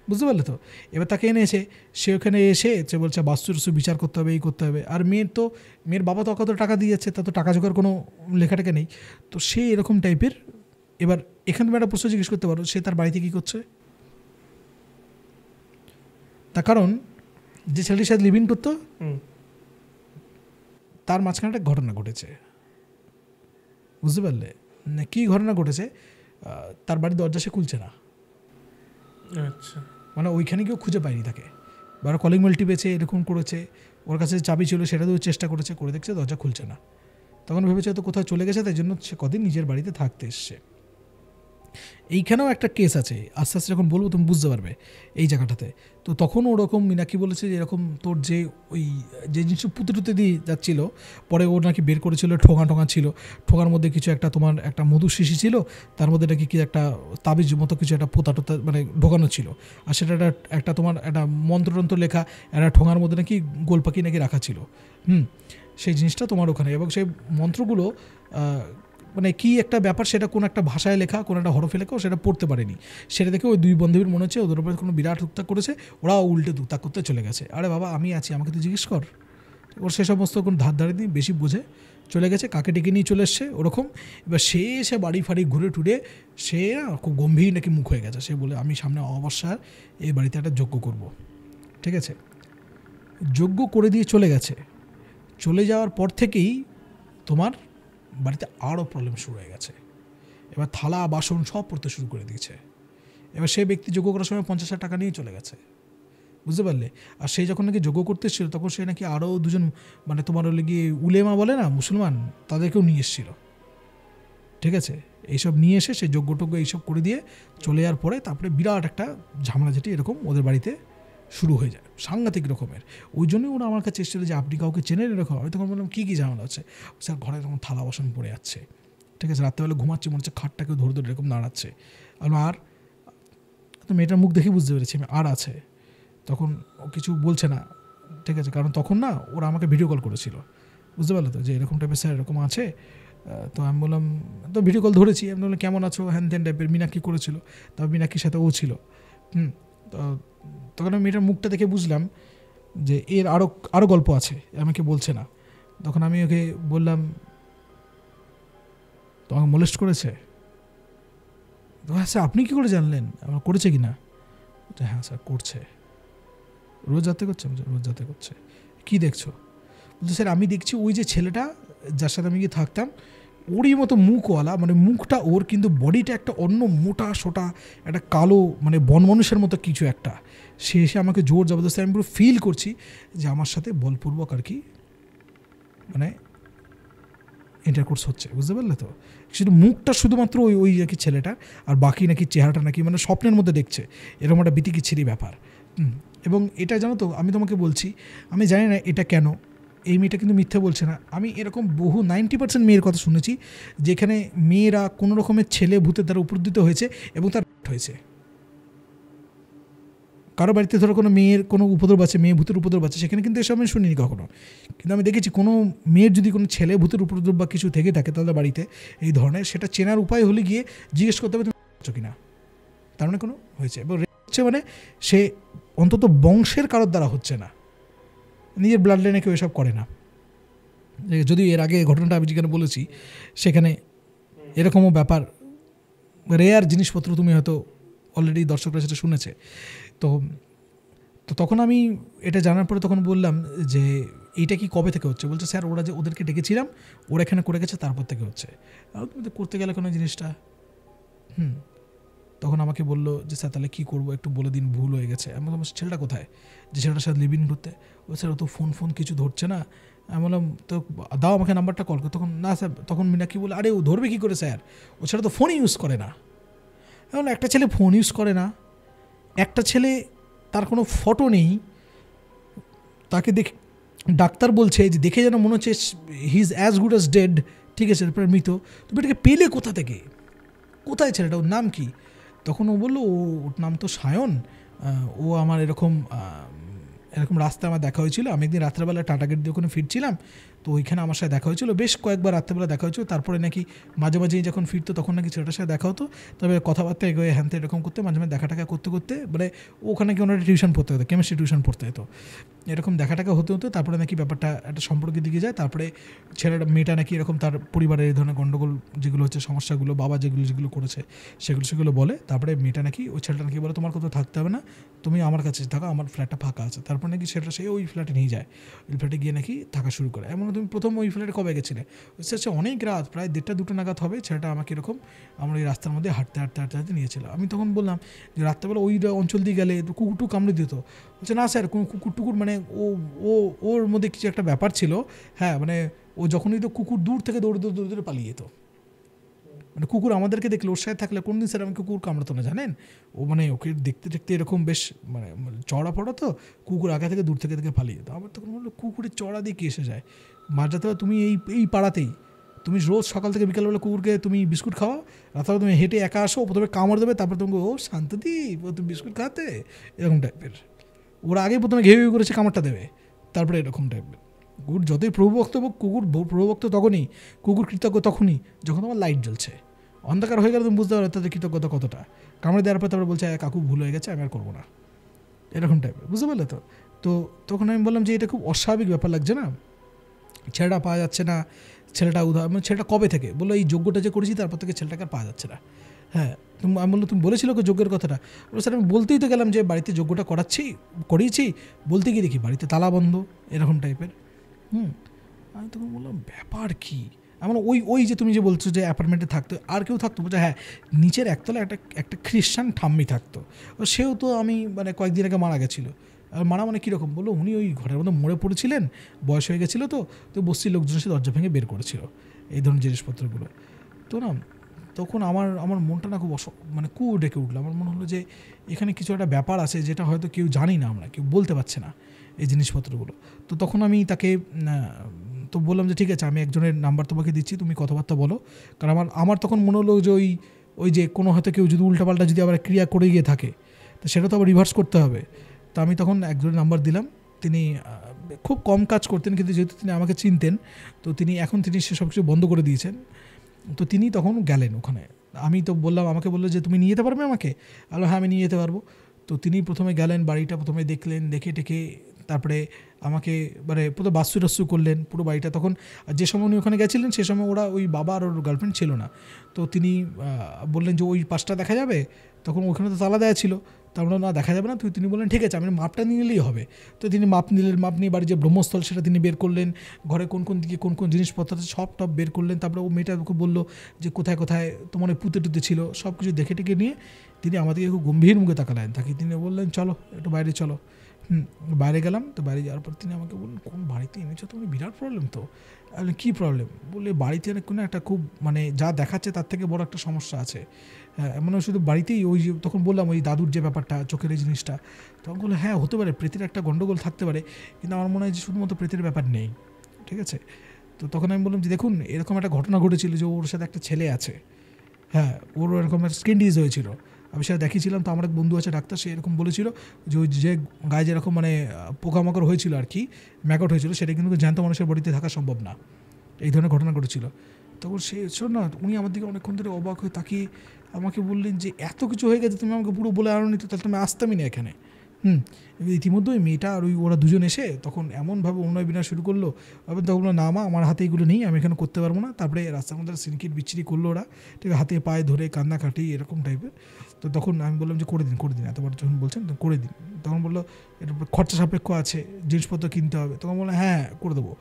বুঝতে পারলে তো। এবার তাকে এনেছে, সে ওখানে এসে সে বলছে বাস্তু বিচার করতে হবে, এই করতে হবে। আর মেয়ের বাবা তো কত টাকা দিয়ে যাচ্ছে, তার তো টাকা জোগাড় কোনো লেখাটাকে নেই। তো সে এরকম টাইপের। এবার এখানে তুমি একটা প্রশ্ন জিজ্ঞেস করতে পারো, সে তার বাড়িতে কী করছে? তার কারণ যে ছেলেটির সাথে লিভ ইন করতো, তার মাঝখানে একটা ঘটনা ঘটেছে, বুঝতে পারলে না? কী ঘটনা ঘটেছে? তার বাড়ির দরজা সে খুলছে না। আচ্ছা, মানে ওইখানে কেউ খুঁজে পায়নি তাকে। বারো কলিং বেল টিপেছে, এরকম করেছে, ওর কাছে চাবি ছিল সেটা দিয়েও চেষ্টা করেছে, করে দেখছে দরজা খুলছে না। তখন ভেবেছে তো কোথাও চলে গেছে, তাই জন্য সে কদিন নিজের বাড়িতে থাকতে এসছে। এইখানেও একটা কেস আছে, আস্তে আস্তে যখন বলবো তুমি বুঝতে পারবে এই জায়গাটাতে। তো তখন ওরকম মিনাকি বলেছে যে এরকম তোর যে ওই যে জিনিস পুঁতে টুতে দিয়ে যাচ্ছিল, পরে ও নাকি বের করেছিল ঠোঙা ছিল, ঠোঙার মধ্যে কিছু একটা তোমার একটা মধু শিশি ছিল, তার মধ্যে নাকি কি একটা তাবিজ মতো কিছু একটা পোতা টোতা মানে ঢোকানো ছিল, আর সেটা একটা তোমার একটা মন্ত্রতন্ত্র লেখা একটা ঠোঙার মধ্যে নাকি গোল পাখি নাকি রাখা ছিল। সেই জিনিসটা তোমার ওখানে, এবং সেই মন্ত্রগুলো মানে কী একটা ব্যাপার, সেটা কোনো একটা ভাষায় লেখা, কোনো একটা হরফে লেখা, সেটা পড়তে পারেনি। সেটা দেখে ওই দুই বান্ধবীর মনে হচ্ছে ওদের উপরে কোনো বিরাট দুকতাক করেছে, ওরা উল্টে দুকতাক করতে চলে গেছে। আরে বাবা আমি আছি, আমাকে তো জিজ্ঞেস কর। ওর সে সমস্ত কোনো ধারে দিয়ে বেশি বোঝে, চলে গেছে, কাকে ডেকে নিয়ে চলে এসছে ওরকম। এবার সে বাড়ি ফাড়ি ঘুরে টুরে সে খুব গম্ভীর নাকি মুখ হয়ে গেছে। সে বলে আমি সামনে অমাবস্যার এই বাড়িতে একটা যজ্ঞ করব, ঠিক আছে? যজ্ঞ করে দিয়ে চলে গেছে। চলে যাওয়ার পর থেকেই তোমার বাড়িতে আরও প্রবলেম শুরু হয়ে গেছে। এবার থালা বাসন সব পড়তে শুরু করে দিয়েছে। এবার সেই ব্যক্তি যোগ্য করার সময় 50,000 টাকা নিয়ে চলে গেছে, বুঝতে পারলে? আর সেই যখন নাকি যোগ্য করতে এসেছিল তখন সে নাকি আরও দুজন মানে তোমার হলে গিয়ে উলেমা বলে না, মুসলমান, তাদেরকেও নিয়ে এসেছিল, ঠিক আছে? এইসব নিয়ে এসে সে যজ্ঞটজ্ঞ এইসব করে দিয়ে চলে যাওয়ার পরে তারপরে বিরাট একটা ঝামেলা যেটি এরকম ওদের বাড়িতে শুরু হয়ে যায়, সাংঘাতিক রকমের। ওই জন্যই ওরা আমার কাছে এসেছিলো যে আপনি কাউকে চেনেন এরকম। আমি তখন বললাম কী ঝামেলা হচ্ছে? স্যার ঘরে তখন থালা বাসন পড়ে যাচ্ছে, ঠিক আছে? রাত্রেবেলা ঘুমাচ্ছে, মনে হচ্ছে খাটটাকেও ধরে ধরে এরকম নাড়াচ্ছে। আর তো মেয়েটার মুখ দেখে বুঝতে পেরেছি আমি আর আছে। তখন ও কিছু বলছে না, ঠিক আছে? কারণ তখন না ওরা আমাকে ভিডিও কল করেছিল, বুঝতে পারলে তো, যে এরকম টাইপের স্যার এরকম আছে। তো আমি বললাম, তো ভিডিও কল ধরেছি, আমি বললাম কেমন আছো হ্যান ত্যান টাইপের। মিনাকি করেছিল, তবে মিনাকির সাথে ও ছিল। তো তখন আমি মেয়েটার মুখটা দেখে বুঝলাম যে এর আরও গল্প আছে, আমাকে বলছে না। তখন আমি ওকে বললাম তোমাকে মোলেস্ট করেছে? তো হ্যাঁ স্যার, আপনি কী করে জানলেন আমার করেছে কি না? হ্যাঁ স্যার করছে। রোজ যাতে করছে? রোজ যাতে করছে। কী দেখছো? বলছে স্যার আমি দেখছি ওই যে ছেলেটা যার সাথে আমি গিয়ে থাকতাম, ওরই মতো মুখওয়ালা, মানে মুখটা ওর, কিন্তু বডিটা একটা অন্য মোটা সোটা একটা কালো মানে বন মানুষের মতো কিছু একটা। সে এসে আমাকে জোর জবরদস্তি, আমি পুরো ফিল করছি যে আমার সাথে বলপূর্বক আর কি মানে ইন্টারকোর্স হচ্ছে, বুঝতে পারলে তো? শুধু মুখটা শুধুমাত্র ওই নাকি ছেলেটা, আর বাকি নাকি চেহারাটা নাকি মানে স্বপ্নের মধ্যে দেখছে, এরকম একটা বিতিকিচ্ছিরি ব্যাপার। এবং এটা জানো তো, আমি তোমাকে বলছি, আমি জানি না এটা কেন, এই মেয়েটা কিন্তু মিথ্যে বলছে না। আমি এরকম বহু 90% মেয়ের কথা শুনেছি যেখানে মেয়েরা কোনো রকমের ছেলে ভূতের দ্বারা উপদ্রুত হয়েছে এবং তার হয়েছে। কারো বাড়িতে ধরো কোনো মেয়ের কোনো উপদ্রব আছে, মেয়ে ভূতের উপদ্রব আছে, সেখানে কিন্তু এসব আমি শুনিনি কখনো। কিন্তু আমি দেখেছি কোনো মেয়ের যদি কোনো ছেলে ভূতের উপদ্রব বা কিছু থেকে থাকে তাদের বাড়িতে এই ধরনের, সেটা চেনার উপায় হলে গিয়ে জিজ্ঞেস করতে হবে তুমি করছো কিনা, তার মানে কোনো হয়েছে। এবং হচ্ছে মানে সে অন্তত বংশের কারোর দ্বারা হচ্ছে না, নিজের ব্লাড লাইনে কেউ এসব করে না। যদিও এর আগে ঘটনাটা আমি যেখানে বলেছি সেখানে এরকমও ব্যাপার, রেয়ার জিনিসপত্র তুমি হয়তো অলরেডি দর্শকরা সেটা শুনেছে। তো তখন আমি এটা জানার পরে তখন বললাম যে এইটা কি কবে থেকে হচ্ছে? বলছে স্যার ওরা যে ওদেরকে ডেকেছিলাম, ওরা এখানে করে গেছে, তারপর থেকে হচ্ছে। আর তুমি তো করতে গেলে কোনো জিনিসটা তখন আমাকে বললো যে স্যার তাহলে কী করবো, একটু বলে দিন, ভুল হয়ে গেছে। আমি বললাম ছেলেটা কোথায়, যে ছেলেটার সাথে লিভ ইন করতে? ও স্যার ও তো ফোন কিছু ধরছে না। আমি বললাম তো দাও আমাকে নাম্বারটা কল করে। তখন না স্যার, তখন মিনাকি বলে আরে ও ধরবে কী করে স্যার, ও ছেলে তো ফোন ইউজ করে না। এখন একটা ছেলে ফোন ইউজ করে না, একটা ছেলে তার কোনো ফটো নেই, তাকে দেখে ডাক্তার বলছে যে দেখে যেন মনে হচ্ছে he is as good as dead, ঠিক আছে, তারপরে মৃত, তুমি এটাকে পেলে কোথা থেকে, কোথায় ছেলেটা, ওর নাম কি? তখন ও বললো ওর নাম তো সায়ন, ও আমার এরকম এরকম রাস্তায় আমার দেখা হয়েছিল, আমি একদিন রাত্রেবেলা টাটা গেট দিয়ে ওখানে ফিরছিলাম, তো ওইখানে আমার সাথে দেখা হয়েছিল, বেশ কয়েকবার রাত্রেবেলা দেখা হয়েছিল, তারপরে নাকি মাঝে মাঝেই যখন ফিরতো তখন নাকি ছেলেটার সাথে দেখা হতো, তবে কথাবার্তা এগোয়ে হ্যানতে এরকম করতে মাঝে মাঝে দেখা টাকা করতে করতে, মানে ওখানে কি ওনার টিউশন পড়তে হতো, কেমিস্ট্রি টিউশন পড়তে হতো, এরকম দেখা টাকা হতে হতো, তারপরে নাকি ব্যাপারটা একটা সম্পর্কের দিকে যায়, তারপরে ছেলেটা মেয়েটা নাকি এরকম তার পরিবারের এই ধরনের গণ্ডগোল যেগুলো হচ্ছে সমস্যাগুলো বাবা যেগুলো করেছে সেগুলো বলে, তারপরে মেয়েটা নাকি ওই ছেলেটা নাকি বলে তোমার কোথাও থাকতে হবে না, তুমি আমার কাছে থাকো, আমার ফ্ল্যাটটা ফাঁকা আছে, তারপর নাকি সেটা সে ওই ফ্ল্যাটে নিয়ে যায়, ওই ফ্ল্যাটে গিয়ে নাকি থাকা শুরু করে। এমন তুমি প্রথম ওই ফ্ল্যাটে কবে গেছিলে? হচ্ছে অনেক রাত, প্রায় 1:30-2 নাগাদ হবে, ছেলেটা আমাকে এরকম আমার ওই রাস্তার মধ্যে হাঁটতে হাঁটতে হাঁটতে হাঁটতে নিয়েছিল। আমি তখন বললাম যে রাত্রেবেলা ওই অঞ্চল দিয়ে গেলে তো কুকুরটুকু কামড়ে দিত। বলছে না স্যার, কোনো কুকুর মানে ওর মধ্যে কিছু একটা ব্যাপার ছিল, হ্যাঁ মানে ও যখনই তো কুকুর দূর থেকে দৌড়ে দৌড়ে দৌড়ে দৌড়ে পালিয়ে যেত, মানে কুকুর আমাদেরকে দেখলে ওর সাথে থাকলে কোনদিন স্যার আমি কুকুর কামড়াতো না জানেন, ও মানে ওকে দেখতে দেখতে এরকম বেশ মানে চড়া পড়া, তো কুকুর আগে থেকে দূর থেকে পালিয়ে যেত। আমার তখন বললো কুকুরের চড়া দিয়ে কি এসে যায়, মাঝরাতে তুমি এই পাড়াতেই তুমি রোজ সকাল থেকে বিকালবেলা কুকুরকে তুমি বিস্কুট খাওয়া, রাতারা তুমি হেঁটে একা আসো, প্রথমে কামড় দেবে, তারপর তুমি ও শান্তদি তুমি বিস্কুট খাওয়াতে, এরকম টাইপের। ওরা আগে প্রথমে ঘেউ করেছে কামড়টা দেবে, তারপরে এরকম টাইপের। কুকুর যতই প্রভুভক্ত হোক, কুকুর প্রভুভক্ত তখনই, কুকুর কৃতজ্ঞ তখনই যখন তোমার লাইট জ্বলছে, অন্ধকার হয়ে গেলে তুমি বুঝতে পারো তাদের কৃতজ্ঞতা কতটা। কামড়ে দেওয়ার পর তারপরে বলছে কাকু ভুল হয়ে গেছে, আমি আর করবো না, এরকম টাইপের, বুঝতে পারলে তো? তো তখন আমি বললাম যে এটা খুব অস্বাভাবিক ব্যাপার লাগছে না, ছেলেটা পাওয়া যাচ্ছে না, ছেলেটা ছেলেটা কবে থেকে? বললো এই যোগ্যটা যে করেছি তারপর থেকে ছেলেটাকে আর পাওয়া যাচ্ছে না। হ্যাঁ, আমি বললো তুমি বলেছিল কি যোগ্যের কথাটা? বলো স্যার আমি বলতেই তো গেলাম যে বাড়িতে যোগ্যটা করিয়েছি, বলতে গিয়ে দেখি বাড়িতে তালা বন্ধ, এরকম টাইপের। আমি তখন বললাম ব্যাপার কি? এমন ওই যে তুমি যে বলছো যে অ্যাপার্টমেন্টে থাকতো, আর কেউ থাকতো? বলছে হ্যাঁ, নিচের একতলা একটা খ্রিস্টান ঠাম্মি থাকতো, সেও তো আমি মানে কয়েকদিন আগে মারা গেছিলো। আর মারা মানে কীরকম? বললো উনি ওই ঘরের মধ্যে মরে পড়েছিলেন, বয়স হয়ে গেছিলো, তো বস্তির লোকজনের সাথে দরজা ভেঙে বের করেছিল এই ধরনের জিনিসপত্রগুলো। তো না তখন আমার মনটা না খুব মানে ডেকে উঠলো, আমার মনে হলো যে এখানে কিছু একটা ব্যাপার আছে যেটা হয়তো কেউ জানি না, আমরা কেউ বলতে পারছে না এই জিনিসপত্রগুলো। তো তখন আমি তাকে তো বললাম যে ঠিক আছে, আমি একজনের নাম্বার তোমাকে দিচ্ছি, তুমি কথাবার্তা বলো, কারণ আমার তখন মনে হলো যে ওই যে কোনো হয়তো কেউ যদি উল্টাপাল্টা যদি আবার ক্রিয়া করে গিয়ে থাকে, তো সেটা তো আবার রিভার্স করতে হবে। তো আমি তখন একজনের নাম্বার দিলাম, তিনি খুব কম কাজ করতেন, কিন্তু যেহেতু তিনি আমাকে চিনতেন, তো তিনি সব কিছু বন্ধ করে দিয়েছেন। তো তিনি তখন গেলেন ওখানে, আমি তো বললাম, আমাকে বললো যে তুমি নিয়ে যেতে পারবে আমাকে? বললো হ্যাঁ আমি নিয়ে যেতে পারবো। তো তিনি প্রথমে গেলেন, বাড়িটা প্রথমে দেখলেন, দেখে টেকে তারপরে আমাকে মানে পুরো বাস্তু করলেন পুরো বাড়িটা। তখন যে সময় উনি ওখানে গেছিলেন সে সময় ওই বাবা আর ওর গার্লফ্রেন্ড ছিল না। তো তিনি বললেন যে ওই পাশটা দেখা যাবে, তখন ওখানে তো তালা দেওয়া ছিল, তারপরে না দেখা যাবে না। তো তিনি বললেন ঠিক আছে, আমি মাপটা নিয়ে নিলেই হবে। তো তিনি মাপ নিলেন, মাপ নিয়ে বাড়ির যে ব্রহ্মস্থল সেটা তিনি বের করলেন, ঘরে কোন দিকে কোন জিনিসপত্র আছে সব বের করলেন। তারপরে ও মেয়েটা ওকে বললো যে কোথায় কোথায় তোমার পুঁতে টুতে ছিল, সব কিছু দেখে টেকে নিয়ে তিনি আমাদেরকে খুব গম্ভীর মুখে তাকালেন, তাকে তিনি বললেন চলো একটু বাইরে চলো। বাইরে গেলাম। তো বাইরে যাওয়ার পর তিনি আমাকে বললেন কোন বাড়িতে এনেছো তুমি, বিরাট প্রবলেম তো। আমি কী প্রবলেম? বললে বাড়িতে কোনো একটা খুব মানে যা দেখাচ্ছে তার থেকে বড় একটা সমস্যা আছে। হ্যাঁ এমন শুধু বাড়িতেই ওই যে তখন বললাম ওই দাদুর যে ব্যাপারটা চোখের এই জিনিসটা, তখন বললো হ্যাঁ হতে পারে, প্রেতের একটা গণ্ডগোল থাকতে পারে, কিন্তু আমার মনে হয় যে শুধুমাত্র প্রেতের ব্যাপার নেই, ঠিক আছে? তো তখন আমি বললাম যে দেখুন এরকম একটা ঘটনা ঘটেছিল যে ওর সাথে একটা ছেলে আছে, হ্যাঁ ওরও এরকম একটা স্কিন ডিজিজ হয়েছিল, আমি সেটা দেখিয়েছিলাম। তো আমার এক বন্ধু আছে ডাক্তার, সে এরকম বলেছিল যে ওই যে গায়ে যেরকম মানে পোকামাকড় হয়েছিল আর কি, ম্যাকট হয়েছিল, সেটা কিন্তু জ্যান্ত মানুষের বডিতে থাকা সম্ভব না, এই ধরনের ঘটনা ঘটেছিল। তখন সে শোন না, উনি আমার দিকে অনেকক্ষণ ধরে অবাক হয়ে তাকিয়ে আমাকে বললেন যে এত কিছু হয়ে গেছে, তুমি আমাকে পুরো বলে আনো নি তো, তাহলে তুমি আসতামই না এখানে। ইতিমধ্যে ওই মেয়েটা আর ওরা দুজন এসে তখন এমনভাবে অন্যায় বিনা শুরু করলো, তখন বললো না মা আমার হাতে এগুলো নেই, আমি এখানে করতে পারবো না। তারপরে রাস্তার মধ্যে সিনকিট বিচ্ছিরি করলো ওরা, ঠিক আছে, হাতে পায়ে ধরে কান্নাকাটি এরকম টাইপের। তো তখন আমি বললাম যে করে দিন এতবার যখন বলছেন করে দিন। তখন বললো এটা খরচা সাপেক্ষ আছে, জিনিসপত্র কিনতে হবে। তখন বললাম হ্যাঁ করে দেবো,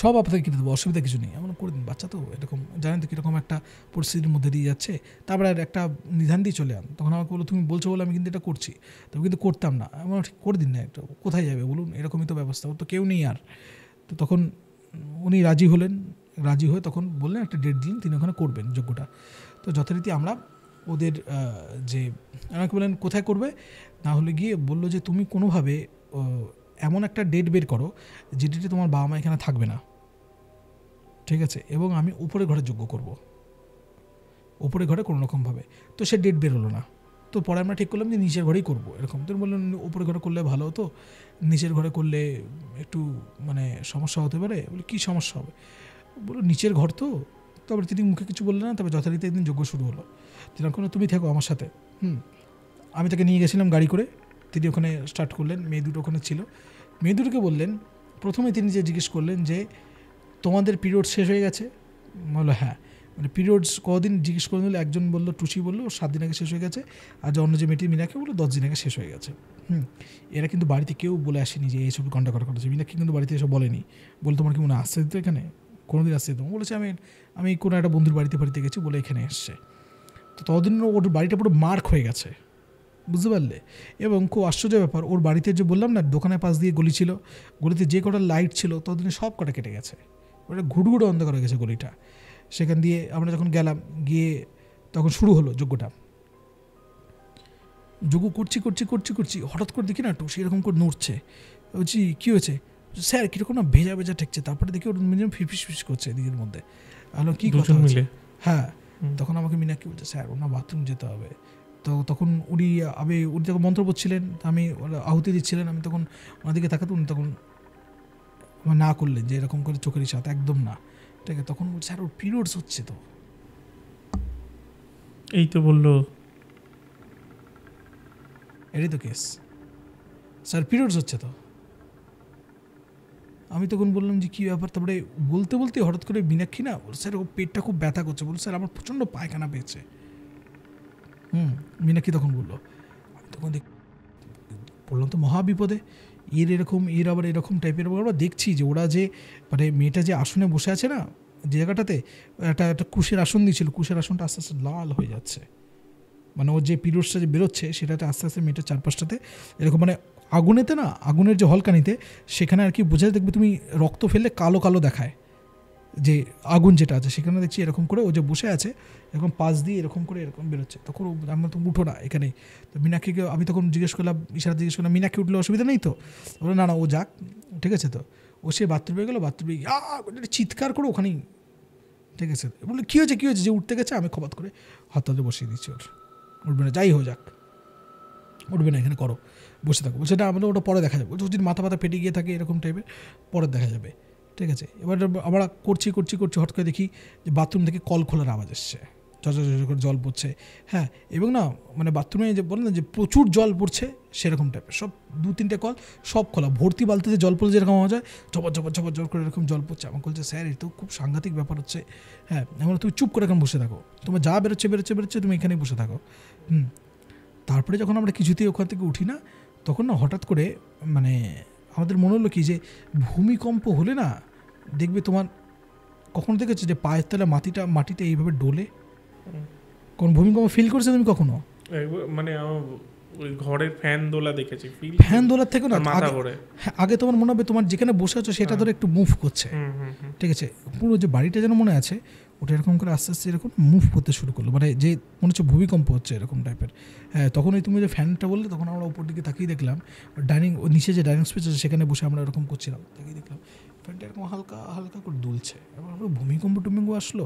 সব আপনাকে কিনে দেবো, অসুবিধা কিছু নেই। এমন করে দিন, বাচ্চা তো এরকম জানেন তো কীরকম একটা পরিস্থিতির মধ্যে দিয়ে যাচ্ছে। তারপরে আর একটা নিধান দিয়ে চলে আন। তখন আমাকে বললো তুমি বলছো বলে আমি কিন্তু এটা করছি, তবে কিন্তু করতাম না। আমার ঠিক করে দিন না, একটা কোথায় যাবে বলুন, এরকমই তো ব্যবস্থা, ওর তো কেউ নেই আর। তো তখন উনি রাজি হয়ে তখন বললেন একটা ডেট দিন, তিনি ওখানে করবেন যজ্ঞটা। তো যথারীতি আমরা ওদের যে আমাকে বললেন কোথায় করবে, না হলে গিয়ে বললো যে তুমি কোনোভাবে এমন একটা ডেট বের করো যে ডেটে তোমার বাবা মা এখানে থাকবে না, ঠিক আছে, এবং আমি উপরে ঘরে যজ্ঞ করব, উপরে ঘরে কোনো রকমভাবে। তো সে ডেট বেরোলো না। তো পরে আমরা ঠিক করলাম যে নিচের ঘরেই করবো এরকম। তো বললেন উপরে ঘরে করলে ভালো হতো, নিচের ঘরে করলে একটু মানে সমস্যা হতে পারে। বলে কী সমস্যা হবে? বলো নিচের ঘর তো। তারপরে তিনি মুখে কিছু বললেন না। তবে যথারীতি একদিন যজ্ঞ শুরু হলো। তিনি কোনো তুমি থাকো আমার সাথে। আমি তাকে নিয়ে গেছিলাম গাড়ি করে। তিনি ওখানে স্টার্ট করলেন, মেয়ে দুটো ওখানে ছিল। মেয়ে দুটোকে বললেন, প্রথমে তিনি যে জিজ্ঞেস করলেন যে তোমাদের পিরিয়ড শেষ হয়ে গেছে? বললো হ্যাঁ। মানে পিরিয়ডস কদিন জিজ্ঞেস করে নিলে একজন বললো, টুসি বললো 7 দিন আগে শেষ হয়ে গেছে, আর যে অন্য যে মেয়েটি মিনাকে বললো 10 দিন আগে শেষ হয়ে গেছে। এরা কিন্তু বাড়িতে কেউ বলে আসেনি যে এইসব কন্ট্যাক্ট করা করেছে। মিনাকে কিন্তু বাড়িতে এসব বলেনি। বলে তোমার কি মনে আসছে দিত এখানে? কোনো দিন আসছে দিত? বলেছে আমি কোনো একটা বন্ধুর বাড়িতে গেছি বলে এখানে এসছে। তো ততদিন ওর বাড়িটা পুরো মার্ক হয়ে গেছে, বুঝতে পারলে? এবং খুব আশ্চর্য ব্যাপার, ওর বাড়িতে যে বললাম না দোকানের পাশ দিয়ে গলি ছিল, গলিতে যে কটা লাইট ছিল ততদিনে সব কটা কেটে গেছে। ওটা ঘুটঘুটে অন্ধকার হয়ে গেছে গলিটা। সেখান দিয়ে আমরা যখন গেলাম, গিয়ে তখন শুরু হলো যজ্ঞটা। যজ্ঞ করছি হঠাৎ করে দেখি না টুসি এরকম করে নড়ছে। বলছি কী হয়েছে? স্যার কীরকম না ভেজা ভেজা ঠেকছে। তারপরে দেখি ওর মিনিমাম ফিস করছে এদিকের মধ্যে। আলো কী কথা হচ্ছে? হ্যাঁ। তখন আমাকে মিনাক্ষী বলছে স্যার ওনার বাথরুম যেতে হবে। তো তখন উনি তখন মন্ত্র পড়ছিলেন, আমি আহুতি দিচ্ছিলেন। আমি তখন ওনার দিকে তাকাতে উনি তখন না করলেন যে এরকম করে চোখের ইশারা, একদম না। ঠিক আছে, তখন বলছে স্যার ওর পিরিয়ডস হচ্ছে। তো এই তো বললো এটাই তো কেস, স্যার পিরিয়ডস হচ্ছে। তো আমি তখন বললাম যে কী ব্যাপার? তারপরে বলতে হঠাৎ করে মীনাক্ষী না, স্যার ও পেটটা খুব ব্যথা করছে। বলছে স্যার আমার প্রচণ্ড পায়খানা পেয়েছে। মীনাক্ষী তখন বললো। আমি তখন বললাম তো মহা বিপদে, এর আবার এরকম টাইপের। আমরা দেখছি যে ওরা যে মানে মেয়েটা যে আসনে বসে আছে না, যে জায়গাটাতে একটা কুশের আসন দিয়েছিল, কুশের আসনটা আস্তে আস্তে লাল হয়ে যাচ্ছে। মানে ওর যে পিরিয়ডসটা যে বেরোচ্ছে সেটাতে আস্তে আস্তে মেয়েটার চারপাশটাতে এরকম মানে আগুনেতে না, আগুনের যে হলকানিতে সেখানে আর কি বোঝা, দেখবে তুমি রক্ত ফেললে কালো কালো দেখায় যে আগুন যেটা আছে। সেখানে দেখছি এরকম করে ও যে বসে আছে এরকম পাশ দিয়ে এরকম করে এরকম বেরোচ্ছে। তখন আমরা তো উঠো না এখানেই। তো মীনাক্ষীকে আমি তখন জিজ্ঞেস করলাম, ইশারা জিজ্ঞেস করলাম মীনাক্ষী উঠলে অসুবিধা নেই তো? বলে না ও যাক, ঠিক আছে। তো ও সে বাথরুমে গেলো, বাথরুমে চিৎকার করে ওখানেই, ঠিক আছে। বলে কী হয়েছে যে উঠতে গেছে। আমি খবর করে হাতে বসিয়ে দিচ্ছি, ওর উঠবে না, যাই হয়ে যাক উঠবে না, এখানে করো, বসে থাকো। বলছে না আমাদের ওটা পরে দেখা যাবে। যদি মাথা ফেটে গিয়ে থাকে এরকম টাইপের, পরে দেখা যাবে, ঠিক আছে। এবার আমরা করছি হঠাৎ করে দেখি যে বাথরুম থেকে কল খোলার আওয়াজ এসছে, করে জল পড়ছে। হ্যাঁ, এবং না মানে বাথরুমে যে বলেন না যে প্রচুর জল পড়ছে সেরকম টাইপের, সব 2-3টে কল সব খোলা, ভর্তি বালতিতে জল পড়লে যেরকম আওয়াজ হয় ঝপর জল করে এরকম জল পড়ছে। আমাকে বলছে স্যার এটা তো খুব সাংঘাতিক ব্যাপার হচ্ছে। হ্যাঁ, এবার তুমি চুপ করে এখন বসে থাকো, তোমার যা বেরোচ্ছে তুমি এখানেই বসে থাকো। তারপরে যখন আমরা কিছুতেই ওখান থেকে উঠি না, তখন না হঠাৎ করে মানে আমাদের মনে হলো কি যে ভূমিকম্প হলে না দেখবে তোমার কখনো দেখেছো যে পায়ের তলা মাটিতে এইভাবে ডোলে? কোন ভূমিকম্প ফিল করেছো তুমি কখনো? মানে ওই ঘরের ফ্যান দোলা দেখেছি, ফ্যান দোলার থেকে না আগে তোমার মনে হবে তোমার যেখানে বসে আছো সেটা ধরে একটু মুভ করছে, ঠিক আছে। পুরো যে বাড়িটা যেন মনে আছে ওটা এরকম করে আস্তে আস্তে এরকম মুভ করতে শুরু করলো, মানে যে মনে হচ্ছে ভূমিকম্প হচ্ছে এরকম টাইপের। হ্যাঁ, তখন ওই তুমি যে ফ্যানটা বললে তখন আমরা উপর দিকে তাকিয়ে দেখলাম নিচে যে ডাইনিং স্পেস আছে সেখানে বসে আমরা এরকম করছিলাম, তাকিয়ে দেখলাম ফ্যানটা এরকম হালকা করে দুলছে। এবার ভূমিকম্প আসলো।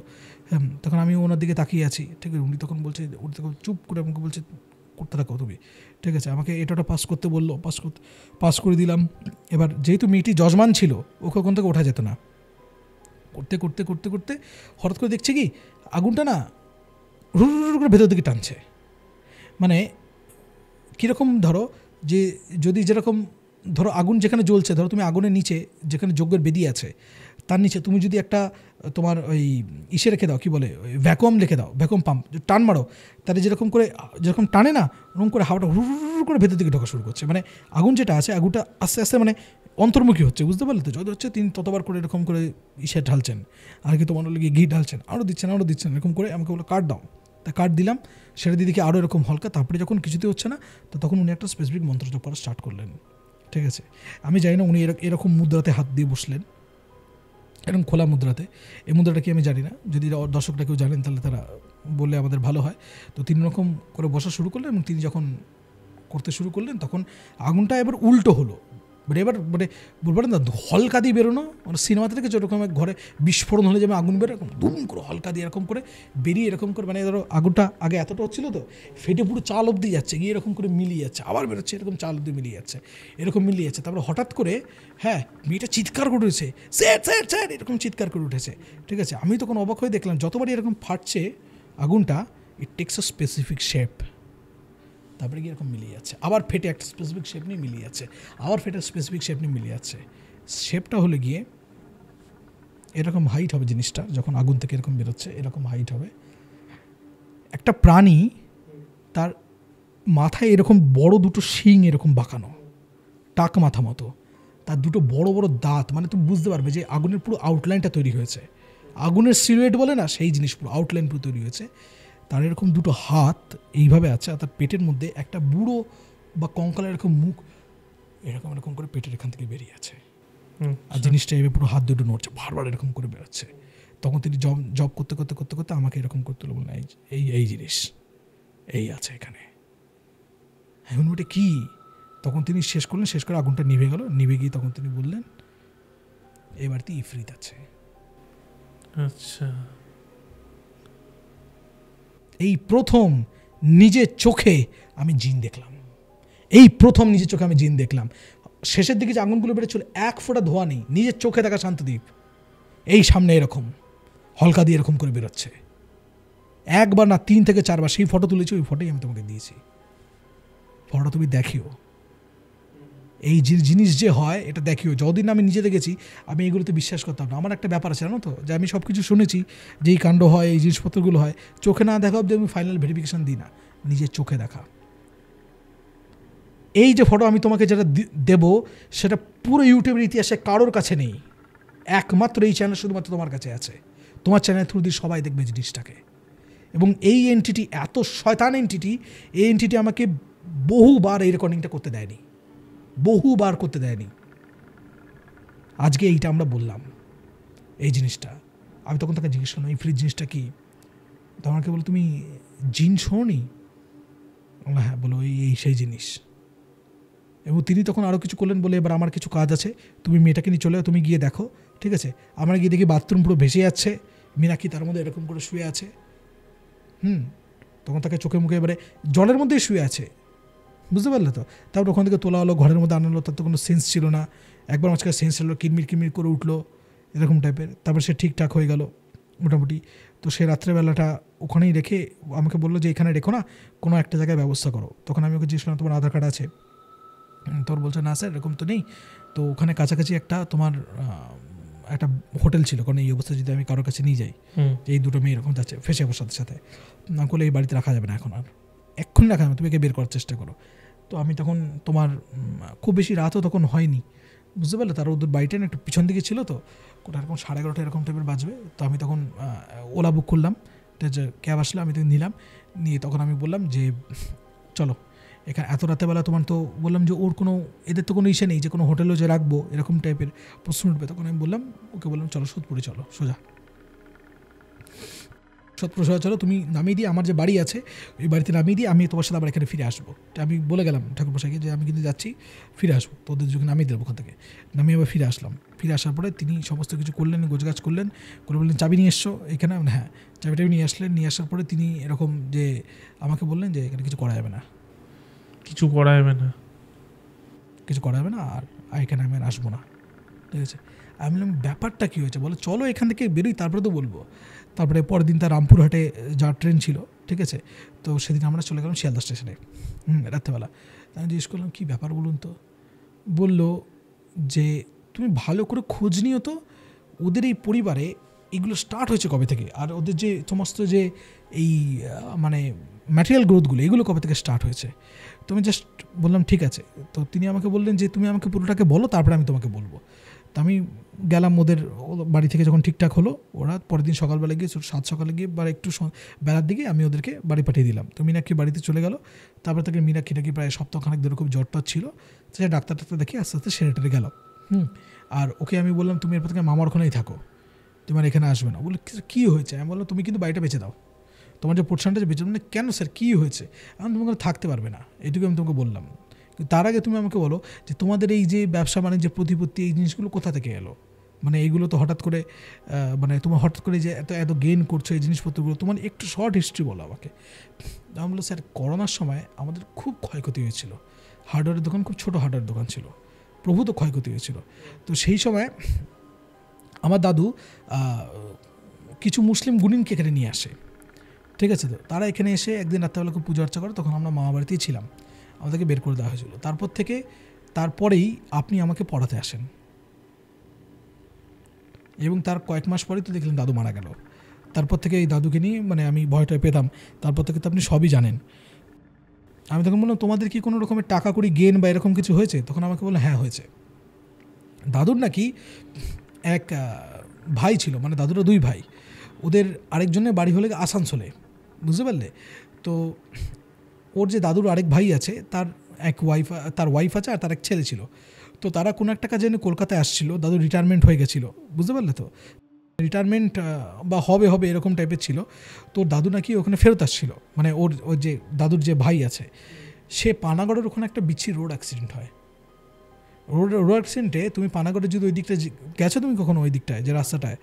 হ্যাঁ, তখন আমি ওনার দিকে তাকিয়ে আছি, ঠিক আছে। উনি তখন চুপ করে আমাকে বলছে করতে থাকো তুমি, ঠিক আছে। আমাকে এটা পাস করতে বললো, পাস করে দিলাম। এবার যেহেতু মেয়েটি যজমান ছিল ওকে ওখান থেকে ওঠা যেত না, করতে হঠাৎ করে দেখছে কি আগুনটা না হুড় করে ভেতর দিকে টানছে। মানে কীরকম ধরো যে যদি যেরকম ধরো আগুন যেখানে জ্বলছে, ধরো তুমি আগুনের নিচে যেখানে যজ্ঞের বেদি আছে তার নিচে তুমি যদি একটা তোমার ওই ইসে রেখে দাও, কি বলে ভ্যাকুয়াম রেখে দাও, ভ্যাকুয়াম পাম্প টান মারো, তাহলে যেরকম টানে না ওরকম করে হাওয়াটা হুড় করে ভেতর দিকে ঢোকা শুরু করছে। মানে আগুন যেটা আছে আগুনটা আস্তে আস্তে মানে অন্তর্মুখী হচ্ছে, বুঝতে পারলে তো? যত হচ্ছে তিনি ততবার করে এরকম করে ইসে ঢালছেন, আর কি তোমার লেগে ঘি ঢালছেন, আরও দিচ্ছেন এরকম করে। আমাকে বলে কাট দাও, তা কাট দিলাম। সেটা দিয়ে দেখি আরও এরকম হালকা। তারপরে যখন কিছুতে হচ্ছে না তো তখন উনি একটা স্পেসিফিক মন্ত্র জপ করা স্টার্ট করলেন, ঠিক আছে। আমি জানি না উনি এরকম মুদ্রাতে হাত দিয়ে বসলেন, এরকম খোলা মুদ্রাতে। এই মুদ্রাটা কি আমি জানি না, যদি দর্শকরা কেউ জানেন তাহলে তারা বললে আমাদের ভালো হয়। তো তিনি রকম করে বসা শুরু করলেন এবং তিনি যখন করতে শুরু করলেন তখন আগুনটা এবার উল্টো হলো, মানে এবার মানে বলবো না হলকা দিয়ে বেরোনো, মানে সিনেমাতে থেকে যেরকম ঘরে বিস্ফোরণ হলে যেমন আগুন বেরো, এরকম দুম করে হলকা দিয়ে এরকম করে বেরিয়ে এরকম করে, মানে ধরো আগুনটা আগে এতটা হচ্ছিলো তো ফেটে পুরো চাল অবধি যাচ্ছে, গিয়ে এরকম করে মিলিয়ে যাচ্ছে, আবার বেরোচ্ছে এরকম চাল অবধি মিলিয়ে যাচ্ছে, এরকম মিলিয়ে যাচ্ছে। তারপরে হঠাৎ করে হ্যাঁ মেয়েটা চিৎকার করে উঠেছে, স্যার স্যার স্যার এরকম চিৎকার করে উঠেছে, ঠিক আছে। আমি তখন অবাক হয়ে দেখলাম যতবারই এরকম ফাটছে আগুনটা, it takes a specific shape, তারপরে গিয়ে এরকম মিলিয়ে যাচ্ছে, আবার ফেটে একটা স্পেসিফিক শেপ নিয়ে মিলিয়ে যাচ্ছে, আবার ফেটে স্পেসিফিক শেপ নিয়ে মিলিয়ে যাচ্ছে। শেপটা হলে গিয়ে এরকম হাইট হবে জিনিসটা, যখন আগুন থেকে এরকম বেরোচ্ছে এরকম হাইট হবে। একটা প্রাণী তার মাথায় এরকম বড় দুটো শিং এরকম বাঁকানো, টাক মাথা মতো, তার দুটো বড় বড় দাঁত, মানে তুমি বুঝতে পারবে যে আগুনের পুরো আউটলাইনটা তৈরি হয়েছে, আগুনের সিলুয়েট বলে না সেই জিনিস, পুরো আউটলাইন পুরো তৈরি হয়েছে। তার এরকম দুটো হাত এইভাবে আছে, আর তার পেটের মধ্যে একটা বুড়ো বা কঙ্কালের এরকম মুখ এরকম এরকম করে পেটের এখান থেকে বেরিয়ে আছে, আর জিনিসটা এভাবে পুরো হাত দুটো নড়ছে, বারবার এরকম করে বেরোচ্ছে। তখন তিনি জব করতে করতে করতে করতে আমাকে এরকম করতে বললেন, এই এই জিনিস এই আছে এখানে, এখন ওটা কী? তখন তিনি শেষ করলেন, শেষ করে আগুনটা নিভে গেল, নিভে গিয়ে তখন তিনি বললেন এই বাড়িতে ইফরিত আছে। আচ্ছা, এই প্রথম নিজের চোখে আমি জিন দেখলাম, এই প্রথম নিজের চোখে আমি জিন দেখলাম। শেষের দিকে যে আগুনগুলো বেরোচ্ছিল এক ফোঁটা ধোয়া নেই, নিজের চোখে দেখা শান্তদ্বীপ এই সামনে এরকম হলকা দিয়ে এরকম করে বেরোচ্ছে, একবার না 3 থেকে 4 বার। সেই ফটো তুলেছি, ওই ফটোই আমি তোমাকে দিয়েছি, ফটোটা তুমি দেখিও। এই জিনিস যে হয় এটা দেখিও, যতদিন আমি নিজে দেখেছি আমি এগুলোতে বিশ্বাস করতাম না। আমার একটা ব্যাপার আছে জানো তো, যে আমি সব কিছু শুনেছি যে এই কাণ্ড হয়, এই জিনিসপত্রগুলো হয়, চোখে না দেখা অবধি আমি ফাইনাল ভেরিফিকেশান দিই না, নিজের চোখে দেখা। এই যে ফটো আমি তোমাকে যেটা দেব সেটা পুরো ইউটিউবের ইতিহাসে কারোর কাছে নেই, একমাত্র এই চ্যানেল শুধুমাত্র তোমার কাছে আছে, তোমার চ্যানেল থ্রু দিয়ে সবাই দেখবে জিনিসটাকে। এবং এই এন্টিটি এত শয়তান এন্টিটি, এই এন্টিটি আমাকে বহুবার এই রেকর্ডিংটা করতে দেয়নি, বহুবার করতে দেয়নি। আজকে এইটা আমরা বললাম এই জিনিসটা। আমি তখন তাকে জিজ্ঞেস করলাম এই ফ্রিজ জিনিসটা কি, তো আমাকে বলো তুমি জিন শোনি? হ্যাঁ, বলো এই সেই জিনিস। এবং তিনি তখন আরও কিছু করলেন, বলে এবার আমার কিছু কাজ আছে, তুমি মেয়েটাকে নিয়ে চলে যাও, তুমি গিয়ে দেখো, ঠিক আছে। আমরা গিয়ে দেখি বাথরুম পুরো ভেসে যাচ্ছে, মীনাক্ষী তার মধ্যে এরকম করে শুয়ে আছে। তখন তাকে চোখে মুখে এবারে জলের মধ্যেই শুয়ে আছে, বুঝতে পারলে তো। তারপর ওখান থেকে তোলা হলো, ঘরের মধ্যে আনালো, তার তো কোনো সেন্স ছিল না, একবার মাঝখানে সেন্স হলো, কিরমির কিরমির করে উঠলো এরকম টাইপের। তারপর সে ঠিকঠাক হয়ে গেল মোটামুটি। তো সে রাত্রেবেলাটা ওখানেই রেখে আমাকে বললো যে এখানে রেখো না, কোনো একটা জায়গায় ব্যবস্থা করো। তখন আমি ওকে জিজ্ঞেস করলাম তোমার আধার কার্ড আছে? তোর বলছে না স্যার এরকম তো নেই। তো ওখানে কাছাকাছি একটা তোমার একটা হোটেল ছিল, কারণ এই অবস্থা যদি আমি কারোর কাছে নিয়ে যাই যে এই দুটো মেয়ে এরকম যাচ্ছে ফেসে যাবার সাথে সাথে, না করলে এই বাড়িতে রাখা যাবে না, এখন আর এক্ষুনি রাখা যাবে, তুমি একে বের করার চেষ্টা করো। তো আমি তখন তোমার খুব বেশি রাতও তখন হয়নি, বুঝতে পারলে। তার ওদের বাড়িটা না একটু পিছন দিকে ছিল, তো কোটা এরকম 11:30 এরকম টাইপের বাজবে। তো আমি তখন ওলা বুক করলাম, ঠিক আছে, ক্যাব আসলে আমি তখন নিলাম, নিয়ে তখন আমি বললাম যে চলো এখানে এত রাতেবেলা, তোমার তো বললাম যে ওর কোনো এদের তো কোনো ইসে নেই যে কোনো হোটেলেও যে রাখবো এরকম টাইপের প্রশ্ন উঠবে। তখন আমি বললাম ওকে, বললাম চলো সোদপুরে চলো, সোজা সোদপুরে সোজা চলো, তুমি নামিয়ে দিয়ে আমার যে বাড়ি আছে ওই বাড়িতে নামিয়ে দিয়ে আমি তোমার সাথে আবার এখানে ফিরে আসবো। আমি বলে গেলাম ঠাকুরমশাইকে যে আমি কিন্তু যাচ্ছি, ফিরে আসবো, তো ওদের যখন নামিয়ে দেবো ওখান থেকে। নামিয়ে আবার ফিরে আসলাম। ফিরে আসার পরে তিনি সমস্ত কিছু করলেন, গোছগাছ করলেন, করে বললেন চাবি নিয়ে এসছো এখানে? হ্যাঁ, চাবিটাবি নিয়ে আসলেন। নিয়ে আসার পরে তিনি এরকম যে আমাকে বললেন যে এখানে কিছু করা যাবে না, কিছু করা যাবে না, কিছু করা যাবে না, আর এখানে আমি আর আসবো না, ঠিক আছে। আমি বললাম ব্যাপারটা কী হয়েছে বলো, চলো এখান থেকে বেরোই তারপরে তো বলবো। তারপরে পরের দিন তার রামপুরহাটে যাওয়ার ট্রেন ছিল, ঠিক আছে। তো সেদিন আমরা চলে গেলাম শিয়ালদা স্টেশনে রাত্রেবেলা। আমি জিজ্ঞেস করলাম কী ব্যাপার বলুন তো। বললো যে তুমি ভালো করে খোঁজ নিও তো, ওদের এই পরিবারে এগুলো স্টার্ট হয়েছে কবে থেকে, আর ওদের যে সমস্ত যে এই মানে ম্যাটেরিয়াল গ্রোথগুলো এগুলো কবে থেকে স্টার্ট হয়েছে। তো আমি জাস্ট বললাম ঠিক আছে। তো তিনি আমাকে বললেন যে তুমি আমাকে পুরোটাকে বলো, তারপরে আমি তোমাকে বলবো। তো আমি গেলাম ওদের বাড়ি থেকে, যখন ঠিকঠাক হলো ওরা পরের দিন সকালবেলা গিয়ে 7 সকালে গিয়ে বা একটু বেলার দিকে আমি ওদেরকে বাড়ি পাঠিয়ে দিলাম। তো মীনাক্ষী বাড়িতে চলে গেল। তারপরে তাকে মীনাক্ষী নাকি প্রায় সপ্তাহখানেক ধরে খুব জ্বর টর ছিল, সে ডাক্তার দেখে আস্তে আস্তে সেরে টেরে গেল। আর ওকে আমি বললাম তুমি এরপর থেকে মামার ওখানেই থাকো, তোমার এখানে আসবে না। বলে কী হয়েছে? আমি বললাম তুমি কিন্তু বাড়িটা বেঁচে দাও, তোমার যে পোর্শনটা যে বেঁচে, মানে কেন স্যার কী হয়েছে? আমি তোমাকে থাকতে পারবে না, এটুকু আমি তোমাকে বললাম। তার আগে তুমি আমাকে বলো যে তোমাদের এই যে ব্যবসা বাণিজ্যের প্রতিপত্তি এই জিনিসগুলো কোথা থেকে এলো? মানে এইগুলো তো হঠাৎ করে মানে তোমার হঠাৎ করে যে এত এত গেইন করছো এই জিনিসপত্রগুলো, তোমার একটু শর্ট হিস্ট্রি বলো আমাকে। আমি বললো স্যার করোনার সময় আমাদের খুব ক্ষয়ক্ষতি হয়েছিল, হার্ডওয়্যারের দোকান খুব ছোটো হার্ডওয়্যার দোকান ছিল, প্রভূত ক্ষয়ক্ষতি হয়েছিল। তো সেই সময় আমার দাদু কিছু মুসলিম গুণিনকে এখানে নিয়ে আসে, ঠিক আছে? তো তারা এখানে এসে একদিন রাত্রেবেলা খুব পুজো অর্চা করে, তখন আমরা মামা বাড়িতেই ছিলাম, আমাদেরকে বের করে দেওয়া হয়েছিল। তারপরেই আপনি আমাকে পড়াতে আসেন, এবং তার কয়েক মাস পরেই তো দেখলেন দাদু মারা গেল। তারপর থেকে এই দাদুকে নিয়ে মানে আমি ভয়টা পেতাম, তারপর থেকে তো আপনি সবই জানেন। আমি তখন বললাম তোমাদের কি কোনো রকমের টাকা কড়ি গেন বা এরকম কিছু হয়েছে? তখন আমাকে বললো হ্যাঁ হয়েছে। দাদুর নাকি এক ভাই ছিল, মানে দাদুরা দুই ভাই, ওদের আরেকজনের বাড়ি হলে আসানসোলে, বুঝতে পারলে? তো ওর যে দাদুর আরেক ভাই আছে তার ওয়াইফ আছে আর তার এক ছেলে ছিল। তো তারা কোনো একটা কাজে কলকাতায় আসছিল, দাদু রিটায়ারমেন্ট হয়ে গেছিলো, বুঝতে পারলে? তো রিটায়ারমেন্ট বা হবে এরকম টাইপের ছিল। তো দাদু নাকি ওখানে ফেরত আসছিল, মানে ওর যে দাদুর যে ভাই আছে সে পানাগড়ের ওখানে একটা বিচ্ছিরি রোড অ্যাক্সিডেন্ট হয়। রোড অ্যাক্সিডেন্টে তুমি পানাগড়ে যদি ওই দিকটা গেছো তুমি কখনো ওই দিকটায় যে রাস্তাটায়,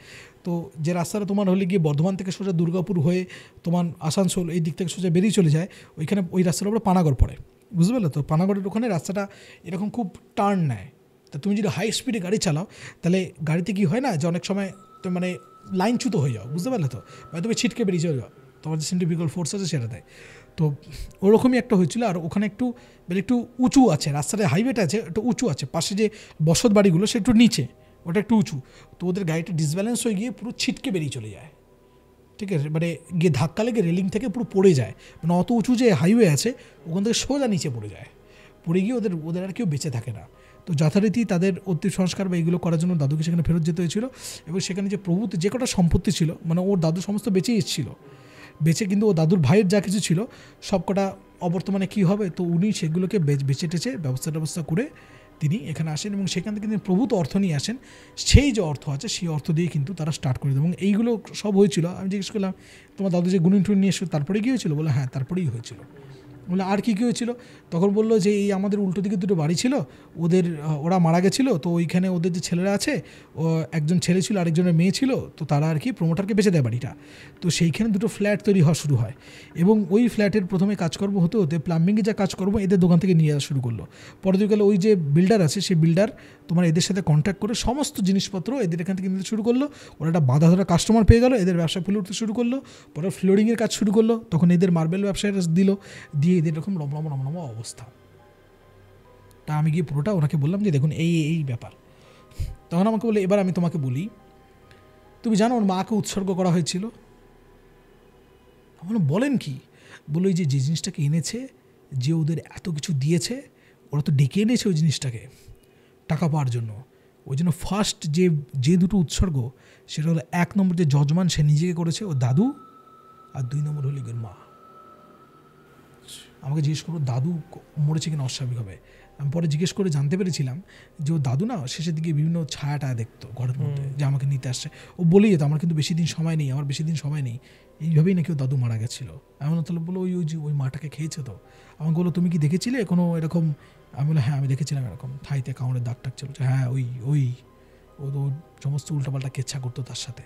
তো যে রাস্তাটা তোমার হলে গিয়ে বর্ধমান থেকে সোজা দুর্গাপুর হয়ে তোমার আসানসোল এই দিক থেকে সোজা বেরিয়ে চলে যায়, ওইখানে ওই রাস্তার উপরে পানাগড় পড়ে, বুঝতে পারলে? তো পানাগড়ের ওখানে রাস্তাটা এরকম খুব টার্ন নেয়। তা তুমি যদি হাই স্পিডে গাড়ি চালাও তাহলে গাড়িতে কি হয় না যে অনেক সময় তো মানে লাইনচ্যুত হয়ে যাও, বুঝতে পারলে? তো মানে তুমি ছিটকে বেরিয়ে চলে যাও, তোমার যে সেন্ট্রিফিউগাল ফোর্স আছে সেটা দেয়। তো ওরকমই একটা হয়েছিল। আর ওখানে একটু উঁচু আছে, রাস্তাটা হাইওয়েটা আছে একটু উঁচু আছে, পাশে যে বসত বাড়িগুলো সে একটু নিচে, ওটা একটু উঁচু। তো ওদের গাড়িটা ডিসব্যালেন্স হয়ে গিয়ে পুরো ছিটকে বেরিয়ে চলে যায়, ঠিক আছে? মানে গিয়ে ধাক্কা লেগে রেলিং থেকে পুরো পড়ে যায়, মানে অত উঁচু যে হাইওয়ে আছে ওখান থেকে সোজা নিচে পড়ে যায়, পড়ে গিয়ে ওদের আর কেউ বেঁচে থাকে না। তো যথারীতি তাদের অন্তিম সংস্কার বা এইগুলো করার জন্য দাদুকে সেখানে ফেরত যেতে হয়েছিল। এবং সেখানে যে প্রভূত যে কটা সম্পত্তি ছিল, মানে ওর দাদু সমস্ত বেঁচেই এসেছিল, বেঁচে কিন্তু ও দাদুর ভাইয়ের যা কিছু ছিল সব কটা অবর্তমানে কী হবে, তো উনি সেগুলোকে বেঁচে টেচে ব্যবস্থা করে তিনি এখানে আসেন এবং সেখান থেকে তিনি প্রভূত অর্থ নিয়ে আসেন। সেই যে অর্থ আছে সেই অর্থ দিয়ে কিন্তু তারা স্টার্ট করে দেয়। এবং এইগুলো সব হয়েছিল। আমি জিজ্ঞেস করলাম তোমার দাদু যে গুণিন টুনি নিয়ে এসে তারপরে কী হয়েছিল? বলে হ্যাঁ তারপরেই হয়েছিল। বলে আর কী হয়েছিল? তখন বললো যে এই আমাদের উল্টো দিকে দুটো বাড়ি ছিল, ওরা মারা গেছিলো, তো ওইখানে ওদের যে ছেলেরা আছে, একজন ছেলে ছিল আরেকজনের মেয়ে ছিল, তো তারা আর কি প্রমোটারকে বেচে দেয় বাড়িটা। তো সেইখানে দুটো ফ্ল্যাট তৈরি হওয়া শুরু হয় এবং ওই ফ্ল্যাটের প্রথমে কাজকর্ম হতে প্লাম্বিংয়ে যা কাজকর্ম এদের দোকান থেকে নিয়ে আসা শুরু করলো। পরবর্তীকালে ওই যে বিল্ডার আছে সেই বিল্ডার তোমার এদের সাথে কন্ট্যাক্ট করে সমস্ত জিনিসপত্র এদের এখান থেকে নিতে শুরু করলো। ওরা একটা বাঁধা ধরা কাস্টমার পেয়ে গেলো, এদের ব্যবসা ফুলে উঠতে শুরু করলো। পরে ফ্লোরিংয়ের কাজ শুরু করলো, তখন এদের মার্বেল ব্যবসায় দিয়ে এদের এরকম রমরম অবস্থা। তা আমি গিয়ে পুরোটা ওনাকে বললাম যে দেখুন এই ব্যাপার। তখন আমাকে বলে এবার আমি তোমাকে বলি, তুমি জানো ওর মাকে উৎসর্গ করা হয়েছিল? আমি বলেন কি? বলো এই যে জিনিসটাকে এনেছে, যে ওদের এত কিছু দিয়েছে, ওরা তো ডেকে এনেছে ওই জিনিসটাকে টাকা পাওয়ার জন্য। ওই জন্য ফার্স্ট যে দুটো উৎসর্গ সেটা হলো 1 নম্বর যে যজমান সে নিজেকে করেছে ও দাদু, আর 2 নম্বর হলো গিয়ে মা। আমাকে জিজ্ঞেস করবো দাদু মরেছে কিনা অস্বাভাবিকভাবে। আমি পরে জিজ্ঞেস করে জানতে পেরেছিলাম যে ও দাদু না শেষের দিকে বিভিন্ন ছায়াটা দেখতো ঘরের মধ্যে, যে আমাকে নিতে আসছে। ও বলেই যেত আমার কিন্তু বেশি দিন সময় নেই, এইভাবেই নাকি ও দাদু মারা গেছিলো। এমন তাহলে বলো ওই মাটাকে খেয়েছে। তো আমাকে বললো তুমি কি দেখেছিলে কোনো এরকম? আমি বললাম হ্যাঁ আমি দেখেছিলাম, এরকম থাইতে কামড়ের দাগ টাক ছিল। হ্যাঁ ও তো সমস্ত উল্টাপাল্টা কেচ্ছা করতো তার সাথে।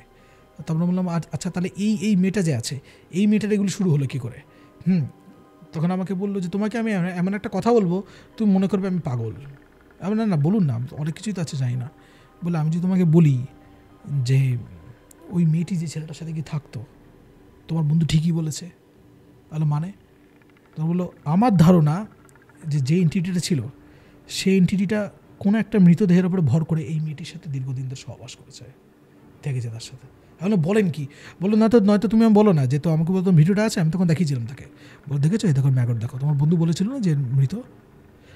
তারপরে বললাম আচ্ছা তাহলে এই মেয়েটা যে আছে, এই মেয়েটার এগুলো শুরু হলো কী করে? তখন আমাকে বললো যে তোমাকে আমি এমন একটা কথা বলবো তুমি মনে করবে আমি পাগল। আমি না বলুন না, অনেক কিছুই তো আছে জানি না। বলে আমি যদি তোমাকে বলি যে ওই মেয়েটি যে ছেলেটার সাথে গিয়ে থাকতো, তোমার বন্ধু ঠিকই বলেছে। তাহলে মানে? তখন বললো আমার ধারণা যে এন্টিটিটা ছিল সেই এন্টিটিটা কোনো একটা মৃতদেহের উপরে ভর করে এই মেয়েটির সাথে দীর্ঘদিন ধরে সহবাস করেছে, থেকেছে তার সাথে। আমি বলেন কি? বললো নয়তো তুমি আমি বলো না যে তো আমাকে বলতো ভিডিওটা আছে, আমি তখন দেখিয়েছিলাম তাকে। বলো দেখেছো এই দেখো ম্যাগট দেখো, তোমার বন্ধু বলেছিল না যে মৃত।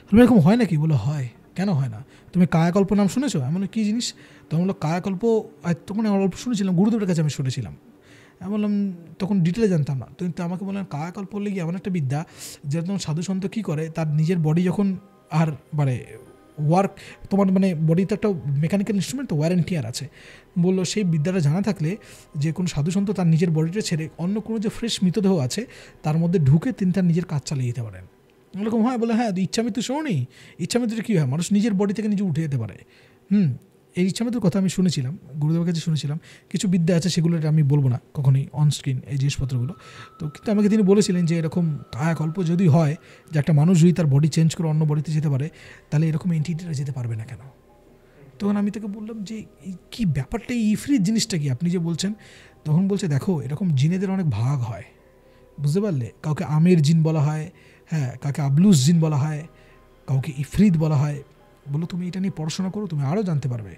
তুমি এরকম হয় নাকি? বলো হয়। কেন হয় না? তুমি কায়াকল্প নাম শুনেছো? আমি বললাম কী জিনিস? তখন বললো কায়াকল্প, তখন অল্প শুনেছিলাম, গুরুদেবের কাছে আমি শুনেছিলাম। আমি বললাম তখন ডিটেলে জানতাম না। তো আমাকে বললেন কায়াকল্প হলে কি এমন একটা বিদ্যা যেটা তোমার সাধু সন্ত কী করে, তার নিজের বডি যখন আর মানে ওয়ার্ক, তোমার মানে বডিতে একটা মেকানিক্যাল ইনস্ট্রুমেন্ট তো ওয়্যার অ্যান্ড টিয়ার আছে। বললো সেই বিদ্যাটা জানা থাকলে যে কোনো সাধুসন্ত তার নিজের বডিটা ছেড়ে অন্য কোনো যে ফ্রেশ মৃতদেহ আছে তার মধ্যে ঢুকে তিনি তার নিজের কাজ চালিয়ে যেতে পারেন। এরকম হয় বলে হ্যাঁ ইচ্ছা মৃত্যু শোনি, ইচ্ছা মৃত্যুটা কী হয়, মানুষ নিজের বডি থেকে নিজে উঠে যেতে পারে। এই ইচ্ছা মৃত্যুর কথা আমি শুনেছিলাম, গুরুদেবের কাছে শুনেছিলাম। কিছু বিদ্যা আছে সেগুলো আমি বলবো না কখনোই অন স্ক্রিন এই জিনিসপত্রগুলো। তো কিন্তু আমাকে তিনি বলেছিলেন যে এরকম কায়াকল্প যদি হয়, যে একটা মানুষ যদি তার বডি চেঞ্জ করে অন্য বডিতে যেতে পারে, তাহলে এরকম এন্টিটিটা যেতে পারবে না কেন? তখন আমি তাকে বললাম যে কী ব্যাপারটা, এই ইফরিত জিনিসটা কি আপনি যে বলছেন? তখন বলছে দেখো এরকম জিনেদের অনেক ভাগ হয়, বুঝতে পারলে? কাউকে আমের জিন বলা হয়, হ্যাঁ, কাউকে আবলুস জিন বলা হয়, কাউকে ইফরিত বলা হয়। বলো তুমি এটা নিয়ে পড়াশোনা করো, তুমি আরও জানতে পারবে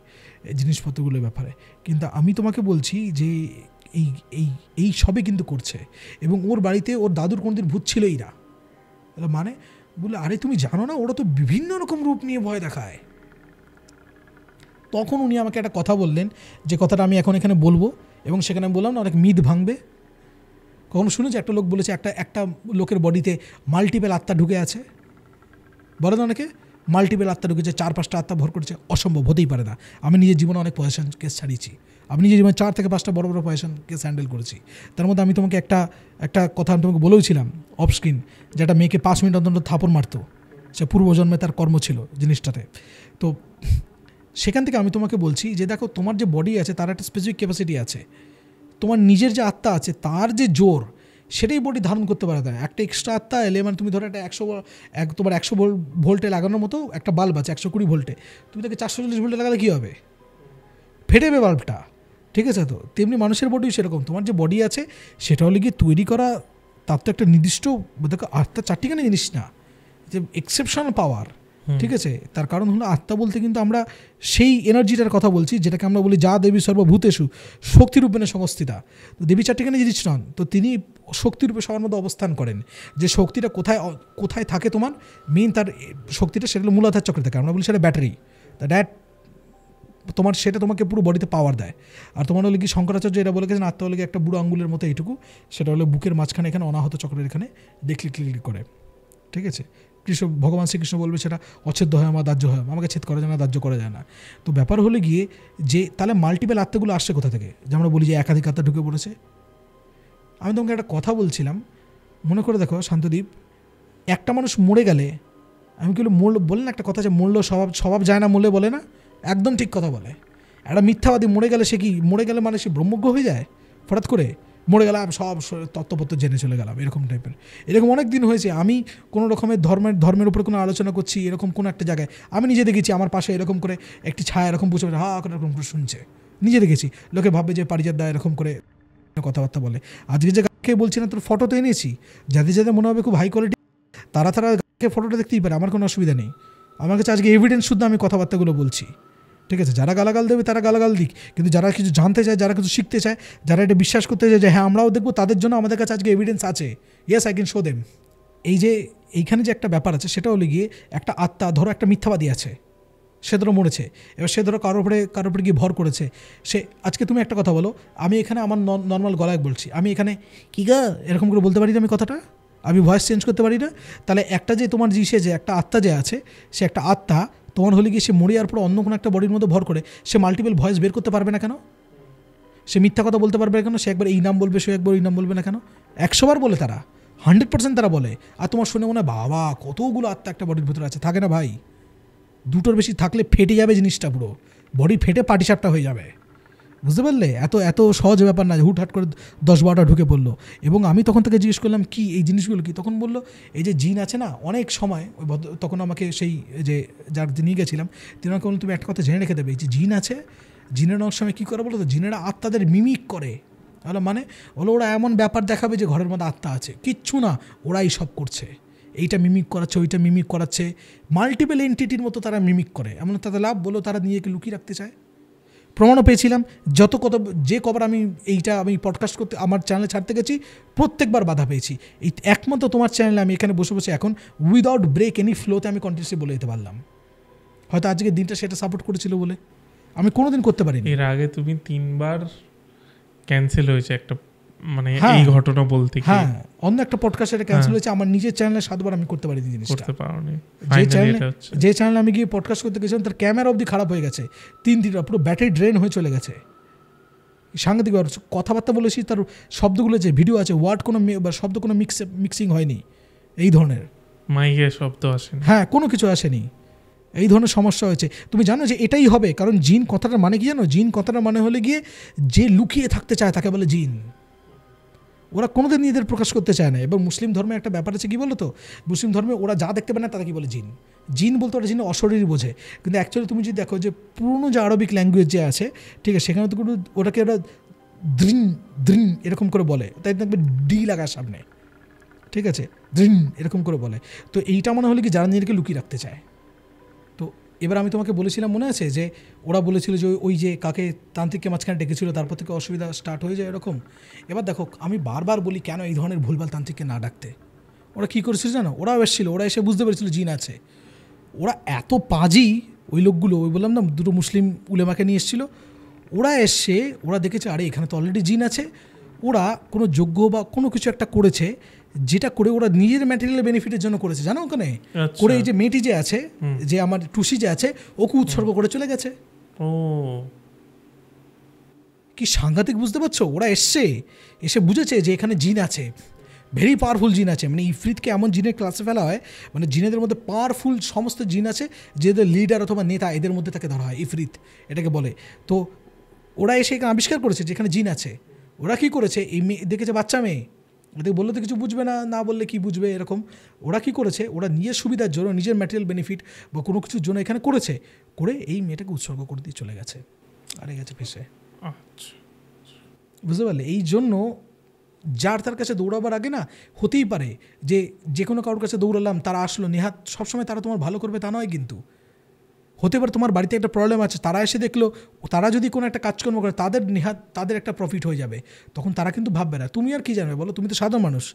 এই জিনিসপত্রগুলোর ব্যাপারে। কিন্তু আমি তোমাকে বলছি যে এই এই এই সবে কিন্তু করছে, এবং ওর বাড়িতে ওর দাদুর কোনোদিন ভূত ছিলই না। মানে বলে আরে তুমি জানো না, ওরা তো বিভিন্ন রকম রূপ নিয়ে ভয় দেখায়। তখন উনি আমাকে একটা কথা বললেন, যে কথাটা আমি এখন এখানে বলবো, এবং সেখানে আমি বললাম না অনেক মিথ ভাঙবে। কখনো শুনেছি একটা লোক বলেছে একটা লোকের বডিতে মাল্টিপল আত্মা ঢুকে আছে? বলে না অনেকে মাল্টিপল আত্মা ঢুকেছে, 4-5টা আত্মা ভর করেছে। অসম্ভব, হতেই পারে না। আমি নিজের জীবনে অনেক পজিশন কেস ছাড়িয়েছি, আমি নিজের জীবনে 4 থেকে 5টা বড় বড় পজিশন কেস হ্যান্ডেল করেছি। তার মধ্যে আমি তোমাকে একটা কথা আমি তোমাকে বলেওছিলাম অফ স্ক্রিন, যেটা মেয়েকে 5 মিনিট অন্তত থাপড় মারতো, সে পূর্বজন্মে তার কর্ম ছিল জিনিসটাতে। তো সেখান থেকে আমি তোমাকে বলছি যে দেখো তোমার যে বডি আছে তার একটা স্পেসিফিক ক্যাপাসিটি আছে, তোমার নিজের যে আত্মা আছে তার যে জোর, সেটাই বডি ধারণ করতে পারে। দেয় একটা এক্সট্রা আত্মা এলে, মানে তুমি ধরো একটা 100 তোমার 100 ভোল্টে লাগানোর মতো একটা বাল্ব আছে 120 ভোল্টে, তুমি তাকে 440 ভোল্টে লাগালে কী হবে? ফেটে যাবে বাল্বটা, ঠিক আছে? তো তেমনি মানুষের বডি সেরকম, তোমার যে বডি আছে সেটা হলে গিয়ে তৈরি করা, তার তো একটা নির্দিষ্ট, দেখো আত্মা চারটিখানি জিনিস না, যে এক্সেপশনাল পাওয়ার, ঠিক আছে? তার কারণ হলো আত্মা বলতে কিন্তু আমরা সেই এনার্জিটার কথা বলছি যেটাকে আমরা বলি যা দেবী সর্বভূতেষু শক্তিরূপেণ সংস্থিতা। তো দেবী চারটিখানি জিনিস নন, তো তিনি শক্তিরূপে সবার মধ্যে অবস্থান করেন। যে শক্তিটা কোথায় থাকে তোমার মেইন, তার শক্তিটা সেটা হলো মূলাধার চক্রে থাকে, আমরা বলি সেটা ব্যাটারি। দ্যাট তোমার সেটা তোমাকে পুরো বডিতে পাওয়ার দেয়। আর তোমার হলে কি শঙ্করাচার্য এটা বলে গেছেন, আত্মা হলে কি একটা বুড়ো আঙ্গুলের মতো এইটুকু, সেটা হলো বুকের মাঝখানে এখানে অনাহত চক্রের এখানে ক্লিক ক্লিক করে, ঠিক আছে? ভগবান শ্রীকৃষ্ণ বলবে সেটা অচ্ছেদ্য হয় আমার, দাহ্য হয়, আমাকে ছেদ করা যায় না, দাহ্য করা যায় না। তো ব্যাপার হলে গিয়ে যে তাহলে মাল্টিপল আত্মাগুলো আসছে কোথা থেকে? যে আমরা বলি যে একাধিক আত্মা ঢুকে পড়েছে। আমি তোমাকে একটা কথা বলছিলাম, মনে করে দেখো শান্তদীপ, একটা মানুষ মরে গেলে, আমি কি বলে না একটা কথা, যে মরল স্বভাব যায় না মরলে, বলে না? একদম ঠিক কথা বলে। একটা মিথ্যাবাদী মরে গেলে সে কি, মরে গেলে মানে সে ব্রহ্মজ্ঞ হয়ে যায় হঠাৎ করে? মরে গেলাম সব তত্ত্বপত্র জেনে চলে গেলাম, এরকম টাইপের। এরকম অনেক দিন হয়েছে, আমি কোনো রকমের ধর্মের উপরে কোনো আলোচনা করছি এরকম কোনো একটা জায়গায়, আমি নিজে দেখেছি আমার পাশে এরকম করে একটি ছায়া এরকম বসে এরকম করে শুনছে, নিজে দেখেছি। লোকে ভাববে যে পারিজাত দা এরকম করে কথাবার্তা বলে। আজকে যে গাকে বলছি না, তোর ফটো তো এনেছি, যাদের মনে হবে খুব হাই কোয়ালিটি তারা গাকে ফটোটা দেখতেই পারে, আমার কোনো অসুবিধা নেই। আমার কাছে আজকে এভিডেন্স শুদ্ধ আমি কথাবার্তাগুলো বলছি, ঠিক আছে? যারা গালাগাল দেবে তারা গালাগাল দিক, কিন্তু যারা কিছু জানতে চায়, যারা কিছু শিখতে চায়, যারা এটা বিশ্বাস করতে চায় যে হ্যাঁ আমরাও দেখবো, তাদের জন্য আমাদের কাছে আজকে এভিডেন্স আছে। Yes, I can show them. এইখানে যে একটা ব্যাপার আছে সেটা হলে গিয়ে একটা আত্মা, ধরো একটা মিথ্যাবাদী আছে, সে ধরো মরেছে, এবার সে ধরো কারোর উপরে গিয়ে ভর করেছে। সে আজকে তুমি একটা কথা বলো, আমি এখানে আমার নর্মাল গলায় বলছি, আমি এখানে কী গা এরকম করে বলতে পারি না আমি কথাটা, আমি ভয়েস চেঞ্জ করতে পারি না। তাহলে একটা যে তোমার যে একটা আত্মা যে আছে, সে একটা আত্মা তোমার হলে গিয়ে সে মরে যাওয়ার পর অন্য কোনো একটা বডির মধ্যে ভর করে সে মাল্টিপল ভয়েস বের করতে পারবে না কেন? সে মিথ্যা কথা বলতে পারবে না কেন? সে একবার এই নাম বলবে, সে একবার ওই নাম বলবে না কেন? 100 বার বলে তারা, 100% তারা বলে। আর তোমার শুনে মনে হয় বাবা কতগুলো আত্মা একটা বডির ভিতরে আছে। থাকে না ভাই, দুটোর বেশি থাকলে ফেটে যাবে জিনিসটা, পুরো বডি ফেটে পাটিসাপটা হয়ে যাবে, বুঝতে পারলে? এত সহজ ব্যাপার না, হুটহাট করে 10-12টা ঢুকে পড়লো। এবং আমি তখন থেকে জিজ্ঞেস করলাম কি এই জিনিসগুলো কি? তখন বললো এই যে জিন আছে না, অনেক সময় ওই তখন আমাকে সেই যে যার নিয়ে গেছিলাম তিনি আমাকে বললেন তুমি একটা কথা জেনে রেখে দেবে, এই যে জিন আছে, জিনের অনেক সময় কী করে বলো তো, জিনেরা আত্মাদের মিমিক করে। তাহলে মানে ওরা এমন ব্যাপার দেখাবে যে ঘরের মধ্যে আত্মা আছে, কিচ্ছু না, ওরাই সব করছে, এইটা মিমিক করাচ্ছে, ওইটা মিমিক করাচ্ছে, মাল্টিপল এন্টিটির মতো তারা মিমিক করে। এমন তাদের লাভ বলো, তারা নিজেকে লুকিয়ে রাখতে চায়। প্রমাণও পেয়েছিলাম, যে কবার আমি পডকাস্ট করতে আমার চ্যানেলে ছাড়তে গেছি প্রত্যেকবার বাধা পেয়েছি। এই একমাত্র তোমার চ্যানেলে আমি এখানে বসে বসে এখন উইদাউট ব্রেক এনি ফ্লোতে আমি কন্টিনিউসলি বলে যেতে পারলাম। হয়তো আজকের দিনটা সেটা সাপোর্ট করেছিল বলে আমি কোনোদিন করতে পারিনি। এর আগে তুমি 3বার ক্যান্সেল হয়েছে একটা, মানে এই ঘটনা বলতে কি, হ্যাঁ অন্য একটা পডকাস্ট এটা ক্যান্সেল হয়েছে। আমার নিজের চ্যানেলে 7বার আমি করতে পারিনি জিনিসটা, করতে পারোনি। যে চ্যানেলে আমি গিয়ে পডকাস্ট করতে গেছিলাম তার ক্যামেরা অবধি খারাপ হয়ে গেছে, 3 পুরো ব্যাটারি ড্রেন হয়ে চলে গেছে। সাংঘাতিক কথাবার্তা বলেছি, তার শব্দগুলো যে ভিডিও আছে ওয়ার্ড কোনো শব্দ কোনো মিক্সিং হয়নি, এই ধরনের মাইকে শব্দ আসেনি। হ্যাঁ, কোনো কিছু আসেনি, এই ধরনের সমস্যা হয়েছে। তুমি জানো যে এটাই হবে, কারণ জিন কথাটার মানে কি জানো? জিন কথাটার মানে হলে গিয়ে যে লুকিয়ে থাকতে চায় তাকে বলে জিন। ওরা কোনোদিন নিজেদের প্রকাশ করতে চায় না। এবং মুসলিম ধর্মে একটা ব্যাপার আছে, কি বলো তো, মুসলিম ধর্মে ওরা যা দেখতে পায় না তাকে কি বলে জিন। জিন বলতে ওরা জিন অশরীরই বোঝে, কিন্তু অ্যাকচুয়ালি তুমি যদি দেখো যে পুরনো যে আরবিক ল্যাঙ্গুয়েজ যে আছে, ঠিক আছে, সেখানে তো কোনো ওটাকে ওরা দ্রিন দ্রিন এরকম করে বলে, তাই দেখবে ডি লাগার সামনে, ঠিক আছে, দ্রিন এরকম করে বলে। তো এইটা মনে হলে কি যারা নিজেকে লুকিয়ে রাখতে চায়। তো এবার আমি তোমাকে বলেছিলাম, মনে আছে যে ওরা বলেছিল যে ওই যে কাকে তান্ত্রিককে মাঝখানে ডেকেছিল, তারপর থেকে অসুবিধা স্টার্ট হয়ে যায় এরকম। এবার দেখো, আমি বারবার বলি কেন এই ধরনের ভুলভাল তান্ত্রিককে না ডাকতে। ওরা কী করেছিল জানো? ওরাও এসেছিল, ওরা এসে বুঝতে পেরেছিল জিন আছে। ওরা এত পাজি ওই লোকগুলো, ওই বললাম না দুটো মুসলিম উলেমাকে নিয়ে এসেছিলো, ওরা এসে ওরা দেখেছে আরে এখানে তো অলরেডি জিন আছে। ওরা কোনো যোগ্য বা কোনো কিছু একটা করেছে, যেটা করে ওরা নিজের ম্যাটেরিয়াল বেনিফিটের জন্য করেছে, জানো? ওখানে করে এই যে মেয়েটি যে আছে, যে আমার টুসি যে আছে, ওকে উৎসর্গ করে চলে গেছে। ও কি সাংঘাতিক, বুঝতে পারছো? ওরা এসে বুঝেছে যে এখানে জিন আছে, ভেরি পাওয়ারফুল জিন আছে। মানে ইফরিতকে এমন জিনের ক্লাসে ফেলা হয়, মানে জিনেদের মধ্যে পাওয়ারফুল সমস্ত জিন আছে, যেদের লিডার অথবা নেতা এদের মধ্যে তাকে ধরা হয় ইফরিত এটাকে বলে। তো ওরা এসে এখানে আবিষ্কার করেছে যে এখানে জিন আছে। ওরা কী করেছে, এই মেয়ে দেখেছে, বাচ্চা মেয়ে, ওদের বললে তো কিছু বুঝবে না, না বললে কি বুঝবে এরকম। ওরা কি করেছে, ওরা নিজের সুবিধার জন্য, নিজের ম্যাটেরিয়াল বেনিফিট বা কোনো কিছুর জন্য এখানে করেছে, করে এই মেয়েটাকে উৎসর্গ করে দিয়ে চলে গেছে, আরে গেছে ফেসে। আচ্ছা, বুঝতে পারলে? এই জন্য যার তার কাছে দৌড়াবার আগে না, হতেই পারে যে কোনো কারোর কাছে দৌড়ালাম, তারা আসলো, নেহাত সবসময় তারা তোমার ভালো করবে তা নয়, কিন্তু হতে পারে তোমার বাড়িতে একটা প্রবলেম আছে, তারা এসে দেখলো, তারা যদি কোনো একটা কাজকর্ম করে তাদের একটা প্রফিট হয়ে যাবে, তখন তারা কিন্তু ভাববে না। তুমি আর কি জানবে বলো? তুমি তো সাধারণ মানুষ,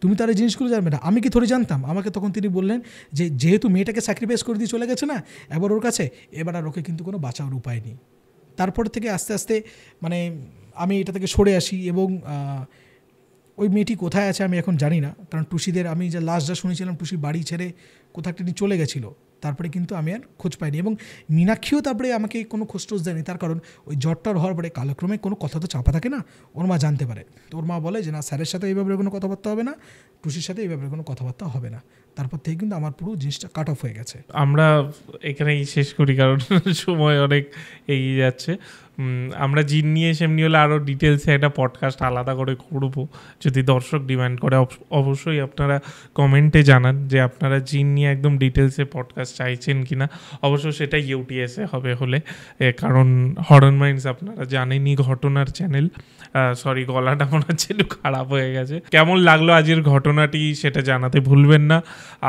তুমি তার এই জিনিসগুলো জানবে না। আমি কি থোড়ি জানতাম? আমাকে তখন তিনি বললেন যে যেহেতু মেয়েটাকে স্যাক্রিফাইস করে দিয়ে চলে গেছে না এবার ওর কাছে, এবার আর ওকে কিন্তু কোনো বাঁচানোর উপায় নেই। তারপর থেকে আস্তে আস্তে মানে আমি এটা থেকে সরে আসি। এবং ওই মেয়েটি কোথায় আছে আমি এখন জানি না, কারণ টুসিদের আমি যা লাস্ট যা শুনেছিলাম, টুসি বাড়ি ছেড়ে কোথাও একটা নিয়ে চলে গেছিলো, তারপরে কিন্তু আমি আর খোঁজ পাইনি। এবং মীনাক্ষীও তারপরে আমাকে কোনো খোঁজ টোজ দেয়নি, তার কারণ ওই জ্বরটার হওয়ার পরে কালক্রমে কোনো কথা তো চাপা থাকে না, ওর মা জানতে পারে। তো ওর মা বলে যে না, স্যারের সাথে এই ব্যাপারে কোনো কথাবার্তা হবে না, টুসির সাথে এই ব্যাপারে কোনো কথাবার্তা হবে না। তারপর থেকে কিন্তু আমার পুরো জিনিসটা কাট অফ হয়ে গেছে। আমরা এখানেই শেষ করি, কারণ সময় অনেক এগিয়ে যাচ্ছে। আমরা জিন নিয়ে সেমনি হলে আরও ডিটেলসে একটা পডকাস্ট আলাদা করে করবো, যদি দর্শক ডিমান্ড করে। অবশ্যই আপনারা কমেন্টে জানান যে আপনারা জিন নিয়ে একদম ডিটেলসে পডকাস্ট চাইছেন কিনা। অবশ্য সেটা ইউটিএসে হবে হলে, কারণ হরর মাইন্ডস আপনারা জানেনই ঘটনার চ্যানেল। সরি, গলাটা মনে হচ্ছে একটু খারাপ হয়ে গেছে। কেমন লাগলো আজকের ঘটনাটি সেটা জানাতে ভুলবেন না।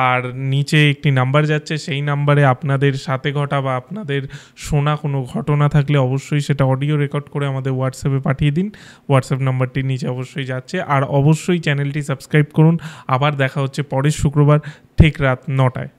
আর নিচে একটি নাম্বার যাচ্ছে, সেই নাম্বারে আপনাদের সাথে ঘটা বা আপনাদের শোনা কোনো ঘটনা থাকলে অবশ্যই সেটা অডিও রেকর্ড করে আমাদের হোয়াটসঅ্যাপে পাঠিয়ে দিন। হোয়াটসঅ্যাপ নাম্বারটি নিচে অবশ্যই যাচ্ছে। আর অবশ্যই চ্যানেলটি সাবস্ক্রাইব করুন। আবার দেখা হচ্ছে পরের শুক্রবার ঠিক রাত 9টায়।